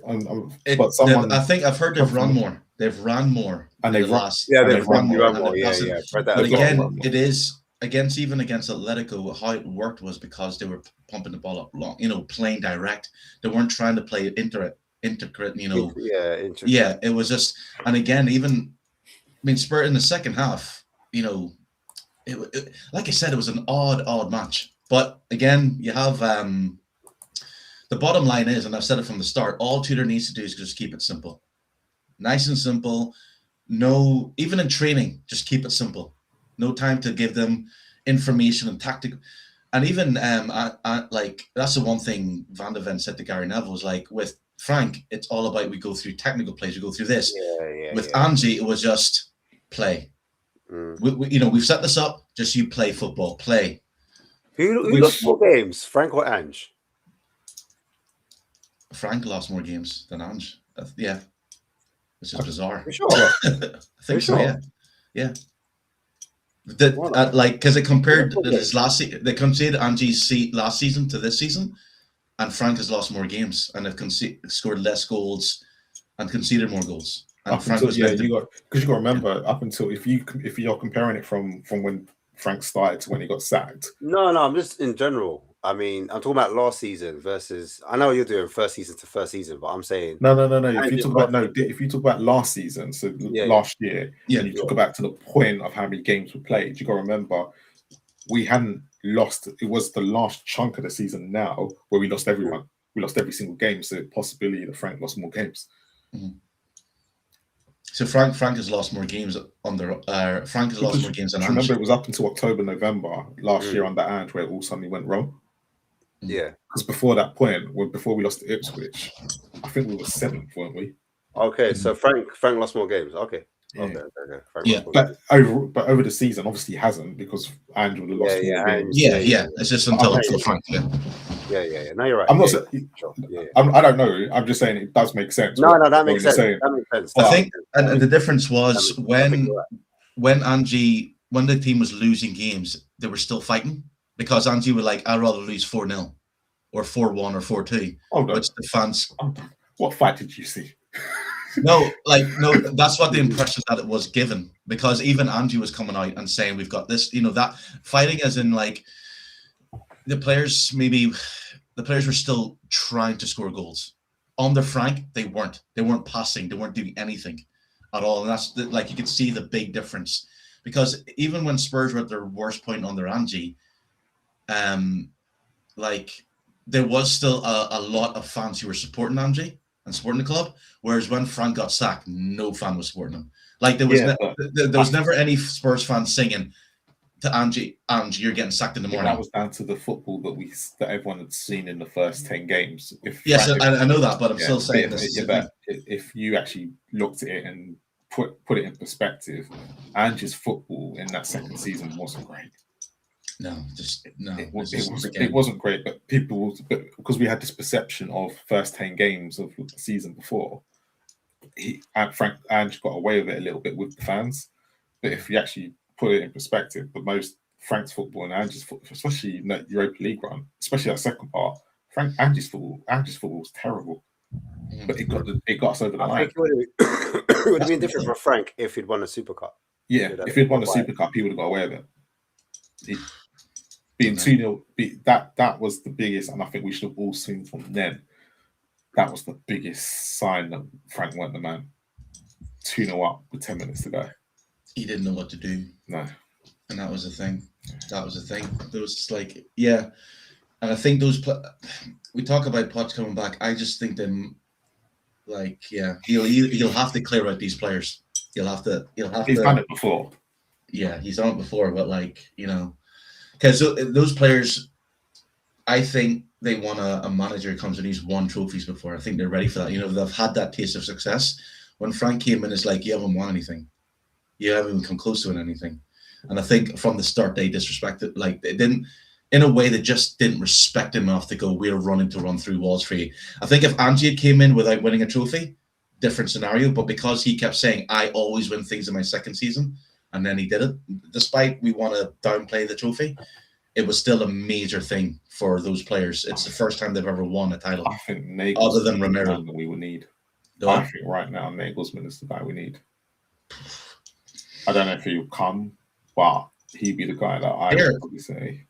But someone, I think I've heard they've run more. They've run more. And they've run. They've run more. Yeah. But again, it is against Atletico. How it worked was because they were pumping the ball up long, playing direct. They weren't trying to play intricate. Yeah, it was just, and again, Spurs in the second half, like I said, it was an odd match. But again, you have the bottom line is, and I've said it from the start, all Tudor needs to do is just keep it simple. Nice and simple. No, even in training, just keep it simple. No time to give them information and tactic. And even that's the one thing Van de Ven said to Gary Neville was like, with Frank, it's all about we go through technical plays, we go through this. With Angie, it was just play. We've set this up, just you play football, play. Who lost more games, Frank or Ange? Frank lost more games than Ange. Yeah. Which is bizarre. For sure. I think so, yeah. Because it compared this last season, they conceded Angie's last season to this season, and Frank has lost more games and have scored less goals and conceded more goals. And Frank was you got to remember up until if you're comparing it from when Frank started to when he got sacked. No, I'm just in general. I'm talking about last season versus. I know you're doing first season to first season, but I'm saying no. If you talk about last season, so last year, and you talk about to the point of how many games we played, you got to remember we hadn't lost. It was the last chunk of the season now where we lost everyone. We lost every single game, so possibility that Frank lost more games. Mm-hmm. So Frank has lost more games Frank has lost more games than Ange. Remember, it was up until October, November last year under Ange where it all suddenly went wrong. Yeah, because before that point, before we lost to Ipswich, I think we were 7th, weren't we? Okay, so Frank lost more games. Okay. But over the season, obviously he hasn't because Ange would have lost more games. Yeah. It's just until Frank. Yeah. No, you're right. I'm not saying. I don't know. I'm just saying it does make sense. No, that makes sense. That makes sense. I think, and the difference was when the team was losing games, they were still fighting because Angie were like, I'd rather lose 4-0 or 4-1 or 4-2. Oh no, which the fans. What fight did you see? No, that's what the impression that it was given because even Angie was coming out and saying we've got this, that fighting as in like the players were still trying to score goals. Under Frank, they weren't passing, they weren't doing anything at all. And that's you could see the big difference because even when Spurs were at their worst point under Angie, there was still a lot of fans who were supporting Angie and supporting the club, whereas when Frank got sacked, no fan was supporting him. There was never any Spurs fans singing, to Angie, you're getting sacked in the morning. That was down to the football that everyone had seen in the first 10 games. Yes, I know that, but I'm still saying this. If you actually looked at it and put it in perspective, Angie's football in that second season wasn't great. No. It wasn't great, but because we had this perception of first 10 games of the season before, Ange got away with it a little bit with the fans. But if you actually put it in perspective, the most Frank's football and Ange's football, especially in that Europa League run, especially that second part, Ange's football was terrible. But it got us over the line. It would have been different for Frank if he'd won a Super Cup. Yeah, if he'd won a Super Cup, he would have got away with it. Being 2-0, that was the biggest, and I think we should have all seen from then. That was the biggest sign that Frank weren't the man. 2-0 up with 10 minutes to go. He didn't know what to do. No. And that was the thing. There was just like, yeah. And I think we talk about Poch coming back. I just think them, like, yeah, he'll have to clear out these players. He's done it before. Yeah, he's done it before, but like, you know, because those players, I think they want a manager who comes in who's won trophies before. I think they're ready for that. You know, they've had that taste of success. When Frank came in, it's like, you haven't won anything. You haven't even come close to winning anything. And I think from the start, they disrespected, like, they didn't, in a way, they just didn't respect him enough to go, we're running to run through walls for you. I think if Angie had came in without winning a trophy, different scenario. But because he kept saying, I always win things in my second season, and then he did it, despite we want to downplay the trophy, it was still a major thing for those players. It's the first time they've ever won a title. I think Nagelsmann other than Romero, that we will need. No. I think right now Nagelsmann is the guy we need. I don't know if he'll come, but he'd be the guy that I would probably say.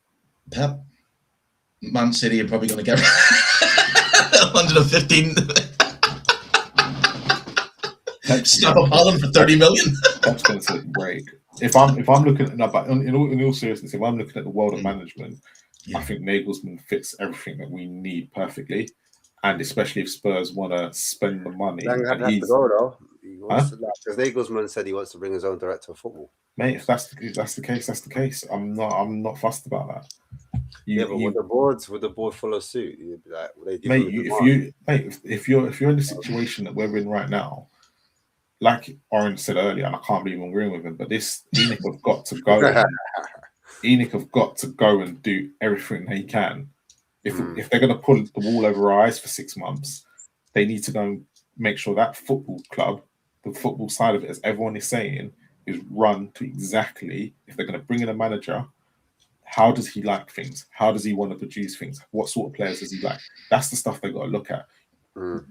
Pep, Man City are probably going to get 115. Snap up Holland for 30 million. That's going to take a break. If I'm looking at, no, but in all seriousness, if I'm looking at the world of management, I think Nagelsmann fits everything that we need perfectly, and especially if Spurs want to spend the money. Lang had to go though. Because Nagelsmann said he wants to bring his own director of football. Mate, if that's the case, that's the case. I'm not fussed about that. Would the board follow suit? You'd be like, if you're in the situation that we're in right now, like Oren said earlier, and I can't believe I'm agreeing with him, but this Enoch have got to go. Enoch have got to go and do everything they can. If they're going to pull the wool over our eyes for 6 months, they need to go and make sure that football club, the football side of it, as everyone is saying, is run to exactly, if they're going to bring in a manager, how does he like things? How does he want to produce things? What sort of players does he like? That's the stuff they've got to look at.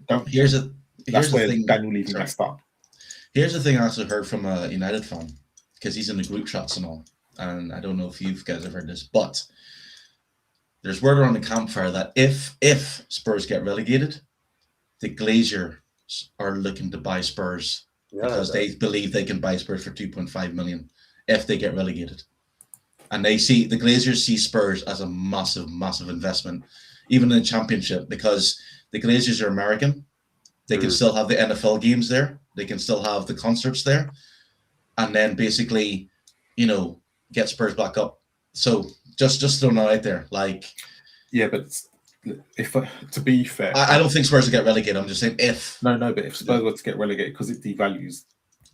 That's where Daniel Levy messed up. Here's the thing I also heard from a United fan, because he's in the group chats and all, and I don't know if you guys have heard this, but there's word around the campfire that if Spurs get relegated, the Glazers are looking to buy Spurs because they believe they can buy Spurs for 2.5 million if they get relegated. And the Glazers see Spurs as a massive, massive investment, even in the Championship, because the Glazers are American. They can still have the NFL games there. They can still have the concerts there. And then basically, you know, get Spurs back up. So just throwing that out there. Like, yeah, but if to be fair, I don't think Spurs will get relegated. I'm just saying if. No, but if Spurs were to get relegated, because it devalues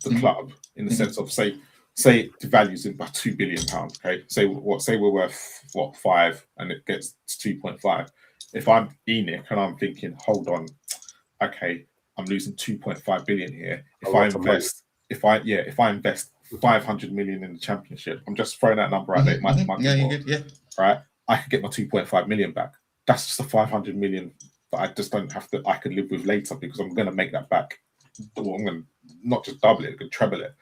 the club in the sense of say it devalues it by £2 billion. Okay, say we're worth 5 and it gets to 2.5. If I'm Enoch and I'm thinking, hold on, okay, I'm losing 2.5 billion here. If I invest 500 million in the Championship, I'm just throwing that number out there. It might be more, right? I could get my 2.5 million back. That's just the 500 million that I just don't have to. I could live with later because I'm going to make that back. Well, I'm going to not just double it, I'm going to treble it.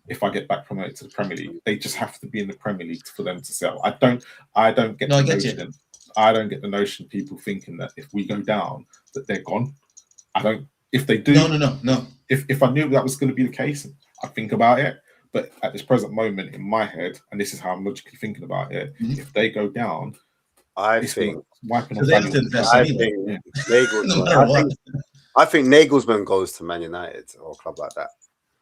If I get back promoted to the Premier League, they just have to be in the Premier League for them to sell. I don't get the notion. I don't get the notion people thinking that if we go down, that they're gone. I don't. If they do, no. If I knew that was going to be the case, I'd think about it. But at this present moment in my head, and this is how I'm logically thinking about it, if they go down, I think Nagelsmann goes to Man United or a club like that.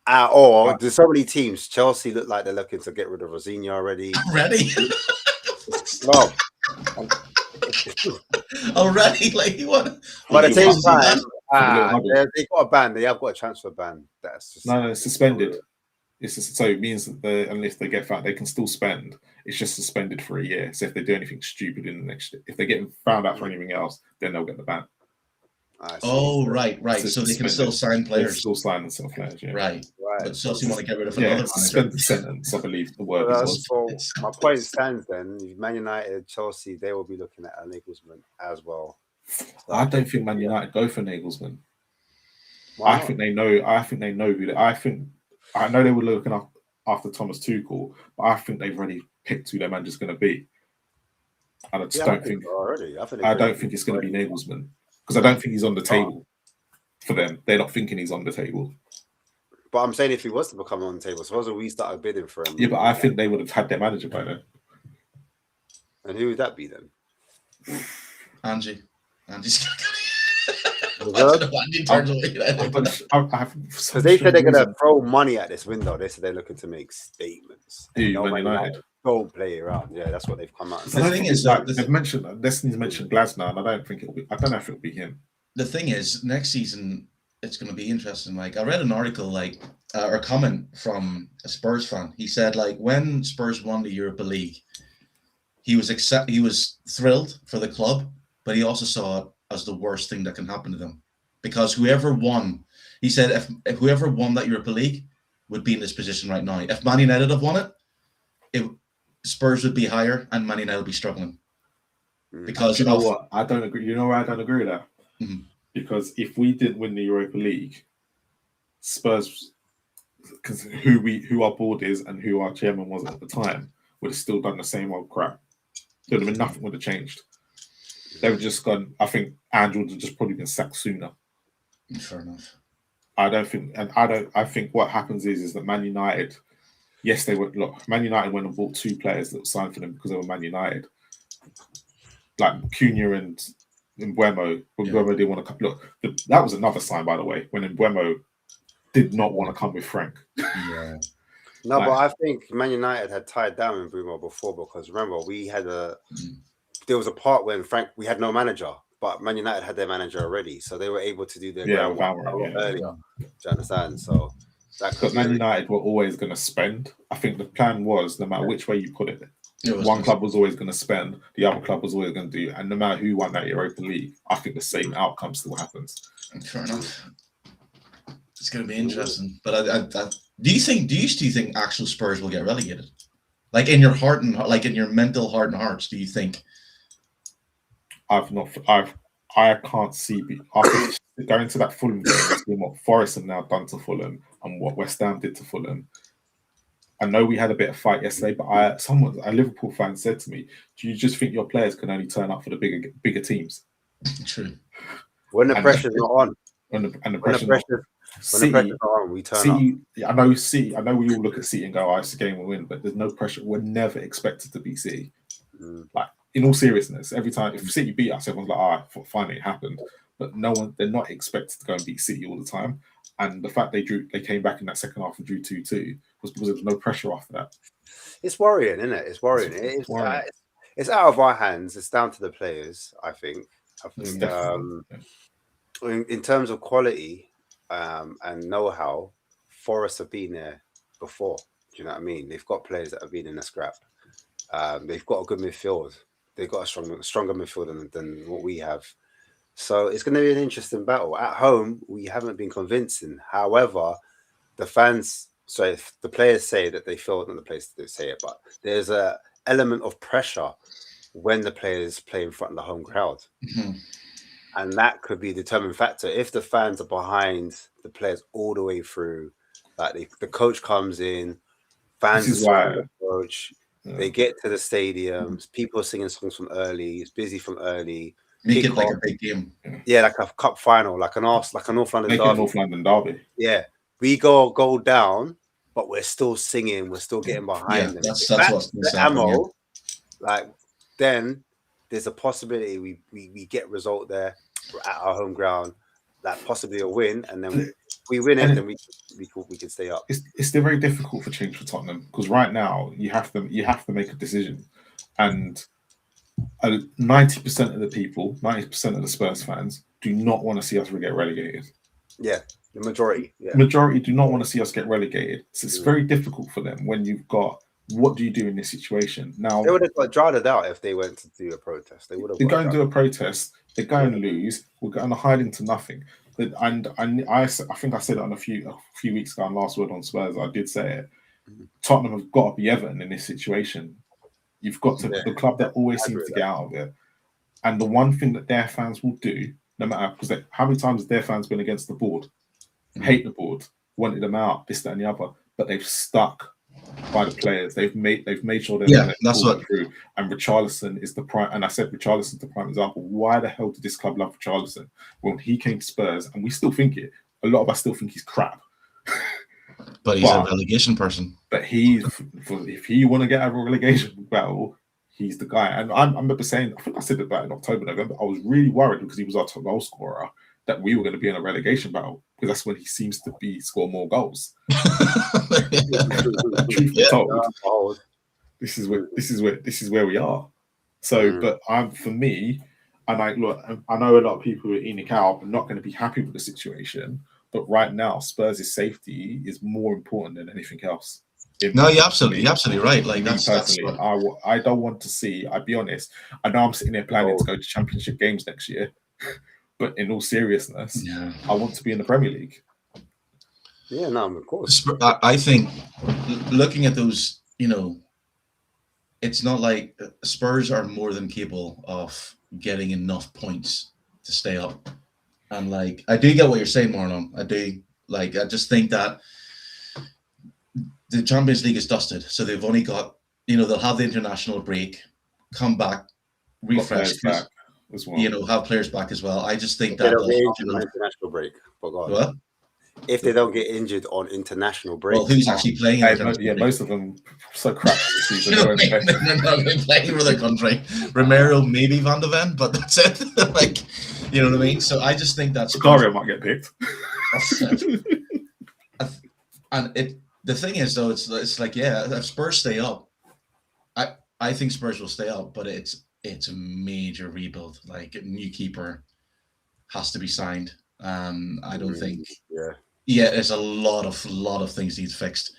Or there's so many teams. Chelsea look like they're looking to get rid of Rosignol already. Already? Well, Already? Like, what? but at the same time, they got a ban. They have got a transfer ban. That's just no, it's suspended. It's just, so it means that unless they get found, they can still spend. It's just suspended for a year. So if they do anything stupid in the next, if they get found out for anything else, then they'll get the ban. Oh, right. So they can still sign players. They still sign and sell players, yeah. Right. But Chelsea want to get rid of another suspended sentence, I believe the word was. So my point stands then. Man United, Chelsea, they will be looking at a Nagelsmann as well. I don't think Man United go for Nagelsmann. I think they know who I know they were looking after Thomas Tuchel, but I think they've already picked who their manager's going to be. And I just don't think it's going to be Nagelsmann, because I don't think he's on the table for them. They're not thinking he's on the table. But I'm saying if he was to become on the table, suppose we started bidding for him. Yeah, but I think they would have had their manager by then. And who would that be then? Andy's because they said they're going to throw money at this window. They said they're looking to make statements. Don't play around. Yeah, that's what they've come out. The thing is, they've mentioned Destiny's mentioned Glasner, and I don't know if it'll be him. The thing is, next season it's going to be interesting. Like, I read an article, or a comment from a Spurs fan. He said, like, when Spurs won the Europa League, he was thrilled for the club, but he also saw it as the worst thing that can happen to them, because whoever won, he said, if whoever won that Europa League would be in this position right now. If Man United have won it, Spurs would be higher and Man United would be struggling. Because you know what? I don't agree. You know why I don't agree with that? Mm-hmm. Because if we didn't win the Europa League, Spurs, because who our board is and who our chairman was at the time, would have still done the same old crap. There would have been nothing would have changed. They would just gone. I think Andrew would have just probably been sacked sooner. Fair enough. I think what happens is that Man United, yes, they would look. Man United went and bought 2 players that signed for them because they were Man United, like Cunha and Mbeumo. Mbeumo didn't want to come. Look, that was another sign, by the way, when Mbeumo did not want to come with Frank. Yeah. No, but I think Man United had tied down Mbeumo before, because remember we had there was a part when we had no manager, but Man United had their manager already, so they were able to do their groundwork early. Do you understand? So but Man United were always going to spend. I think the plan was, no matter which way you put it, one club was always going to spend, the other club was always going to do, and no matter who won that Europa League, I think the same outcome still happens. Fair enough. It's going to be interesting, but do you think actual Spurs will get relegated? Like, in your heart and in your mental heart and hearts, do you think? I can't see after going to that Fulham game, seeing what Forest have now done to Fulham and what West Ham did to Fulham. I know we had a bit of fight yesterday, but a Liverpool fan said to me, "Do you just think your players can only turn up for the bigger teams?" True. When the pressure's not on. When the pressure's not on, we turn up. I know we all look at City and go, it's a game we win, but there's no pressure. We're never expected to beat City. Like, in all seriousness, every time if City beat us, everyone's like, finally it happened. But they're not expected to go and beat City all the time. And the fact they came back in that second half and drew 2-2 was because there was no pressure after that. It's worrying, isn't it? It's worrying. It's out of our hands. It's down to the players, I think. In terms of quality and know-how, Forest have been there before. Do you know what I mean? They've got players that have been in a scrap. They've got a good midfield. They've got a stronger midfield than what we have. So it's going to be an interesting battle. At home, we haven't been convincing. However, the players say that they feel, not the players that say it, but there's an element of pressure when the players play in front of the home crowd. Mm-hmm. And that could be a determining factor. If the fans are behind the players all the way through, like the coach comes in, fans the coach, they get to the stadiums, people are singing songs from early, it's busy from early. Make it like a big game. Yeah, like a cup final, like a North London derby. Yeah. We go down, but we're still singing, we're still getting behind them. That's what's the ammo, then there's a possibility we get a result there at our home ground, that possibly a win, and then we win it, And then we can stay up. It's still very difficult for change for Tottenham because right now you have to make a decision, and 90% of the people, 90% of the Spurs fans do not want to see us get relegated. Yeah, the majority. Yeah. Majority do not want to see us get relegated. So it's very difficult for them when you've got. What do you do in this situation? Now they would have got drowned out if they went to do a protest. They would have. They go and do a protest. They go and lose. We're going to hide into nothing. And I think I said it on a few weeks ago on Last Word on Spurs. I did say it. Tottenham have got to be Everton in this situation. You've got to the club that always seems to get out of it. And the one thing that their fans will do, no matter because how many times have their fans been against the board, hate the board, wanted them out, this, that, and the other, but they've stuck by the players. They've made sure they're that's what through. And Richarlison is the prime. And I said Richarlison's the prime example. Why the hell did this club love Richarlison when he came to Spurs? And we still think it. A lot of us still think he's crap. But he's a relegation person. But if you want to get out of a relegation battle, he's the guy. And I remember saying, I think I said it back in October, November. I was really worried because he was our top goal scorer that we were going to be in a relegation battle because that's when he seems to score more goals. Truth be told, this is where we are. So, but for me, and I know a lot of people who are in the cow are not going to be happy with the situation. But right now, Spurs' safety is more important than anything else. No, you're absolutely right. Like that's I don't want to see. I'll be honest. I know I'm sitting there planning to go to Championship games next year, but in all seriousness, I want to be in the Premier League. Yeah, no, of course. I think looking at those, it's not like Spurs are more than capable of getting enough points to stay up. And like, I do get what you're saying, Marlon. I do. Like, I just think that the Champions League is dusted. So they've only got, they'll have the international break, come back, refresh, back as well. Have players back as well. I just think they that don't get injured on international break. What? If they don't get injured on international break. Well, who's actually playing? Most of them so crap this season. They're not playing for their country. Romero, maybe Van de Ven, but that's it. Like, you know what I mean? So I just think that Scario might get picked. And the thing is, though, it's like, if Spurs stay up, I think Spurs will stay up, but it's a major rebuild. Like, a new keeper has to be signed. I don't think. There's a lot of things need fixed.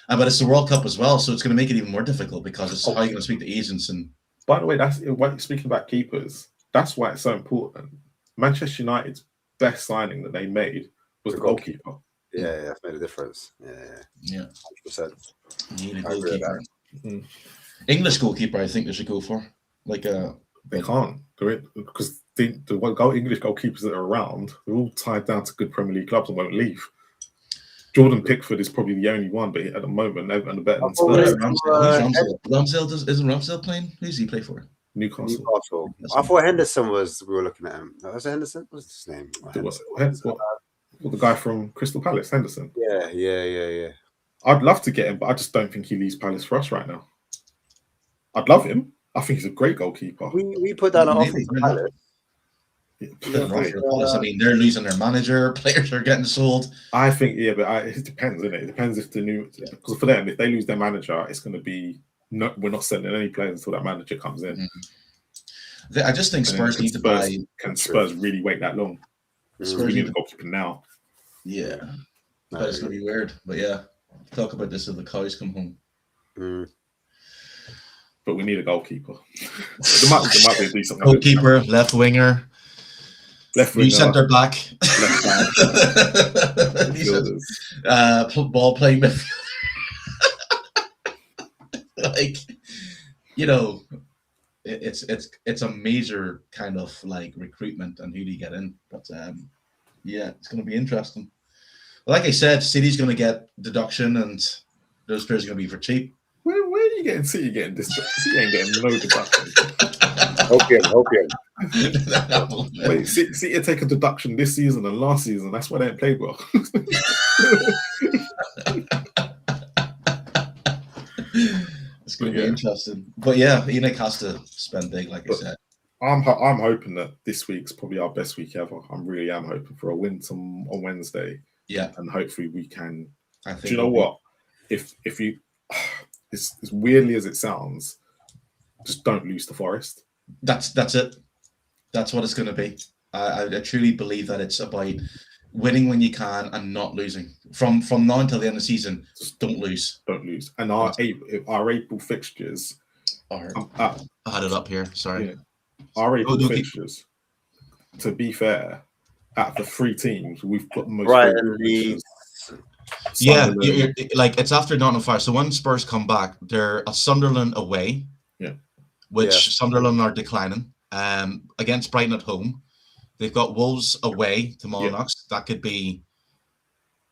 But it's the World Cup as well, so it's going to make it even more difficult because it's how you're going to speak to agents. And by the way, that's speaking about keepers. That's why it's so important. Manchester United's best signing that they made was the goalkeeper. Yeah, that's made a difference. Yeah, 100%. You need a goalkeeper. English goalkeeper, I think they should go for. Like they can't do it because the English goalkeepers that are around, they're all tied down to good Premier League clubs and won't leave. Jordan Pickford is probably the only one, but at the moment, they're better than Spurs. Ramsdale isn't Ramsdale playing? Who does he play for? Newcastle. I thought Henderson we were looking at him. Was it Henderson? What's his name? The guy from Crystal Palace, Henderson. Yeah. I'd love to get him, but I just don't think he leaves Palace for us right now. I'd love him. I think he's a great goalkeeper. We put down an offer to Palace. I mean, they're losing their manager. Players are getting sold. I think, but it depends, isn't it? It depends if because for them, if they lose their manager, it's going to be we're not sending any players until that manager comes in. I just think Spurs need to buy. Can Spurs really wait that long? Spurs need a goalkeeper now. Yeah, but it's going to be weird. But talk about this if the cows come home. But we need a goalkeeper. there might be a decent goalkeeper, left winger. New centre back, left back, ball playing midfield. It's a major kind of like recruitment and who do you get in? But it's going to be interesting. Like I said, City's going to get deduction and those players are going to be for cheap. Where are you getting City getting this? City ain't getting no deduction. Okay. Wait, City take a deduction this season and last season. That's why they ain't played well. It's going to be interesting. But Enoch has to spend big, like I said. I'm hoping that this week's probably our best week ever. I really am hoping for a win on Wednesday Yeah, and hopefully we can. I think. Do you know what? If you, as weirdly as it sounds, just don't lose to Forest. That's it. That's what it's going to be. I truly believe that it's about winning when you can and not losing. From now until the end of the season, just don't lose. Don't lose. And our April fixtures. I had it up here. Sorry. Yeah, our April fixtures. To be fair, out of the 3 teams, we've got the most. Right. Yeah, like it's after Nottingham Forest. So when Spurs come back, they're at Sunderland away. Yeah. Which Sunderland are declining. Against Brighton at home. They've got Wolves away to Molyneux. That would be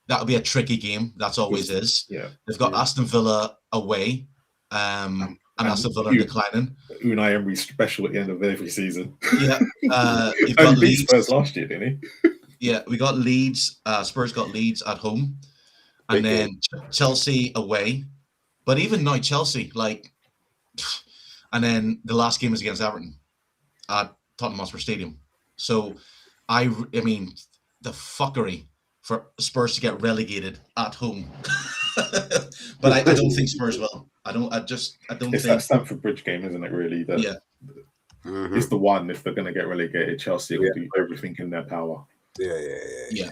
a tricky game. That's always is. Yeah. They've got Aston Villa away. And Aston Villa are declining. Unai Emery's special at the end of every season. Yeah. You've got Leeds. Spurs last year, didn't he? Yeah, we got Leeds. Spurs got Leeds at home. And then Chelsea away. But even now, Chelsea, like... And then the last game is against Everton at Tottenham Hotspur Stadium. So, I mean, the fuckery for Spurs to get relegated at home. But I don't think Spurs will. I don't it's think... that Stamford Bridge game, isn't it, really? It's the one, if they're going to get relegated, Chelsea will do everything in their power. Yeah.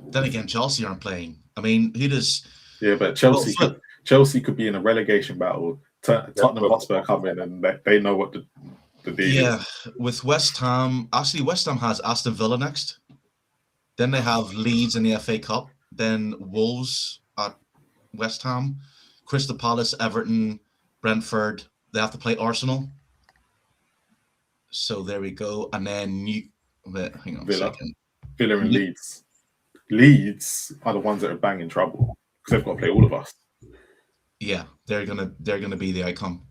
Then again, Chelsea aren't playing. I mean, who does... Yeah, but Chelsea could be in a relegation battle. Tottenham Hotspur come in and they know what the deal is. Yeah, with West Ham... Actually, West Ham has Aston Villa next. Then they have Leeds in the FA Cup. Then Wolves at West Ham. Crystal Palace, Everton, Brentford. They have to play Arsenal. So there we go. And then hang on a second. Villa and Leeds. Leeds are the ones that are banging trouble because they've got to play all of us. Yeah, they're gonna be the outcome,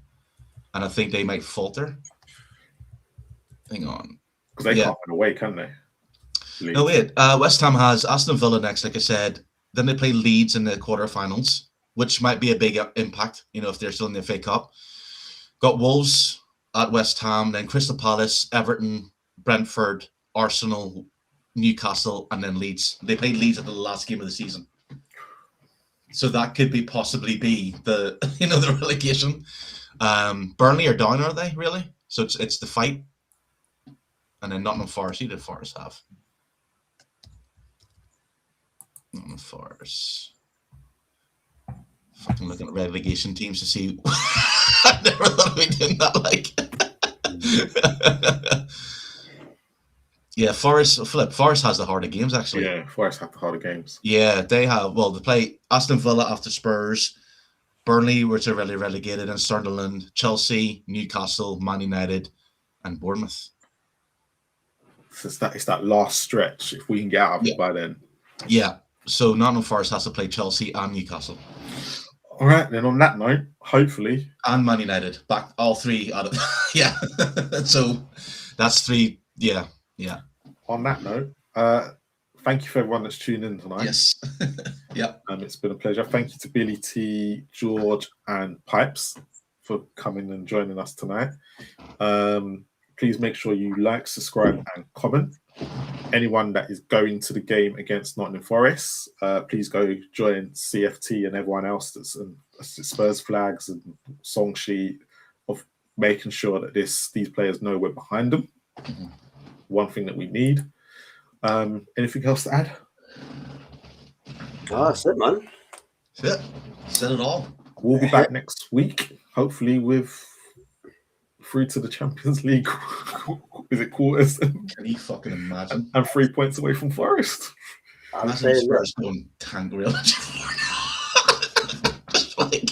and I think they might falter. Hang on, because they can't run away, can they? Leeds. No, wait. West Ham has Aston Villa next, like I said. Then they play Leeds in the quarterfinals, which might be a big impact, if they're still in the FA Cup. Got Wolves at West Ham, then Crystal Palace, Everton, Brentford, Arsenal, Newcastle, and then Leeds. They played Leeds at the last game of the season. So that could possibly be the the relegation. Burnley are down, are they really? So it's the fight, and then Nottingham Forest. Who did Forest have? Nottingham Forest. Fucking looking at relegation teams to see. I never thought we'd do that. Yeah, Forest has the harder games, actually. Yeah, Forest have the harder games. Yeah, they have. Well, they play Aston Villa after Spurs, Burnley, which are really relegated, and Sunderland, Chelsea, Newcastle, Man United, and Bournemouth. So it's that last stretch. If we can get out of it by then. Yeah, so Nottingham Forest has to play Chelsea and Newcastle. All right, then on that note, hopefully. And Man United, back all 3 out of... Yeah, so that's 3, yeah. On that note, thank you for everyone that's tuned in tonight. Yes. Yeah. It's been a pleasure. Thank you to Billy T, George, and Pipes for coming and joining us tonight. Please make sure you like, subscribe, and comment. Anyone that is going to the game against Nottingham Forest, please go join CFT and everyone else that's Spurs flags and song sheet of making sure that these players know we're behind them. Mm-hmm. One thing that we need. Anything else to add? That's it, man. That's it. Said it all. We'll be back next week, hopefully with through to the Champions League. Is it quarters? Can you fucking imagine? And 3 points away from Forest. I'm saying Spurs going tank real.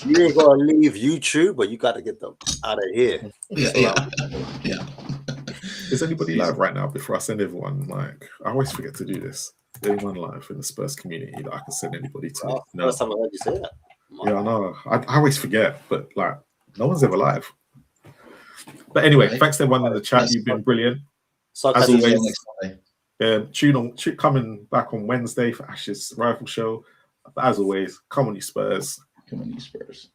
You ain't gonna leave YouTube, but you got to get them out of here. Yeah. Is anybody live right now before I send everyone? Like, I always forget to do this. Is anyone live in the Spurs community that I can send anybody to? No. First time I heard you say that. Yeah, I know. I always forget, but like, no one's ever live. But anyway, thanks to everyone in the chat. You've been brilliant. As always, coming back on Wednesday for Ash's rival show. But as always, come on, you Spurs. Come on, you Spurs.